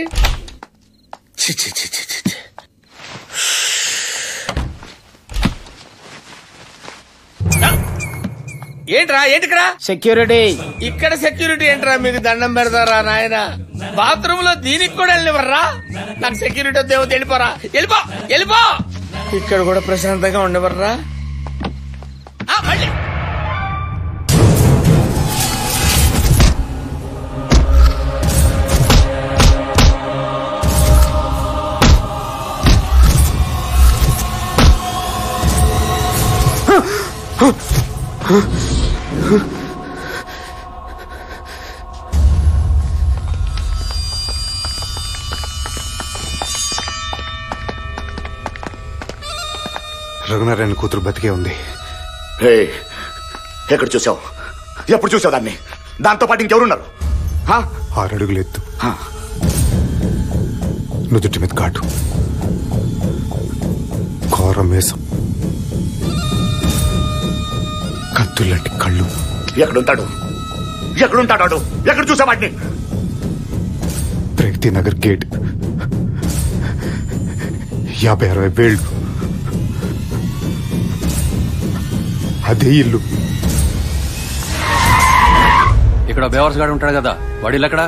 ఏంట్రా? ఏంటికరా సెక్యూరిటీ? ఇక్కడ సెక్యూరిటీ ఏంట్రా? మీకు దండం పెడతారా నాయన? బాత్రూమ్ లో దీనికి కూడా వెళ్ళివర్రా? నాకు సెక్యూరిటీ వద్దేమో, వెళ్ళిపోరా. వెళ్ళిపో. ఇక్కడ కూడా ప్రశాంతంగా ఉండవర్రా? మళ్ళీ రఘునారాయణ కూతురు బతికే ఉంది. ఎక్కడ చూసావు? ఎప్పుడు చూసావు దాన్ని? దాంతో పాటు ఇంకెవరున్నారు? 6 అడుగులు ఎత్తు, నుదుటి మీద కాటు, ఘోర మేసం, కత్తులాంటి కళ్ళు. ఎక్కడుంటాడు? ఎక్కడ చూసా వాటిని? ప్రగతి నగర్ గేట్, 50-60 వేళ్ళు. అదే ఇల్లు. ఇక్కడ బేవర్స్ గాడు ఉంటాడు కదా, వాడి ఇల్లు ఎక్కడ?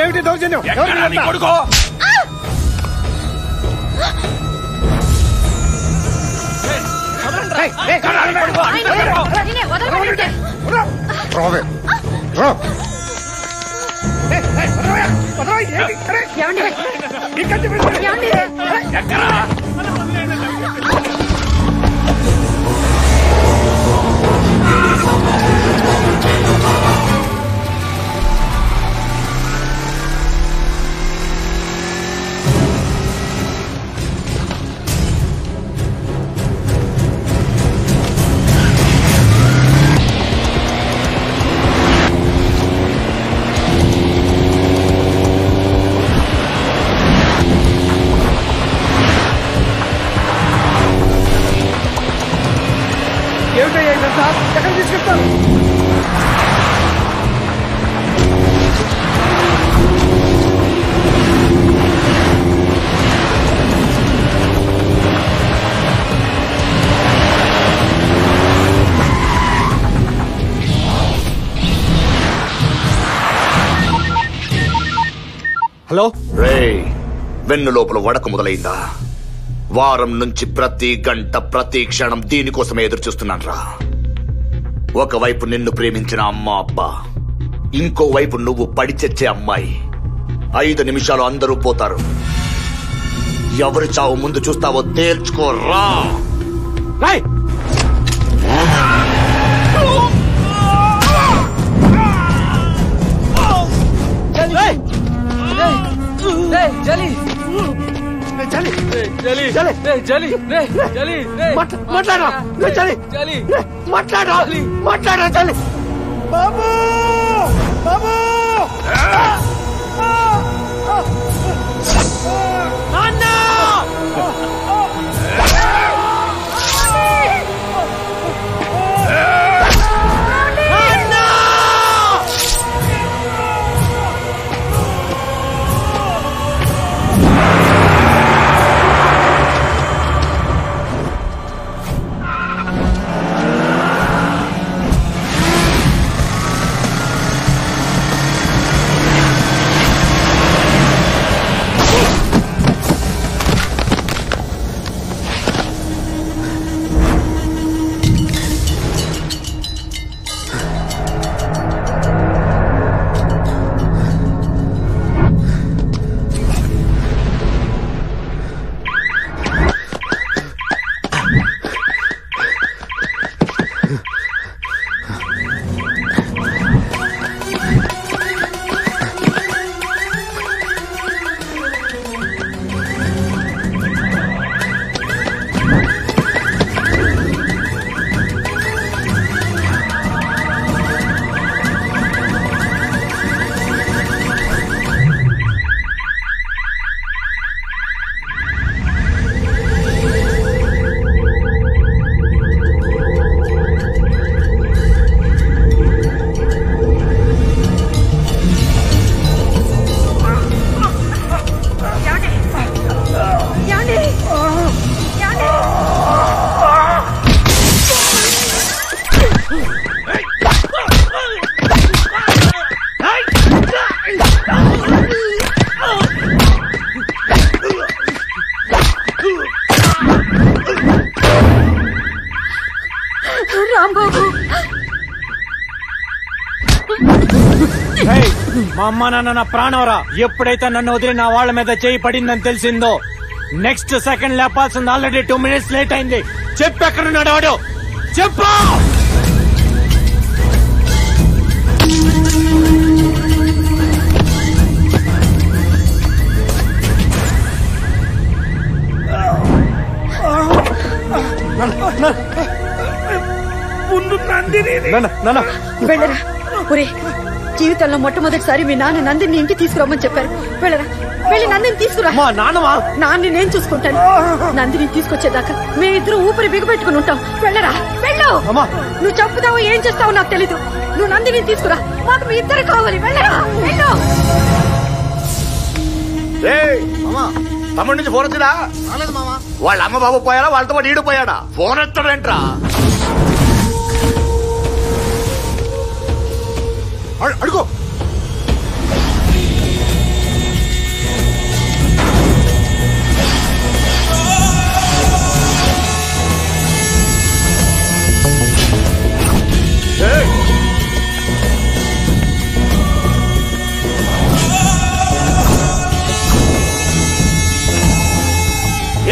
ఏమిటి దౌర్జన్యం? కొడుకో ఎక్కడ తీసుకెళ్తాను? హలో వెన్ను లోపల వడక మొదలైందా? వారం నుంచి ప్రతి గంట ప్రతి క్షణం దీనికోసమే ఎదురు చూస్తున్నాను రా. ఒకవైపు నిన్ను ప్రేమించిన అమ్మ అబ్బా, ఇంకోవైపు నువ్వు పడి చచ్చే అమ్మాయి. 5 నిమిషాలు అందరూ పోతారు. ఎవరు చావు ముందు చూస్తావో తేల్చుకోరా. మాట్లాడా బాబు బాబు మా అమ్మ నాన్న నా ప్రాణవరా. ఎప్పుడైతే నన్ను వదిలి నా వాళ్ళ మీద చేయి పడిందని తెలిసిందో నెక్స్ట్ సెకండ్ లేపాల్సింది ఆల్రెడీ 2 minutes లేట్ అయింది. చెప్పు ఎక్కడున్నాడు వాడు, చెప్పు. వెళ్ళరా. ఒరే, జీవితంలో మొట్టమొదటిసారి మీ నాన్న నందిని ఇంటికి తీసుకురామని చెప్పారు. వెళ్ళరా, వెళ్ళి నందిని తీసుకురా. నాన్ని నేను చూసుకుంటాను. నందిని తీసుకొచ్చేదాకా మేమిద్దరు ఊపిరి బిగబెట్టుకుని ఉంటాం. వెళ్ళరా, వెళ్ళు. నువ్వు చంపుతావో ఏం చేస్తావో నాకు తెలీదు. నువ్వు నందిని తీసుకురా. మాకు మీ ఇద్దరు కావాలి. వెళ్ళరా, వెళ్ళు. తమ్ముడి నుంచి ఫోన్ వచ్చినా? వాళ్ళ అమ్మ బాబు పోయారా, వాళ్ళతో పాటు ఈడు పోయాడా? ఫోన్ ఎత్తాడేంట్రా? అడుగు.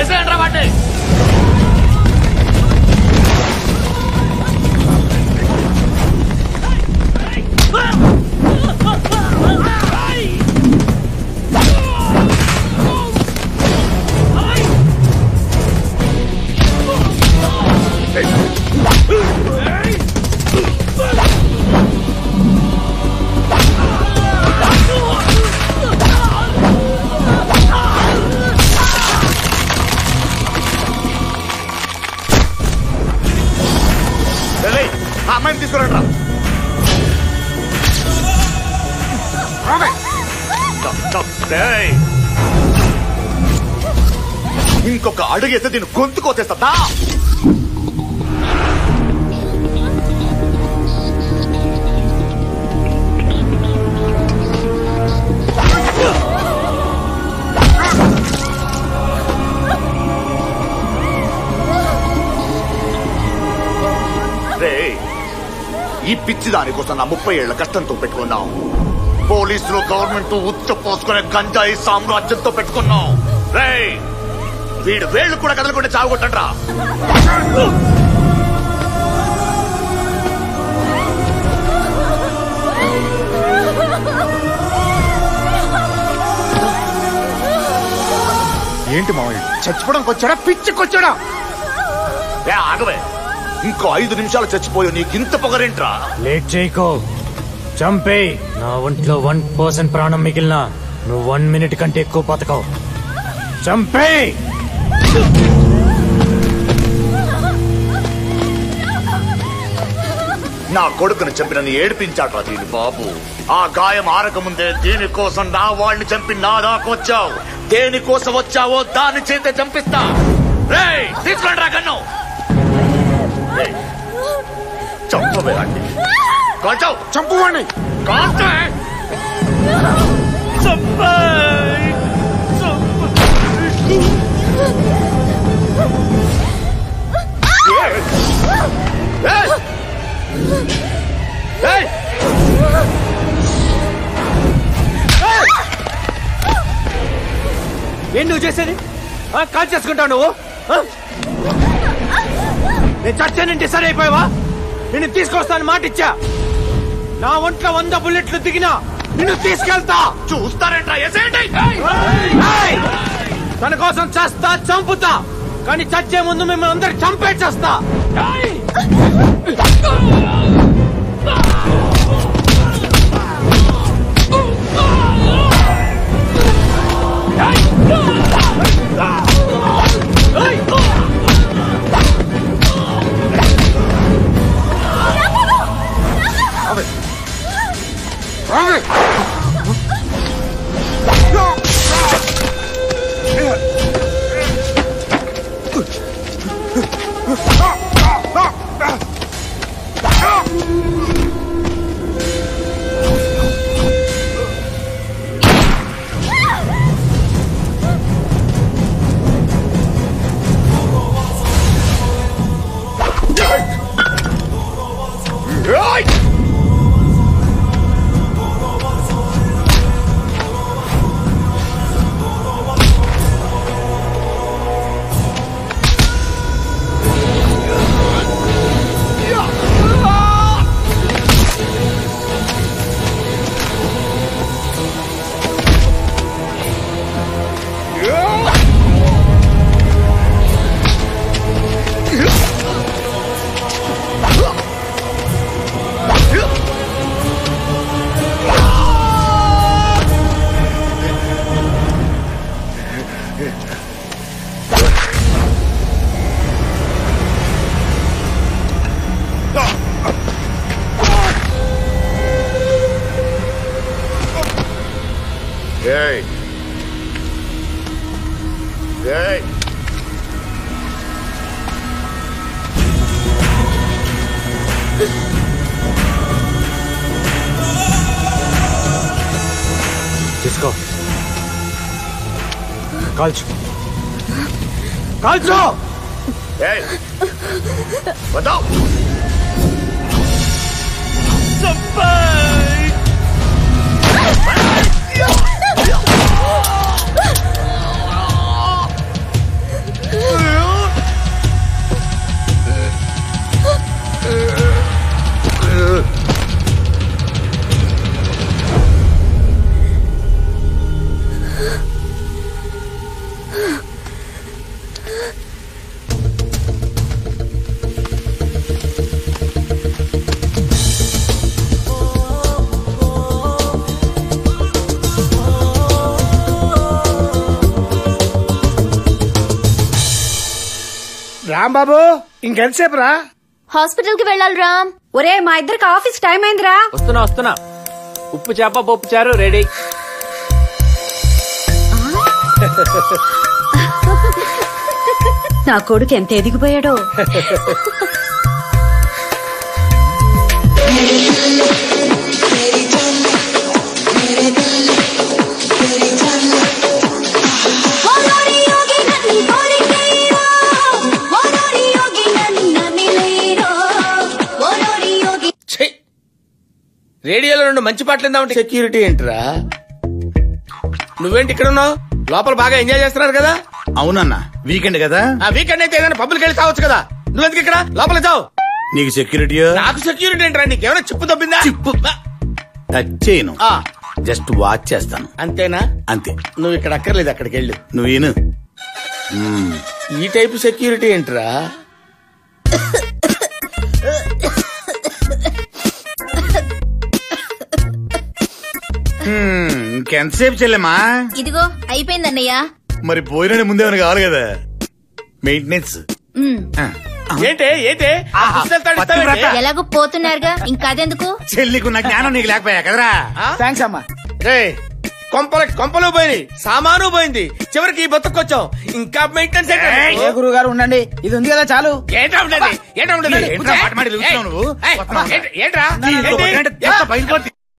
ఏసేంట్రా వాటి? అమ్మాయిని తీసుకురండి రా. ఇంకొక అడుగేస్తే దీన్ని గొంతు కోసేస్తా. ఈ పిచ్చి దానికోసం నా 30 ఏళ్ల కష్టంతో పెట్టుకున్నాం. పోలీసులు, గవర్నమెంట్ ఉచ్చ పోసుకునే గంజాయి సామ్రాజ్యంతో పెట్టుకున్నాం. రే, వీడు వేళ్లు కూడా కదలకుండా చావుకొట్టండ్రా. ఏంటి మావయ్య, చచ్చిపోవడానికి వచ్చాడా, పిచ్చికొచ్చాడా? ఆగవే, ఇంకో 5 నిమిషాలు చచ్చిపోయా. నీకు ఇంత పొగరేంట్రా? లేట్ చేయకో, చంపే. నా ఒంట్లో 1% ప్రాణం మిగిలినా నువ్వు 1 minute కంటే ఎక్కువ బతకవు. చంపే. నా కొడుకుని చంపినని ఏడిపించాడ్రా దీని బాబు. ఆ గాయం ఆరకముందే దీనికోసం నా వాళ్ళని చంపి నా దాకొచ్చావు. దేనికోసం వచ్చావో దాని చేతే చంపిస్తా. రేయ్, తీసుకోండి రా గన్ను. చంపవే అండి, కాల్చావు. చంపువాణ్ణి కాల్చే. ఏం నువ్వు చేసేది? కాల్ చేసుకుంటావు నువ్వు? నేను చచ్చానంటే సరే అయిపోయావా? నిన్ను తీసుకొస్తాను మాట ఇచ్చా. నా ఒంట్లో 100 బుల్లెట్లు దిగినా నిన్ను తీసుకెళ్తా. చూస్తారేంట్రా? తన కోసం చేస్తా, చంపుతా. కానీ చచ్చే ముందు మిమ్మల్ని అందరు చంపే చేస్తా. ఏయ్ ఏయ్ తీసుకో కాల్చు కాల్చు ఏయ్ వద్దు రాంబాబు ఇంకెంతసేపు రా? హాస్పిటల్ కి వెళ్ళాలి రామ్. ఒరే మా ఇద్దరికి ఆఫీస్ టైం అయిందిరా. వస్తున్నా ఉప్పు చేప పప్పు చారు రెడీ. నా కొడుకు ఎంత ఎదిగిపోయాడో. రేడియోలో 2 మంచి పాటలు ఇందామంటే సెక్యూరిటీ ఏంట్రా? నువ్వేంటి ఇక్కడ ఉన్నావు? లోపల బాగా ఎంజాయ్ చేస్తున్నారు కదా? అవునన్నా వీకెండ్ కదా. ఆ వీకెండ్ అయితే ఏదైనా పబ్లిక్ వెళ్ళి తావచ్చు కదా. నువ్వెందుకు ఇక్కడ లోపల చావు? నీకు సెక్యూరిటీ? నాకు సెక్యూరిటీ ఏంట్రా? నీకేమైనా చిప్పు తప్పిందా? చిప్పు టచ్ చేయను, జస్ట్ వాచ్ చేస్తాను అంతేనా? అంతే. నువ్వు ఇక్కడ అక్కర్లేదు, అక్కడికి వెళ్ళు. నువ్వేను ఈ టైపు సెక్యూరిటీ ఏంట్రా? ఇంకెంతసేపు చెల్లెమ్మా? ఇదిగో అయిపోయిందన్నయ్య. మరి పోయిన ముందేమైనా కావాలి కదా మెయింటెనెన్స్. ఏంటే ఎలాగో పోతున్నారుగా ఇంకా అదెందుకు? చెల్లికున్న జ్ఞానం నీకు లేకపోయా కదరా. థ్యాంక్స్ అమ్మా. రే కొంపలు పోయినాయి, సామాను పోయింది, చివరికి ఈ బతుకొచ్చాం. ఇంకా మెయింటెనెన్స్ గురువు గారు ఉండండి, ఇది ఉంది కదా చాలు. ఏంట్రా